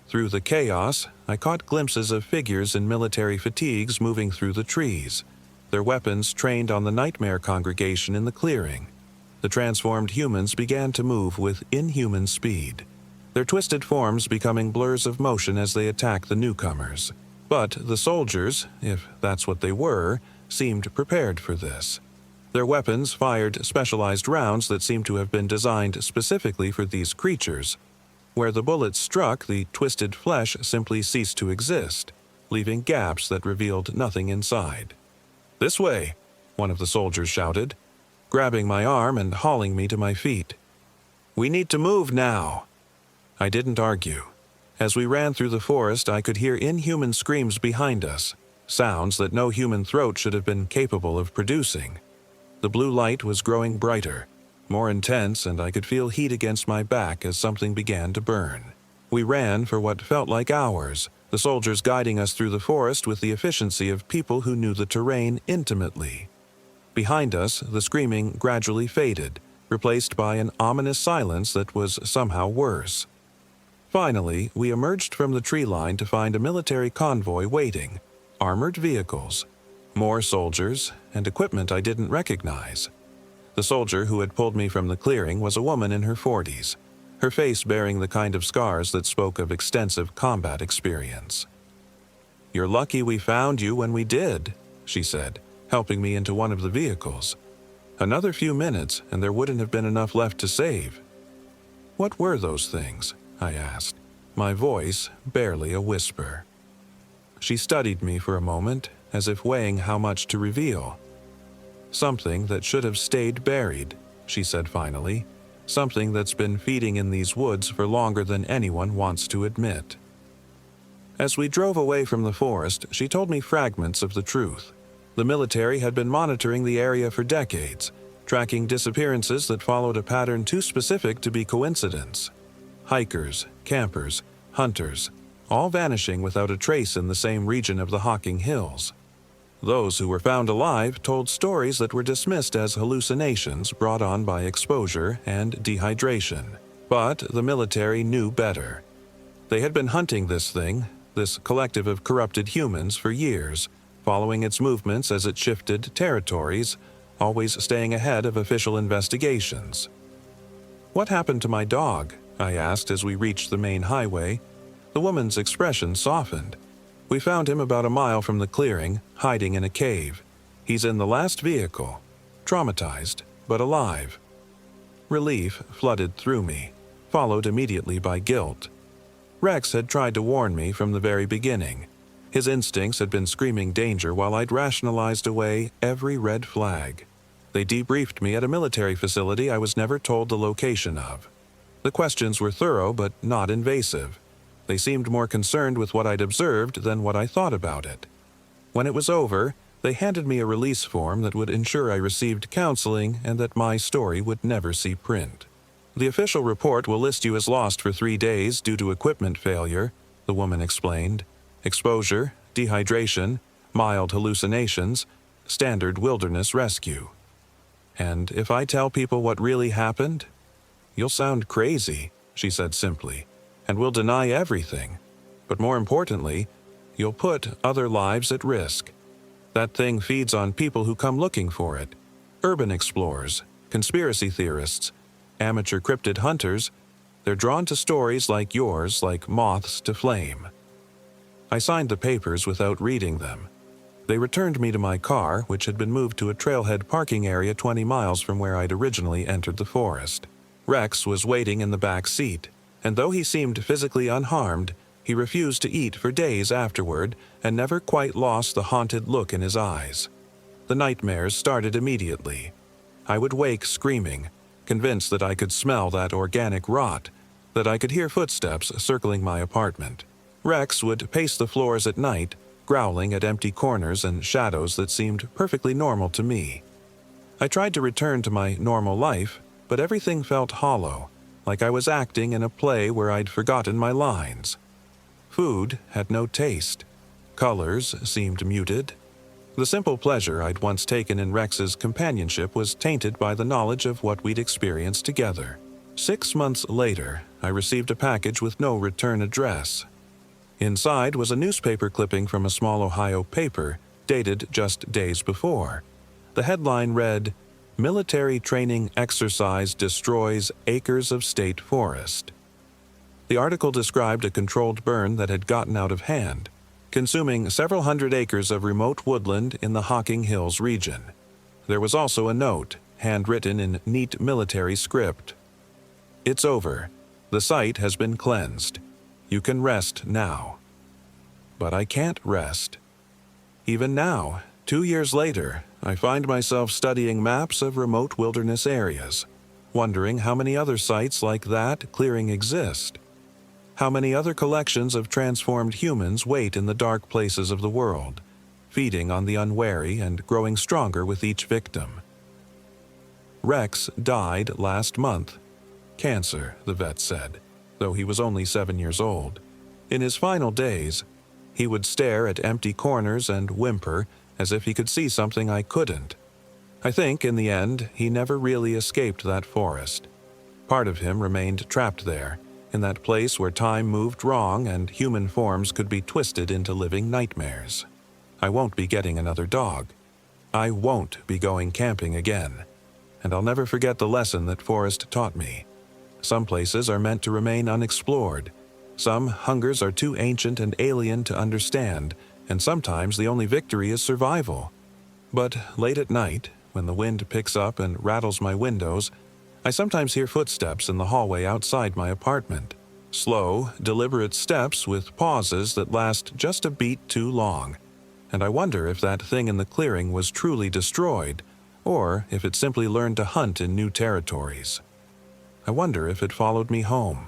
A: Through the chaos, I caught glimpses of figures in military fatigues moving through the trees, their weapons trained on the nightmare congregation in the clearing. The transformed humans began to move with inhuman speed, their twisted forms becoming blurs of motion as they attacked the newcomers. But the soldiers, if that's what they were, seemed prepared for this. Their weapons fired specialized rounds that seemed to have been designed specifically for these creatures. Where the bullets struck, the twisted flesh simply ceased to exist, leaving gaps that revealed nothing inside. "This way," one of the soldiers shouted, grabbing my arm and hauling me to my feet. "We need to move now." I didn't argue. As we ran through the forest, I could hear inhuman screams behind us, sounds that no human throat should have been capable of producing. The blue light was growing brighter, more intense, and I could feel heat against my back as something began to burn. We ran for what felt like hours, the soldiers guiding us through the forest with the efficiency of people who knew the terrain intimately. Behind us, the screaming gradually faded, replaced by an ominous silence that was somehow worse. Finally, we emerged from the tree line to find a military convoy waiting, armored vehicles, more soldiers, and equipment I didn't recognize. The soldier who had pulled me from the clearing was a woman in her 40s, her face bearing the kind of scars that spoke of extensive combat experience. "You're lucky we found you when we did," she said, helping me into one of the vehicles. "Another few minutes, and there wouldn't have been enough left to save." "What were those things?" I asked, my voice barely a whisper. She studied me for a moment, as if weighing how much to reveal. "Something that should have stayed buried," she said finally. "Something that's been feeding in these woods for longer than anyone wants to admit." As we drove away from the forest, she told me fragments of the truth. The military had been monitoring the area for decades, tracking disappearances that followed a pattern too specific to be coincidence. Hikers, campers, hunters, all vanishing without a trace in the same region of the Hocking Hills. Those who were found alive told stories that were dismissed as hallucinations brought on by exposure and dehydration. But the military knew better. They had been hunting this thing, this collective of corrupted humans, for years, following its movements as it shifted territories, always staying ahead of official investigations. "What happened to my dog?" I asked as we reached the main highway. The woman's expression softened. "We found him about a mile from the clearing, hiding in a cave. He's in the last vehicle. Traumatized, but alive." Relief flooded through me, followed immediately by guilt. Rex had tried to warn me from the very beginning. His instincts had been screaming danger while I'd rationalized away every red flag. They debriefed me at a military facility I was never told the location of. The questions were thorough but not invasive. They seemed more concerned with what I'd observed than what I thought about it. When it was over, they handed me a release form that would ensure I received counseling and that my story would never see print. "The official report will list you as lost for 3 days due to equipment failure," the woman explained. "Exposure, dehydration, mild hallucinations, standard wilderness rescue. And if I tell people what really happened, you'll sound crazy," she said simply, "and will deny everything. But more importantly, you'll put other lives at risk. That thing feeds on people who come looking for it. Urban explorers, conspiracy theorists, amateur cryptid hunters. They're drawn to stories like yours like moths to flame." I signed the papers without reading them. They returned me to my car, which had been moved to a trailhead parking area 20 miles from where I'd originally entered the forest. Rex was waiting in the back seat, and though he seemed physically unharmed, he refused to eat for days afterward and never quite lost the haunted look in his eyes. The nightmares started immediately. I would wake screaming, convinced that I could smell that organic rot, that I could hear footsteps circling my apartment. Rex would pace the floors at night, growling at empty corners and shadows that seemed perfectly normal to me. I tried to return to my normal life, but everything felt hollow, like I was acting in a play where I'd forgotten my lines. Food had no taste. Colors seemed muted. The simple pleasure I'd once taken in Rex's companionship was tainted by the knowledge of what we'd experienced together. 6 months later, I received a package with no return address. Inside was a newspaper clipping from a small Ohio paper, dated just days before. The headline read, "Military Training Exercise Destroys Acres of State Forest." The article described a controlled burn that had gotten out of hand, consuming several hundred acres of remote woodland in the Hocking Hills region. There was also a note, handwritten in neat military script. "It's over. The site has been cleansed. You can rest now." But I can't rest. Even now, 2 years later, I find myself studying maps of remote wilderness areas, wondering how many other sites like that clearing exist. How many other collections of transformed humans wait in the dark places of the world, feeding on the unwary and growing stronger with each victim. Rex died last month. Cancer, the vet said, though he was only 7 years old. In his final days, he would stare at empty corners and whimper as if he could see something I couldn't. I think, in the end, he never really escaped that forest. Part of him remained trapped there, in that place where time moved wrong and human forms could be twisted into living nightmares. I won't be getting another dog. I won't be going camping again. And I'll never forget the lesson that forest taught me. Some places are meant to remain unexplored. Some hungers are too ancient and alien to understand, and sometimes the only victory is survival. But late at night, when the wind picks up and rattles my windows, I sometimes hear footsteps in the hallway outside my apartment. Slow, deliberate steps with pauses that last just a beat too long. And I wonder if that thing in the clearing was truly destroyed, or if it simply learned to hunt in new territories. I wonder if it followed me home.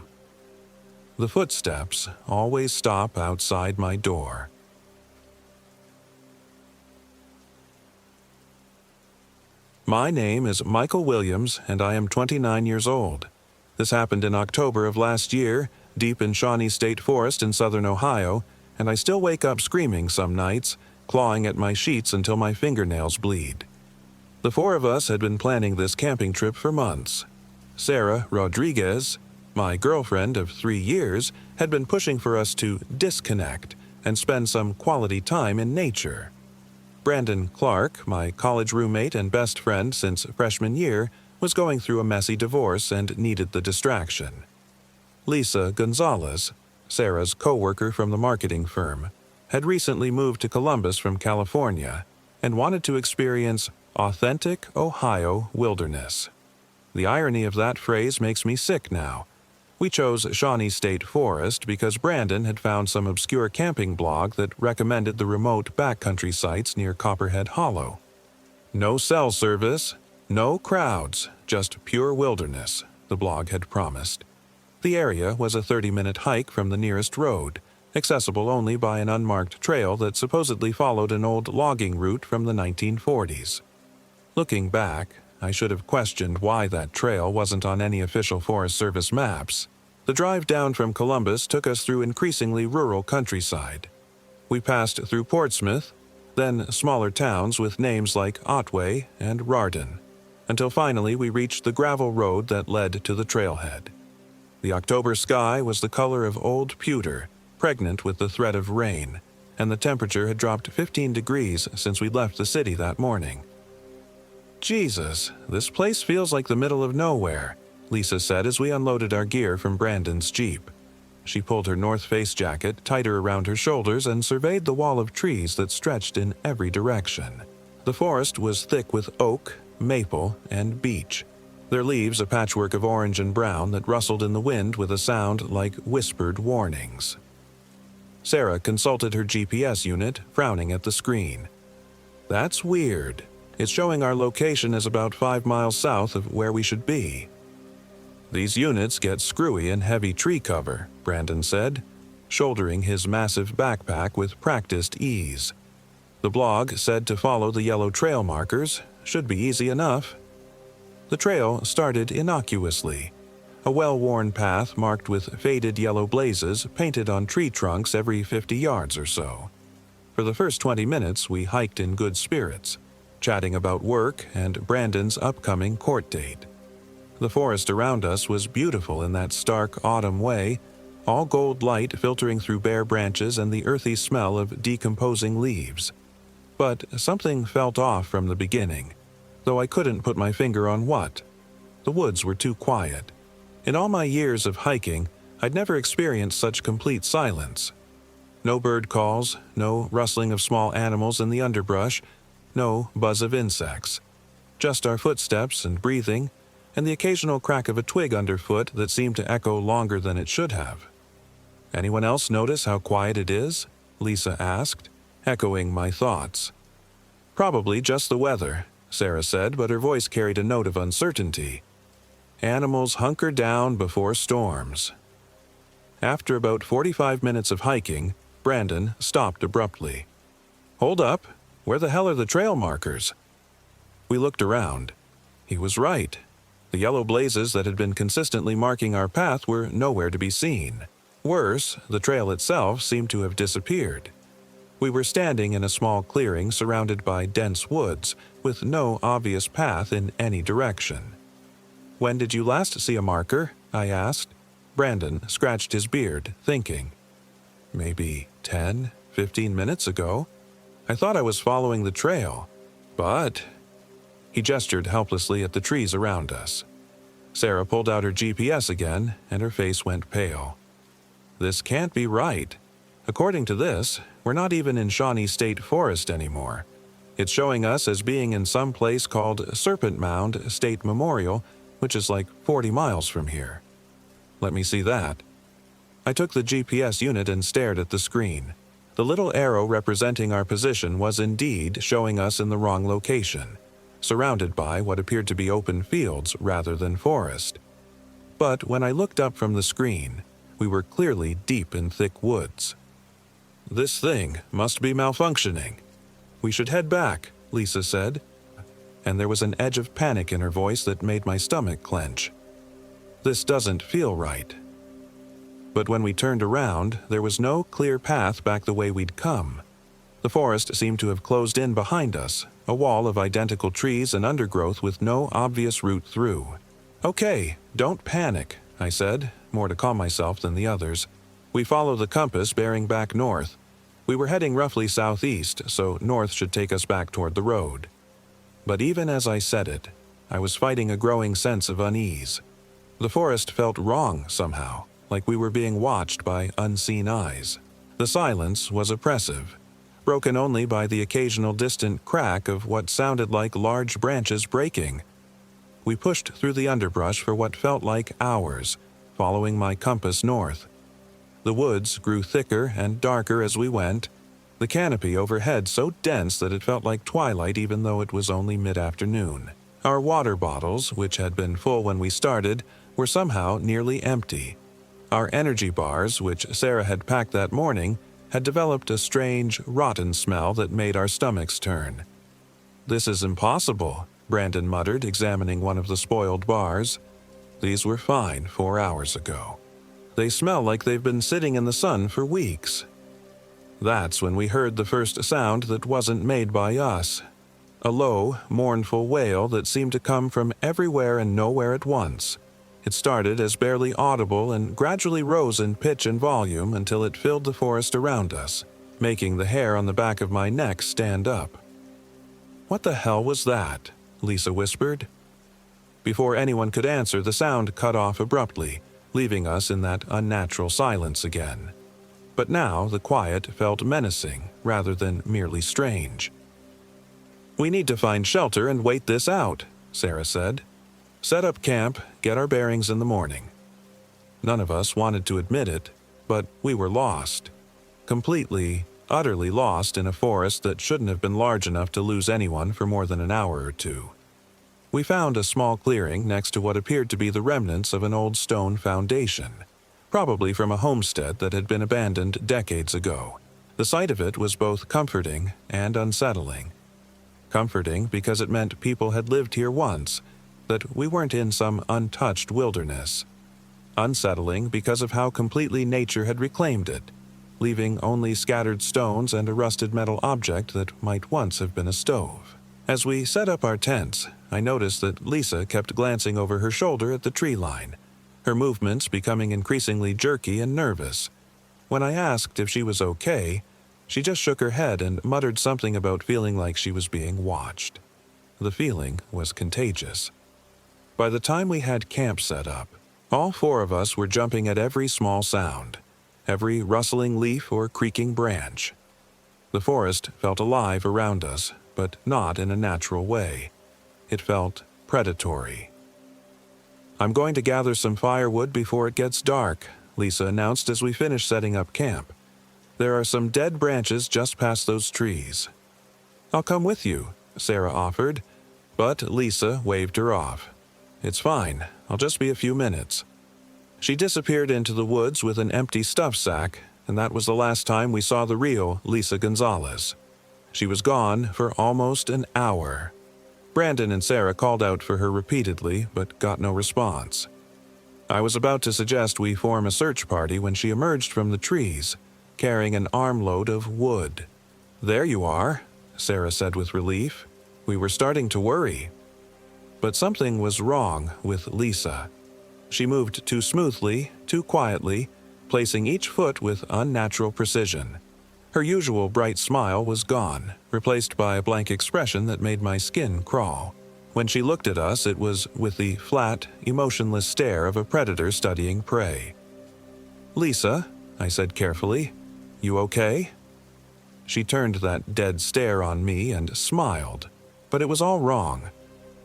A: The footsteps always stop outside my door. My name is Michael Williams, and I am 29 years old. This happened in October of last year, deep in Shawnee State Forest in southern Ohio, and I still wake up screaming some nights, clawing at my sheets until my fingernails bleed. The four of us had been planning this camping trip for months. Sarah Rodriguez, my girlfriend of 3 years, had been pushing for us to disconnect and spend some quality time in nature. Brandon Clark, my college roommate and best friend since freshman year, was going through a messy divorce and needed the distraction. Lisa Gonzalez, Sarah's co-worker from the marketing firm, had recently moved to Columbus from California and wanted to experience authentic Ohio wilderness. The irony of that phrase makes me sick now. We chose Shawnee State Forest because Brandon had found some obscure camping blog that recommended the remote backcountry sites near Copperhead Hollow. No cell service, no crowds, just pure wilderness, the blog had promised. The area was a 30-minute hike from the nearest road, accessible only by an unmarked trail that supposedly followed an old logging route from the 1940s. Looking back, I should have questioned why that trail wasn't on any official Forest Service maps. The drive down from Columbus took us through increasingly rural countryside. We passed through Portsmouth, then smaller towns with names like Otway and Rardon, until finally we reached the gravel road that led to the trailhead. The October sky was the color of old pewter, pregnant with the threat of rain, and the temperature had dropped 15 degrees since we left the city that morning. "Jesus, this place feels like the middle of nowhere," Lisa said as we unloaded our gear from Brandon's Jeep. She pulled her North Face jacket tighter around her shoulders and surveyed the wall of trees that stretched in every direction. The forest was thick with oak, maple, and beech, their leaves a patchwork of orange and brown that rustled in the wind with a sound like whispered warnings. Sarah consulted her GPS unit, frowning at the screen. "That's weird. It's showing our location as about 5 miles south of where we should be." "These units get screwy in heavy tree cover," Brandon said, shouldering his massive backpack with practiced ease. "The blog said to follow the yellow trail markers. Should be easy enough." The trail started innocuously, a well-worn path marked with faded yellow blazes painted on tree trunks every 50 yards or so. For the first 20 minutes, we hiked in good spirits, chatting about work and Brandon's upcoming court date. The forest around us was beautiful in that stark autumn way, all gold light filtering through bare branches and the earthy smell of decomposing leaves. But something felt off from the beginning, though I couldn't put my finger on what. The woods were too quiet. In all my years of hiking, I'd never experienced such complete silence. No bird calls, no rustling of small animals in the underbrush, no buzz of insects. Just our footsteps and breathing, and the occasional crack of a twig underfoot that seemed to echo longer than it should have. "Anyone else notice how quiet it is?" Lisa asked, echoing my thoughts. "Probably just the weather," Sarah said, but her voice carried a note of uncertainty. "Animals hunker down before storms." After about 45 minutes of hiking, Brandon stopped abruptly. "Hold up, where the hell are the trail markers?" We looked around. He was right. The yellow blazes that had been consistently marking our path were nowhere to be seen. Worse, the trail itself seemed to have disappeared. We were standing in a small clearing surrounded by dense woods, with no obvious path in any direction. "When did you last see a marker?" I asked. Brandon scratched his beard, thinking. "Maybe 10, 15 minutes ago. I thought I was following the trail, but—" He gestured helplessly at the trees around us. Sarah pulled out her GPS again, and her face went pale. "This can't be right. According to this, we're not even in Shawnee State Forest anymore. It's showing us as being in some place called Serpent Mound State Memorial, which is like 40 miles from here." "Let me see that." I took the GPS unit and stared at the screen. The little arrow representing our position was indeed showing us in the wrong location, surrounded by what appeared to be open fields rather than forest. But when I looked up from the screen, we were clearly deep in thick woods. "This thing must be malfunctioning. We should head back," Lisa said. and there was an edge of panic in her voice that made my stomach clench. "This doesn't feel right." But when we turned around, there was no clear path back the way we'd come. The forest seemed to have closed in behind us, a wall of identical trees and undergrowth with no obvious route through. "Okay, don't panic," I said, more to calm myself than the others. "We follow the compass bearing back north. We were heading roughly southeast, so north should take us back toward the road." But even as I said it, I was fighting a growing sense of unease. The forest felt wrong somehow, like we were being watched by unseen eyes. The silence was oppressive, broken only by the occasional distant crack of what sounded like large branches breaking. We pushed through the underbrush for what felt like hours, following my compass north. The woods grew thicker and darker as we went, the canopy overhead so dense that it felt like twilight even though it was only mid-afternoon. Our water bottles, which had been full when we started, were somehow nearly empty. Our energy bars, which Sarah had packed that morning, had developed a strange, rotten smell that made our stomachs turn. "This is impossible," Brandon muttered, examining one of the spoiled bars. "These were fine 4 hours ago. They smell like they've been sitting in the sun for weeks." That's when we heard the first sound that wasn't made by us. A low, mournful wail that seemed to come from everywhere and nowhere at once. It started as barely audible and gradually rose in pitch and volume until it filled the forest around us, making the hair on the back of my neck stand up. "What the hell was that?" Lisa whispered. Before anyone could answer, the sound cut off abruptly, leaving us in that unnatural silence again. But now the quiet felt menacing rather than merely strange. "We need to find shelter and wait this out," Sarah said. "Set up camp, get our bearings in the morning." None of us wanted to admit it, but we were lost. Completely, utterly lost in a forest that shouldn't have been large enough to lose anyone for more than an hour or two. We found a small clearing next to what appeared to be the remnants of an old stone foundation, probably from a homestead that had been abandoned decades ago. The sight of it was both comforting and unsettling. Comforting because it meant people had lived here once, that we weren't in some untouched wilderness. Unsettling because of how completely nature had reclaimed it, leaving only scattered stones and a rusted metal object that might once have been a stove. As we set up our tents, I noticed that Lisa kept glancing over her shoulder at the tree line, her movements becoming increasingly jerky and nervous. When I asked if she was okay, she just shook her head and muttered something about feeling like she was being watched. The feeling was contagious. By the time we had camp set up, all 4 of us were jumping at every small sound, every rustling leaf or creaking branch. The forest felt alive around us, but not in a natural way. It felt predatory. "I'm going to gather some firewood before it gets dark," Lisa announced as we finished setting up camp. "There are some dead branches just past those trees." "I'll come with you," Sarah offered, but Lisa waved her off. "It's fine, I'll just be a few minutes." She disappeared into the woods with an empty stuff sack, and that was the last time we saw the real Lisa Gonzalez. She was gone for almost an hour. Brandon and Sarah called out for her repeatedly, but got no response. I was about to suggest we form a search party when she emerged from the trees, carrying an armload of wood. "There you are," Sarah said with relief. "We were starting to worry." But something was wrong with Lisa. She moved too smoothly, too quietly, placing each foot with unnatural precision. Her usual bright smile was gone, replaced by a blank expression that made my skin crawl. When she looked at us, it was with the flat, emotionless stare of a predator studying prey. "Lisa," I said carefully, "you okay?" She turned that dead stare on me and smiled, but it was all wrong.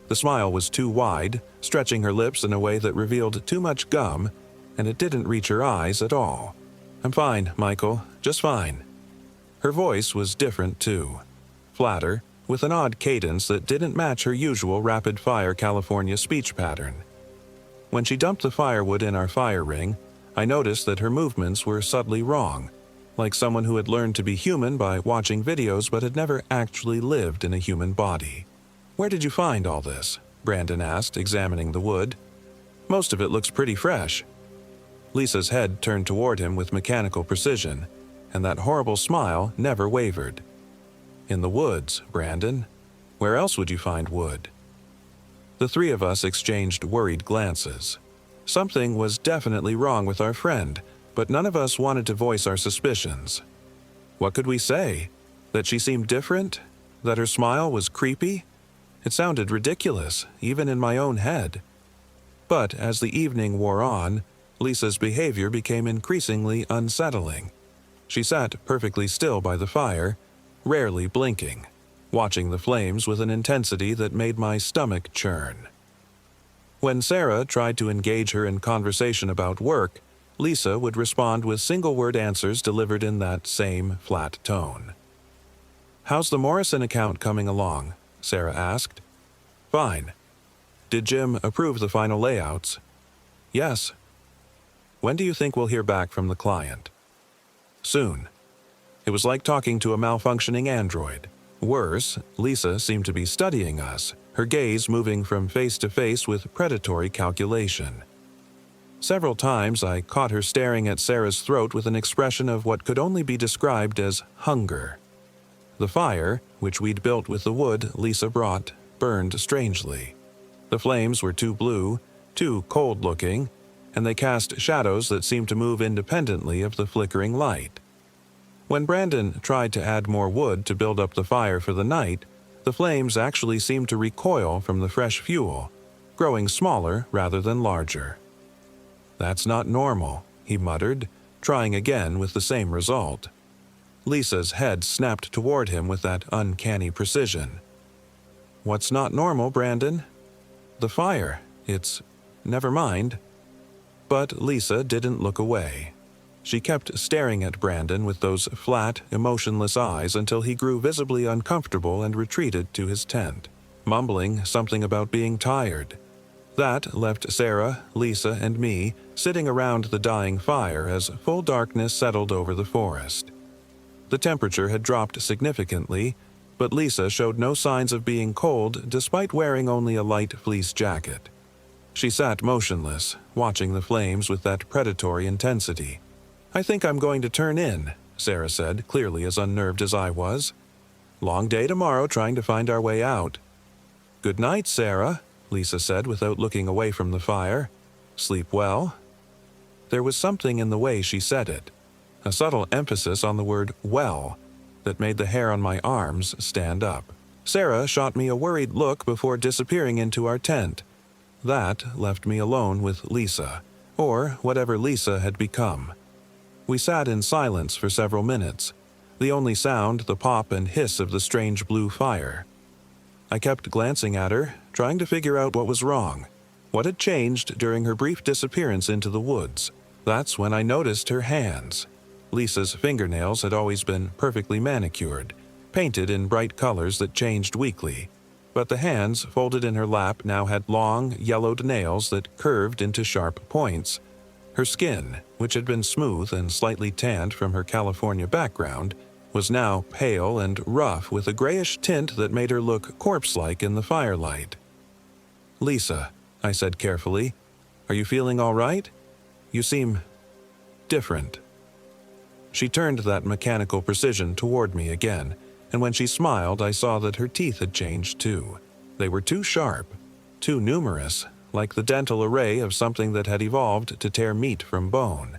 A: The smile was too wide, stretching her lips in a way that revealed too much gum, and it didn't reach her eyes at all. "I'm fine, Michael, just fine." Her voice was different too, flatter, with an odd cadence that didn't match her usual rapid-fire California speech pattern. When she dumped the firewood in our fire ring, I noticed that her movements were subtly wrong, like someone who had learned to be human by watching videos but had never actually lived in a human body. "Where did you find all this?" Brandon asked, examining the wood. "Most of it looks pretty fresh." Lisa's head turned toward him with mechanical precision, and that horrible smile never wavered. "In the woods, Brandon. Where else would you find wood?" The three of us exchanged worried glances. Something was definitely wrong with our friend, but none of us wanted to voice our suspicions. What could we say? That she seemed different? That her smile was creepy? It sounded ridiculous, even in my own head. But as the evening wore on, Lisa's behavior became increasingly unsettling. She sat perfectly still by the fire, rarely blinking, watching the flames with an intensity that made my stomach churn. When Sarah tried to engage her in conversation about work, Lisa would respond with single-word answers delivered in that same flat tone. "How's the Morrison account coming along?" Sarah asked. "Fine." "Did Jim approve the final layouts?" "Yes." "When do you think we'll hear back from the client?" "Soon." It was like talking to a malfunctioning android. Worse, Lisa seemed to be studying us, her gaze moving from face to face with predatory calculation. Several times I caught her staring at Sarah's throat with an expression of what could only be described as hunger. The fire, which we'd built with the wood Lisa brought, burned strangely. The flames were too blue, too cold-looking, and they cast shadows that seemed to move independently of the flickering light. When Brandon tried to add more wood to build up the fire for the night, the flames actually seemed to recoil from the fresh fuel, growing smaller rather than larger. "That's not normal," he muttered, trying again with the same result. Lisa's head snapped toward him with that uncanny precision. "What's not normal, Brandon?" "The fire. It's... never mind." But Lisa didn't look away. She kept staring at Brandon with those flat, emotionless eyes until he grew visibly uncomfortable and retreated to his tent, mumbling something about being tired. That left Sarah, Lisa, and me sitting around the dying fire as full darkness settled over the forest. The temperature had dropped significantly, but Lisa showed no signs of being cold despite wearing only a light fleece jacket. She sat motionless, watching the flames with that predatory intensity. "I think I'm going to turn in," Sarah said, clearly as unnerved as I was. "Long day tomorrow trying to find our way out." "Good night, Sarah," Lisa said without looking away from the fire. "Sleep well?" There was something in the way she said it, a subtle emphasis on the word "well," that made the hair on my arms stand up. Sarah shot me a worried look before disappearing into our tent. That left me alone with Lisa, or whatever Lisa had become. We sat in silence for several minutes, the only sound the pop and hiss of the strange blue fire. I kept glancing at her, trying to figure out what was wrong, what had changed during her brief disappearance into the woods. That's when I noticed her hands. Lisa's fingernails had always been perfectly manicured, painted in bright colors that changed weekly, but the hands folded in her lap now had long, yellowed nails that curved into sharp points. Her skin, which had been smooth and slightly tanned from her California background, was now pale and rough with a grayish tint that made her look corpse-like in the firelight. "Lisa," I said carefully, "are you feeling all right? You seem... different." She turned that mechanical precision toward me again, and when she smiled I saw that her teeth had changed too. They were too sharp, too numerous, like the dental array of something that had evolved to tear meat from bone.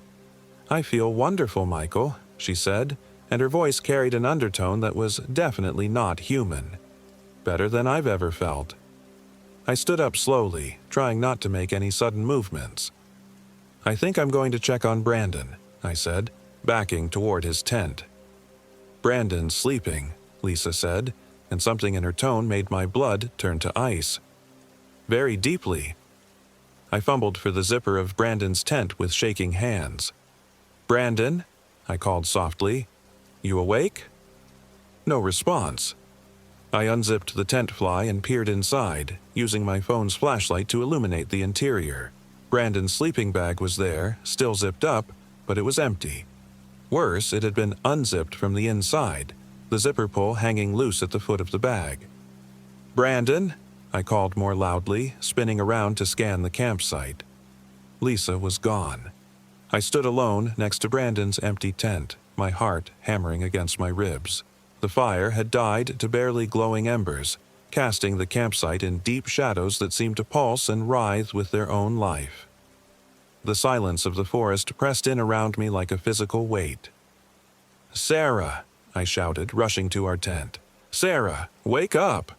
A: "I feel wonderful, Michael," she said, and her voice carried an undertone that was definitely not human. "Better than I've ever felt." I stood up slowly, trying not to make any sudden movements. "I think I'm going to check on Brandon," I said, backing toward his tent. "Brandon's sleeping," Lisa said, and something in her tone made my blood turn to ice. "Very deeply." I fumbled for the zipper of Brandon's tent with shaking hands. "Brandon?" I called softly. "You awake?" No response. I unzipped the tent fly and peered inside, using my phone's flashlight to illuminate the interior. Brandon's sleeping bag was there, still zipped up, but it was empty. Worse, it had been unzipped from the inside, the zipper pull hanging loose at the foot of the bag. Brandon, I called more loudly, spinning around to scan the campsite. Lisa was gone. I stood alone next to Brandon's empty tent, my heart hammering against my ribs. The fire had died to barely glowing embers, casting the campsite in deep shadows that seemed to pulse and writhe with their own life. The silence of the forest pressed in around me like a physical weight. "Sarah!" I shouted, rushing to our tent. "Sarah, wake up!"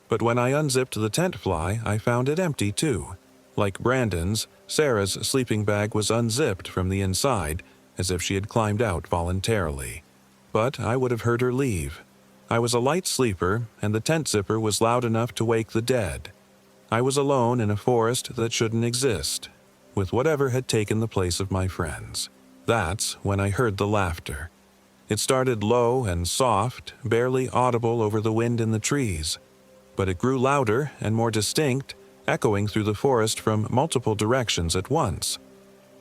A: But when I unzipped the tent fly, I found it empty too. Like Brandon's, Sarah's sleeping bag was unzipped from the inside, as if she had climbed out voluntarily. But I would have heard her leave. I was a light sleeper, and the tent zipper was loud enough to wake the dead. I was alone in a forest that shouldn't exist, with whatever had taken the place of my friends. That's when I heard the laughter. It started low and soft, barely audible over the wind in the trees. But it grew louder and more distinct, echoing through the forest from multiple directions at once.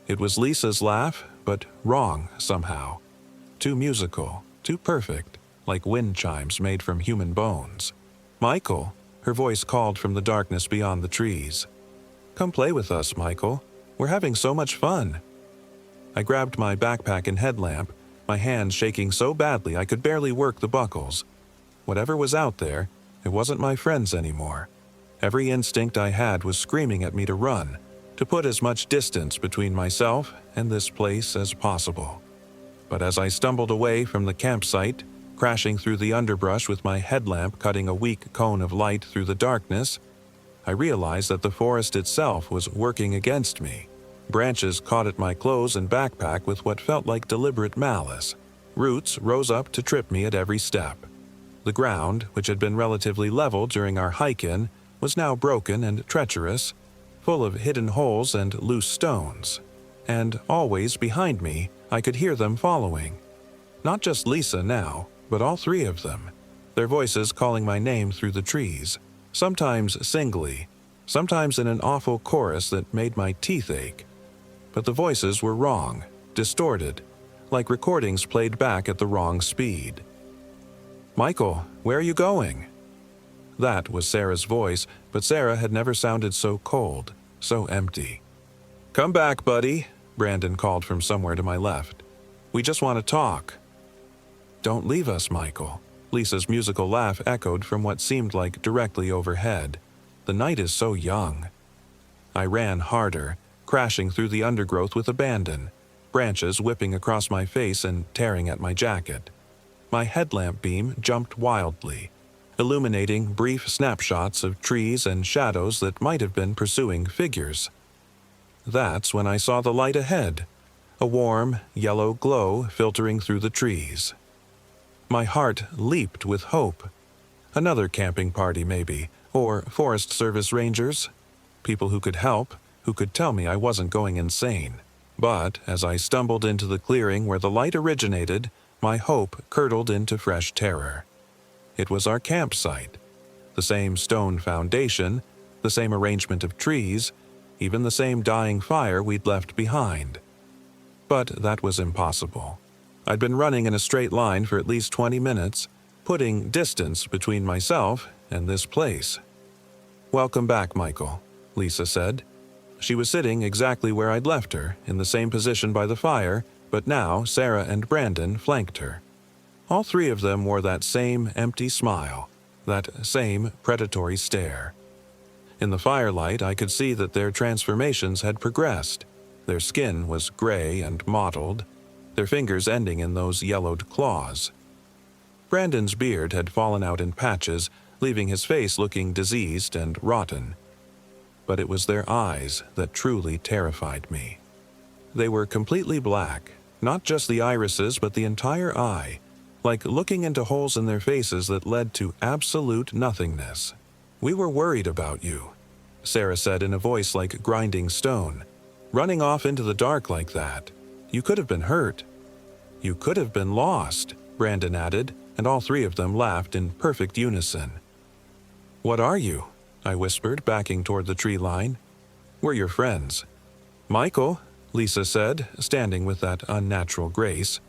A: It was Lisa's laugh, but wrong somehow. Too musical, too perfect, like wind chimes made from human bones. "Michael," her voice called from the darkness beyond the trees. "Come play with us, Michael. We're having so much fun." I grabbed my backpack and headlamp, my hands shaking so badly I could barely work the buckles. Whatever was out there, it wasn't my friends anymore. Every instinct I had was screaming at me to run, to put as much distance between myself and this place as possible. But as I stumbled away from the campsite, crashing through the underbrush with my headlamp cutting a weak cone of light through the darkness, I realized that the forest itself was working against me. Branches caught at my clothes and backpack with what felt like deliberate malice. Roots rose up to trip me at every step. The ground, which had been relatively level during our hike-in, was now broken and treacherous, full of hidden holes and loose stones. And always behind me, I could hear them following. Not just Lisa now, but all three of them, their voices calling my name through the trees, sometimes singly, sometimes in an awful chorus that made my teeth ache. But the voices were wrong, distorted, like recordings played back at the wrong speed. "Michael, where are you going?" That was Sarah's voice, but Sarah had never sounded so cold, so empty. "Come back, buddy," Brandon called from somewhere to my left. "We just want to talk." "Don't leave us, Michael." Lisa's musical laugh echoed from what seemed like directly overhead. "The night is so young." I ran harder, crashing through the undergrowth with abandon, branches whipping across my face and tearing at my jacket. My headlamp beam jumped wildly, illuminating brief snapshots of trees and shadows that might have been pursuing figures. That's when I saw the light ahead, a warm, yellow glow filtering through the trees. My heart leaped with hope. Another camping party, maybe, or Forest Service rangers. People who could help, who could tell me I wasn't going insane. But as I stumbled into the clearing where the light originated, my hope curdled into fresh terror. It was our campsite. The same stone foundation, the same arrangement of trees, even the same dying fire we'd left behind. But that was impossible. I'd been running in a straight line for at least 20 minutes, putting distance between myself and this place. "Welcome back, Michael," Lisa said. She was sitting exactly where I'd left her, in the same position by the fire, but now Sarah and Brandon flanked her. All three of them wore that same empty smile, that same predatory stare. In the firelight, I could see that their transformations had progressed. Their skin was gray and mottled, their fingers ending in those yellowed claws. Brandon's beard had fallen out in patches, leaving his face looking diseased and rotten. But it was their eyes that truly terrified me. They were completely black, not just the irises but the entire eye, like looking into holes in their faces that led to absolute nothingness. "We were worried about you," Sarah said in a voice like grinding stone. "Running off into the dark like that. You could have been hurt." "You could have been lost," Brandon added, and all three of them laughed in perfect unison. "What are you?" I whispered, backing toward the tree line. "We're your friends." "Michael," Lisa said, standing with that unnatural grace.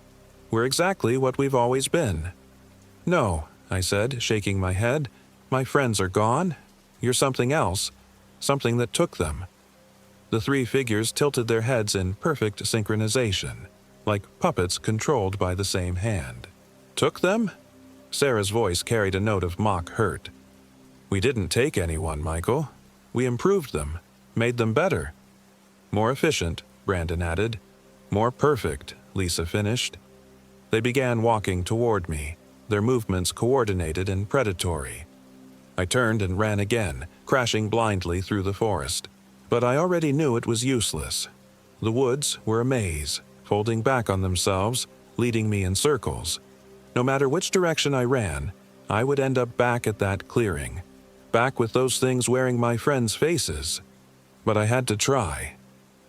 A: "We're exactly what we've always been." "No," I said, shaking my head. My friends are gone? You're something else, something that took them." The three figures tilted their heads in perfect synchronization, like puppets controlled by the same hand. "Took them?" Sarah's voice carried a note of mock hurt. "We didn't take anyone, Michael. We improved them, made them better." "More efficient," Brandon added. "More perfect," Lisa finished. They began walking toward me, their movements coordinated and predatory. I turned and ran again, crashing blindly through the forest. But I already knew it was useless. The woods were a maze, folding back on themselves, leading me in circles. No matter which direction I ran, I would end up back at that clearing, back with those things wearing my friends' faces. But I had to try.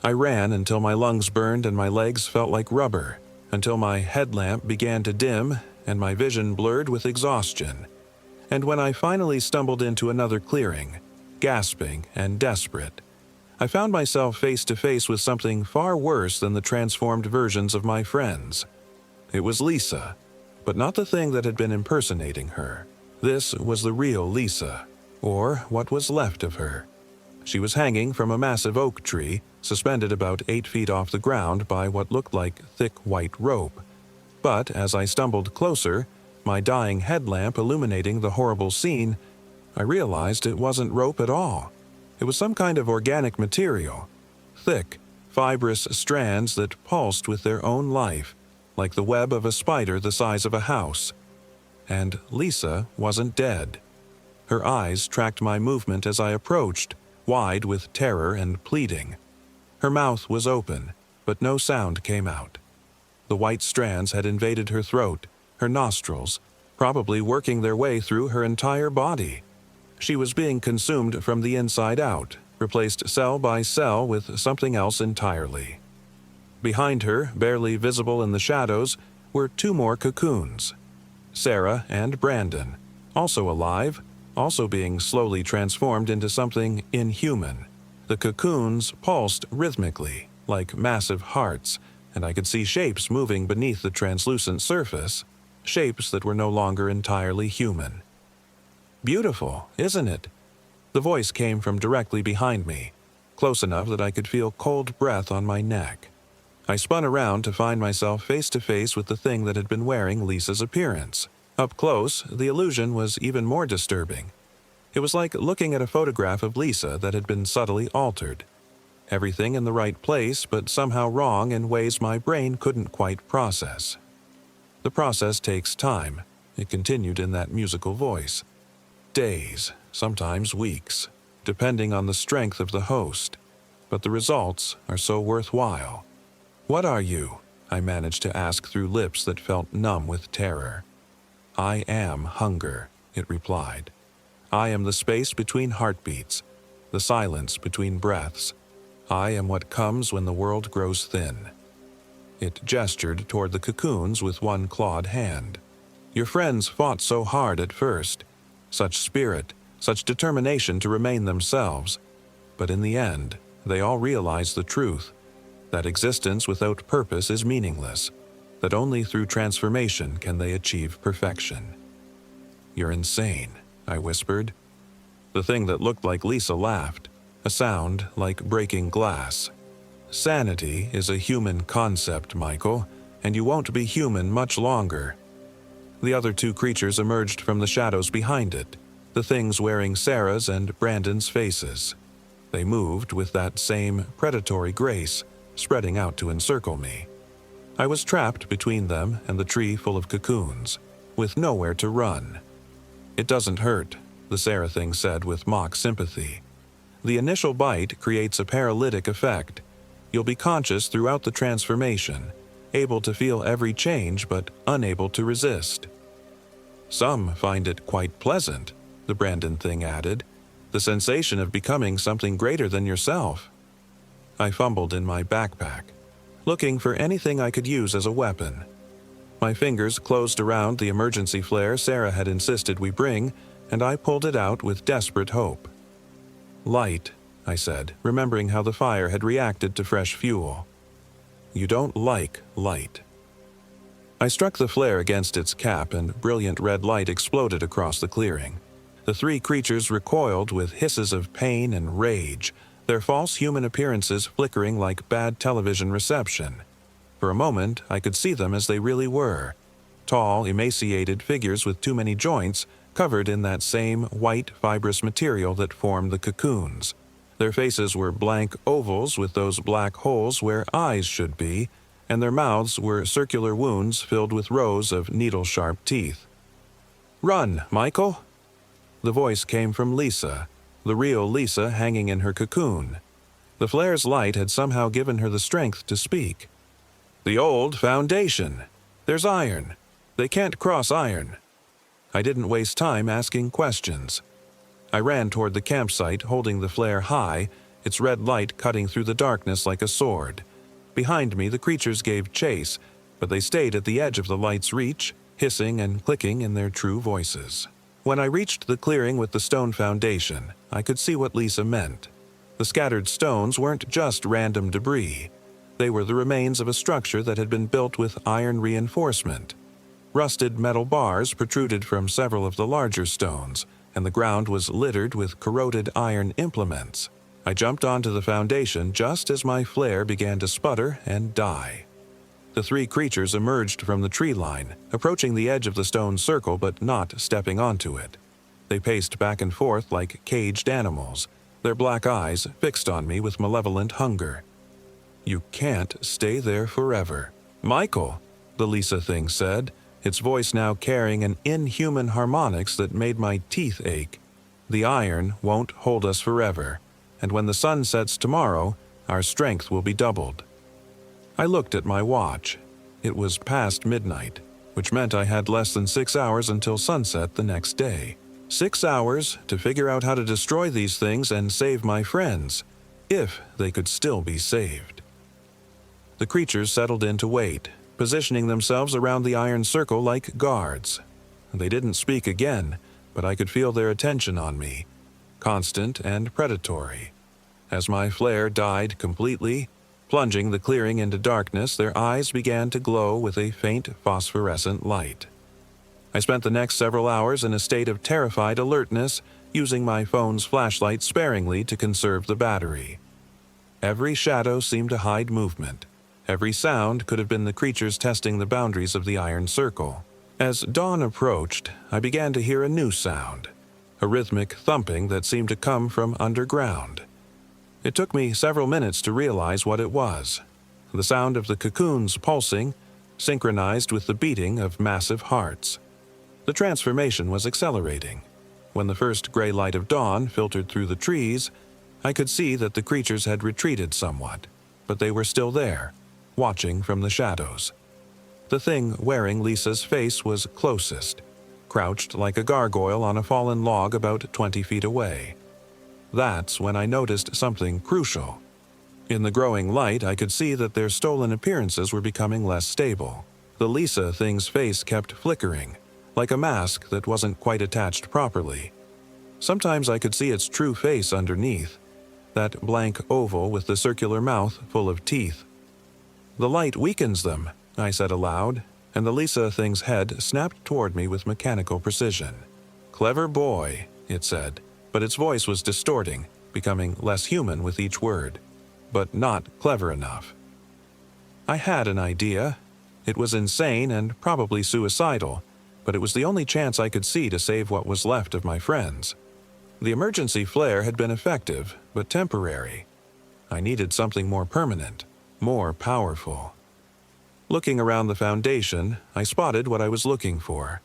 A: I ran until my lungs burned and my legs felt like rubber, until my headlamp began to dim and my vision blurred with exhaustion. And when I finally stumbled into another clearing, gasping and desperate, I found myself face to face with something far worse than the transformed versions of my friends. It was Lisa, but not the thing that had been impersonating her. This was the real Lisa, or what was left of her. She was hanging from a massive oak tree, suspended about 8 feet off the ground by what looked like thick white rope. But as I stumbled closer, my dying headlamp illuminating the horrible scene, I realized it wasn't rope at all. It was some kind of organic material, thick, fibrous strands that pulsed with their own life, like the web of a spider the size of a house. And Lisa wasn't dead. Her eyes tracked my movement as I approached, wide with terror and pleading. Her mouth was open, but no sound came out. The white strands had invaded her throat, her nostrils, probably working their way through her entire body. She was being consumed from the inside out, replaced cell by cell with something else entirely. Behind her, barely visible in the shadows, were 2 more cocoons. Sarah and Brandon, also alive, also being slowly transformed into something inhuman. The cocoons pulsed rhythmically, like massive hearts, and I could see shapes moving beneath the translucent surface, shapes that were no longer entirely human. "Beautiful, isn't it?" The voice came from directly behind me, close enough that I could feel cold breath on my neck. I spun around to find myself face to face with the thing that had been wearing Lisa's appearance. Up close, the illusion was even more disturbing. It was like looking at a photograph of Lisa that had been subtly altered. Everything in the right place, but somehow wrong in ways my brain couldn't quite process. "The process takes time," it continued in that musical voice. "Days, sometimes weeks, depending on the strength of the host. But the results are so worthwhile." "What are you?" I managed to ask through lips that felt numb with terror. "I am hunger," it replied. "I am the space between heartbeats, the silence between breaths. I am what comes when the world grows thin." It gestured toward the cocoons with one clawed hand. "Your friends fought so hard at first. Such spirit, such determination to remain themselves. But in the end, they all realized the truth, that existence without purpose is meaningless, that only through transformation can they achieve perfection." "You're insane," I whispered. The thing that looked like Lisa laughed, a sound like breaking glass. "Sanity is a human concept, Michael, and you won't be human much longer." The other 2 creatures emerged from the shadows behind it, the things wearing Sarah's and Brandon's faces. They moved with that same predatory grace, spreading out to encircle me. I was trapped between them and the tree full of cocoons, with nowhere to run. "It doesn't hurt," the Sarah thing said with mock sympathy. "The initial bite creates a paralytic effect. You'll be conscious throughout the transformation, able to feel every change but unable to resist." "Some find it quite pleasant," the Brandon thing added, "the sensation of becoming something greater than yourself." I fumbled in my backpack, looking for anything I could use as a weapon. My fingers closed around the emergency flare Sarah had insisted we bring, and I pulled it out with desperate hope. "Light," I said, remembering how the fire had reacted to fresh fuel. "You don't like light." I struck the flare against its cap and brilliant red light exploded across the clearing. The three creatures recoiled with hisses of pain and rage, their false human appearances flickering like bad television reception. For a moment, I could see them as they really were. Tall, emaciated figures with too many joints, covered in that same white, fibrous material that formed the cocoons. Their faces were blank ovals with those black holes where eyes should be, and their mouths were circular wounds filled with rows of needle-sharp teeth. "Run, Michael!" The voice came from Lisa, the real Lisa hanging in her cocoon. The flare's light had somehow given her the strength to speak. "The old foundation. There's iron. They can't cross iron." I didn't waste time asking questions. I ran toward the campsite, holding the flare high, its red light cutting through the darkness like a sword. Behind me, the creatures gave chase, but they stayed at the edge of the light's reach, hissing and clicking in their true voices. When I reached the clearing with the stone foundation, I could see what Lisa meant. The scattered stones weren't just random debris. They were the remains of a structure that had been built with iron reinforcement. Rusted metal bars protruded from several of the larger stones, and the ground was littered with corroded iron implements. I jumped onto the foundation just as my flare began to sputter and die. The three creatures emerged from the tree line, approaching the edge of the stone circle but not stepping onto it. They paced back and forth like caged animals, their black eyes fixed on me with malevolent hunger. "You can't stay there forever." "Michael," the Lisa thing said, its voice now carrying an inhuman harmonics that made my teeth ache. "The iron won't hold us forever, and when the sun sets tomorrow, our strength will be doubled." I looked at my watch. It was past midnight, which meant I had less than 6 hours until sunset the next day. 6 hours to figure out how to destroy these things and save my friends, if they could still be saved. The creatures settled in to wait, positioning themselves around the iron circle like guards. They didn't speak again, but I could feel their attention on me, constant and predatory. As my flare died completely, plunging the clearing into darkness, their eyes began to glow with a faint phosphorescent light. I spent the next several hours in a state of terrified alertness, using my phone's flashlight sparingly to conserve the battery. Every shadow seemed to hide movement. Every sound could have been the creatures testing the boundaries of the iron circle. As dawn approached, I began to hear a new sound, a rhythmic thumping that seemed to come from underground. It took me several minutes to realize what it was. The sound of the cocoons pulsing, synchronized with the beating of massive hearts. The transformation was accelerating. When the first gray light of dawn filtered through the trees, I could see that the creatures had retreated somewhat, but they were still there, watching from the shadows. The thing wearing Lisa's face was closest, crouched like a gargoyle on a fallen log about 20 feet away. That's when I noticed something crucial. In the growing light, I could see that their stolen appearances were becoming less stable. The Lisa thing's face kept flickering, like a mask that wasn't quite attached properly. Sometimes I could see its true face underneath, that blank oval with the circular mouth full of teeth. "The light weakens them," I said aloud, and the Lisa thing's head snapped toward me with mechanical precision. "Clever boy," it said, but its voice was distorting, becoming less human with each word. "But not clever enough." I had an idea. It was insane and probably suicidal, but it was the only chance I could see to save what was left of my friends. The emergency flare had been effective, but temporary. I needed something more permanent, more powerful. Looking around the foundation, I spotted what I was looking for.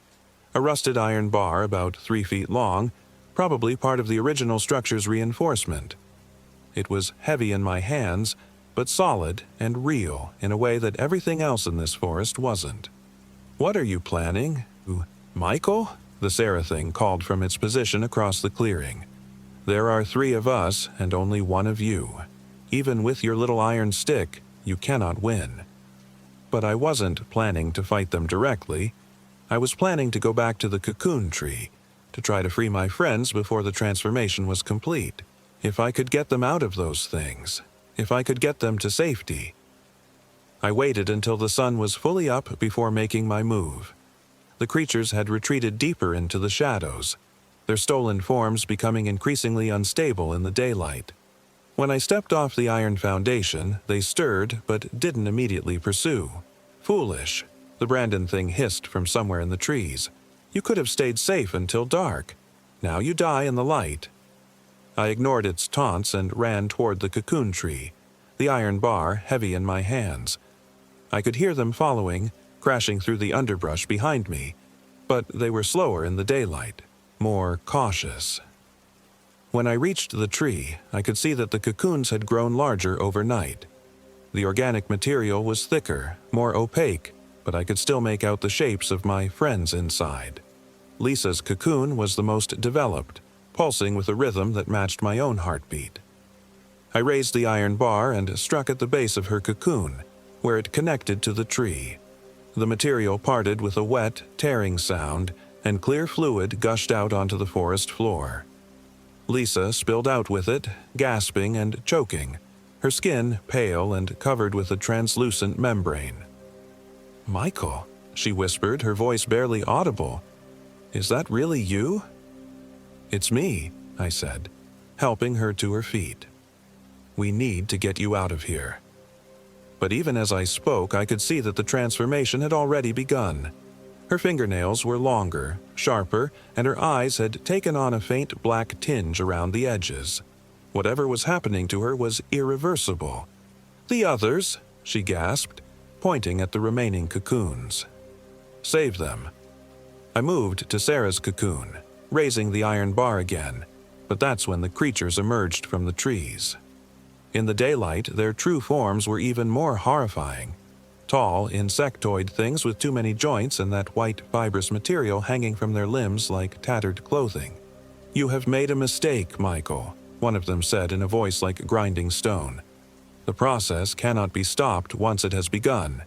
A: A rusted iron bar about 3 feet long, probably part of the original structure's reinforcement. It was heavy in my hands, but solid and real in a way that everything else in this forest wasn't. "What are you planning? Michael?" the Sarah thing called from its position across the clearing. "There are 3 of us and only 1 of you. Even with your little iron stick, you cannot win." But I wasn't planning to fight them directly. I was planning to go back to the cocoon tree, to try to free my friends before the transformation was complete. If I could get them out of those things, if I could get them to safety. I waited until the sun was fully up before making my move. The creatures had retreated deeper into the shadows. their stolen forms becoming increasingly unstable in the daylight. When I stepped off the iron foundation, they stirred but didn't immediately pursue. Foolish, the Brandon thing hissed from somewhere in the trees. You could have stayed safe until dark. Now you die in the light. I ignored its taunts and ran toward the cocoon tree, the iron bar heavy in my hands. I could hear them following, crashing through the underbrush behind me, but they were slower in the daylight, more cautious. When I reached the tree, I could see that the cocoons had grown larger overnight. The organic material was thicker, more opaque, but I could still make out the shapes of my friends inside. Lisa's cocoon was the most developed, pulsing with a rhythm that matched my own heartbeat. I raised the iron bar and struck at the base of her cocoon, where it connected to the tree. The material parted with a wet, tearing sound, and clear fluid gushed out onto the forest floor. Lisa spilled out with it, gasping and choking, her skin pale and covered with a translucent membrane. "Michael," she whispered, her voice barely audible. "Is that really you?" "It's me," I said, helping her to her feet. "We need to get you out of here." But even as I spoke, I could see that the transformation had already begun. Her fingernails were longer, sharper, and her eyes had taken on a faint black tinge around the edges. Whatever was happening to her was irreversible. "The others," she gasped, pointing at the remaining cocoons. "Save them." I moved to Sarah's cocoon, raising the iron bar again, but that's when the creatures emerged from the trees. In the daylight, their true forms were even more horrifying. Tall, insectoid things with too many joints and that white, fibrous material hanging from their limbs like tattered clothing. "You have made a mistake, Michael," one of them said in a voice like grinding stone. "The process cannot be stopped once it has begun.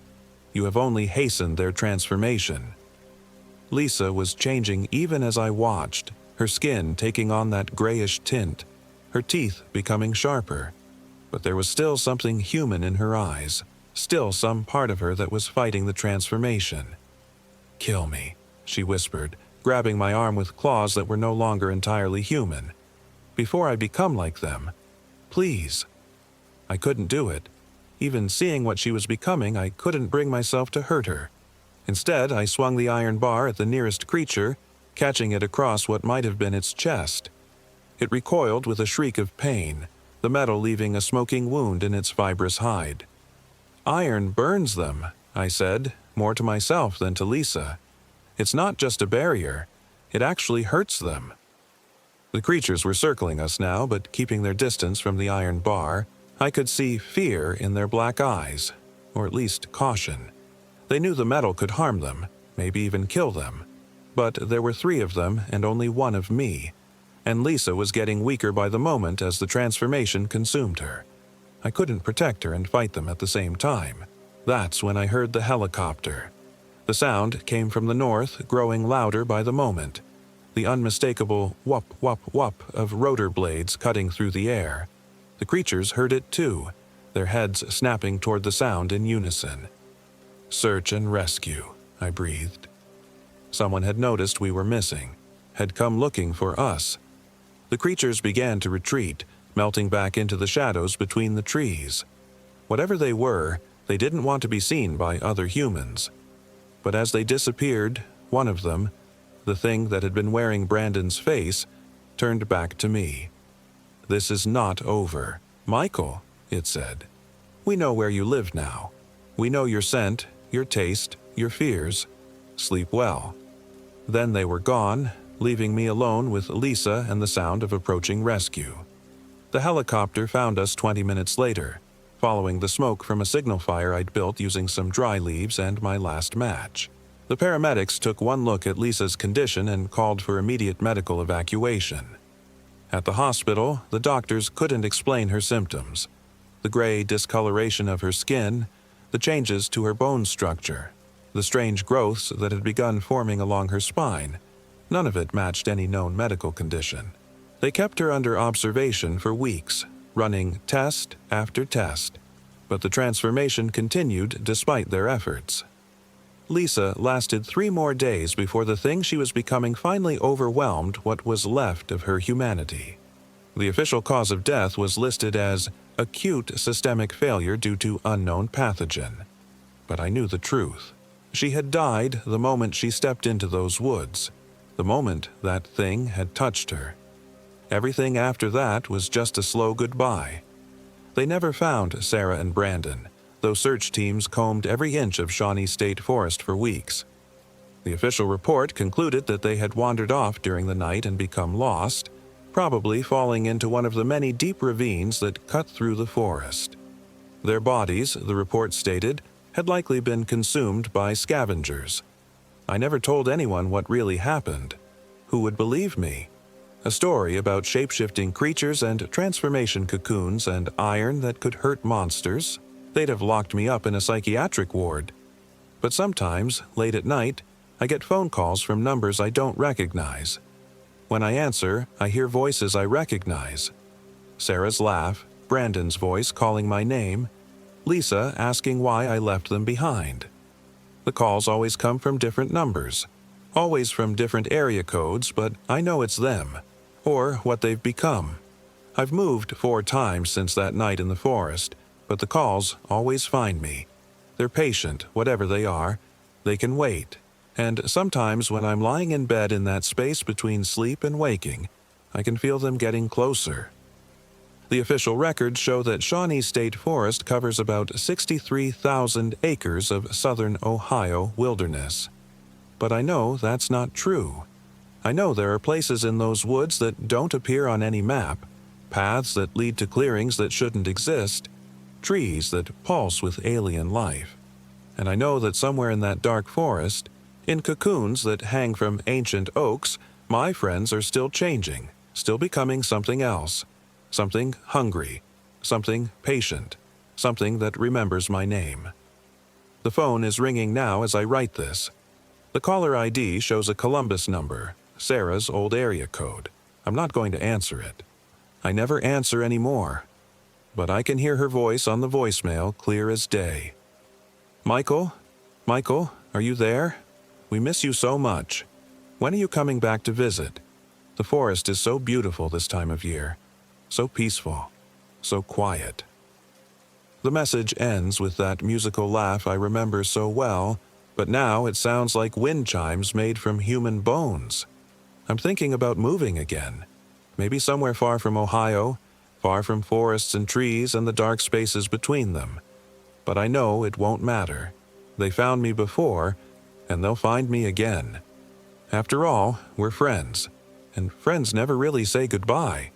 A: You have only hastened their transformation." Lisa was changing even as I watched, her skin taking on that grayish tint, her teeth becoming sharper. But there was still something human in her eyes, still some part of her that was fighting the transformation. "Kill me," she whispered, grabbing my arm with claws that were no longer entirely human. "Before I become like them. Please." I couldn't do it. Even seeing what she was becoming, I couldn't bring myself to hurt her. Instead, I swung the iron bar at the nearest creature, catching it across what might have been its chest. It recoiled with a shriek of pain, the metal leaving a smoking wound in its fibrous hide. "Iron burns them," I said, more to myself than to Lisa. "It's not just a barrier. It actually hurts them." The creatures were circling us now, but keeping their distance from the iron bar. I could see fear in their black eyes, or at least caution. They knew the metal could harm them, maybe even kill them. But there were 3 of them and only 1 of me, and Lisa was getting weaker by the moment as the transformation consumed her. I couldn't protect her and fight them at the same time. That's when I heard the helicopter. The sound came from the north, growing louder by the moment. The unmistakable whup, whup, whup of rotor blades cutting through the air. The creatures heard it too, their heads snapping toward the sound in unison. "Search and rescue," I breathed. Someone had noticed we were missing, had come looking for us. The creatures began to retreat, melting back into the shadows between the trees. Whatever they were, they didn't want to be seen by other humans. But as they disappeared, one of them, the thing that had been wearing Brandon's face, turned back to me. "This is not over. Michael," it said. "We know where you live now. We know your scent, your taste, your fears. Sleep well." Then they were gone, leaving me alone with Lisa and the sound of approaching rescue. The helicopter found us 20 minutes later, following the smoke from a signal fire I'd built using some dry leaves and my last match. The paramedics took one look at Lisa's condition and called for immediate medical evacuation. At the hospital, the doctors couldn't explain her symptoms. The gray discoloration of her skin, the changes to her bone structure, the strange growths that had begun forming along her spine, none of it matched any known medical condition. They kept her under observation for weeks, running test after test, but the transformation continued despite their efforts. Lisa lasted 3 more days before the thing she was becoming finally overwhelmed what was left of her humanity. The official cause of death was listed as acute systemic failure due to unknown pathogen. But I knew the truth. She had died the moment she stepped into those woods, the moment that thing had touched her. Everything after that was just a slow goodbye. They never found Sarah and Brandon, though search teams combed every inch of Shawnee State Forest for weeks. The official report concluded that they had wandered off during the night and become lost, probably falling into one of the many deep ravines that cut through the forest. Their bodies, the report stated, had likely been consumed by scavengers. I never told anyone what really happened. Who would believe me? A story about shape-shifting creatures and transformation cocoons and iron that could hurt monsters? They'd have locked me up in a psychiatric ward. But sometimes, late at night, I get phone calls from numbers I don't recognize. When I answer, I hear voices I recognize. Sarah's laugh, Brandon's voice calling my name, Lisa asking why I left them behind. The calls always come from different numbers, always from different area codes, but I know it's them, or what they've become. I've moved 4 times since that night in the forest, but the calls always find me. They're patient, whatever they are. They can wait. And sometimes when I'm lying in bed in that space between sleep and waking, I can feel them getting closer. The official records show that Shawnee State Forest covers about 63,000 acres of southern Ohio wilderness. But I know that's not true. I know there are places in those woods that don't appear on any map, paths that lead to clearings that shouldn't exist, trees that pulse with alien life. And I know that somewhere in that dark forest, in cocoons that hang from ancient oaks, my friends are still changing, still becoming something else, something hungry, something patient, something that remembers my name. The phone is ringing now as I write this. The caller ID shows a Columbus number, Sarah's old area code. I'm not going to answer it. I never answer anymore. But I can hear her voice on the voicemail clear as day. Michael? Michael, are you there? We miss you so much. When are you coming back to visit? The forest is so beautiful this time of year. So peaceful. So quiet. The message ends with that musical laugh I remember so well, but now it sounds like wind chimes made from human bones. I'm thinking about moving again. Maybe somewhere far from Ohio, far from forests and trees and the dark spaces between them. But I know it won't matter. They found me before, and they'll find me again. After all, we're friends, and friends never really say goodbye.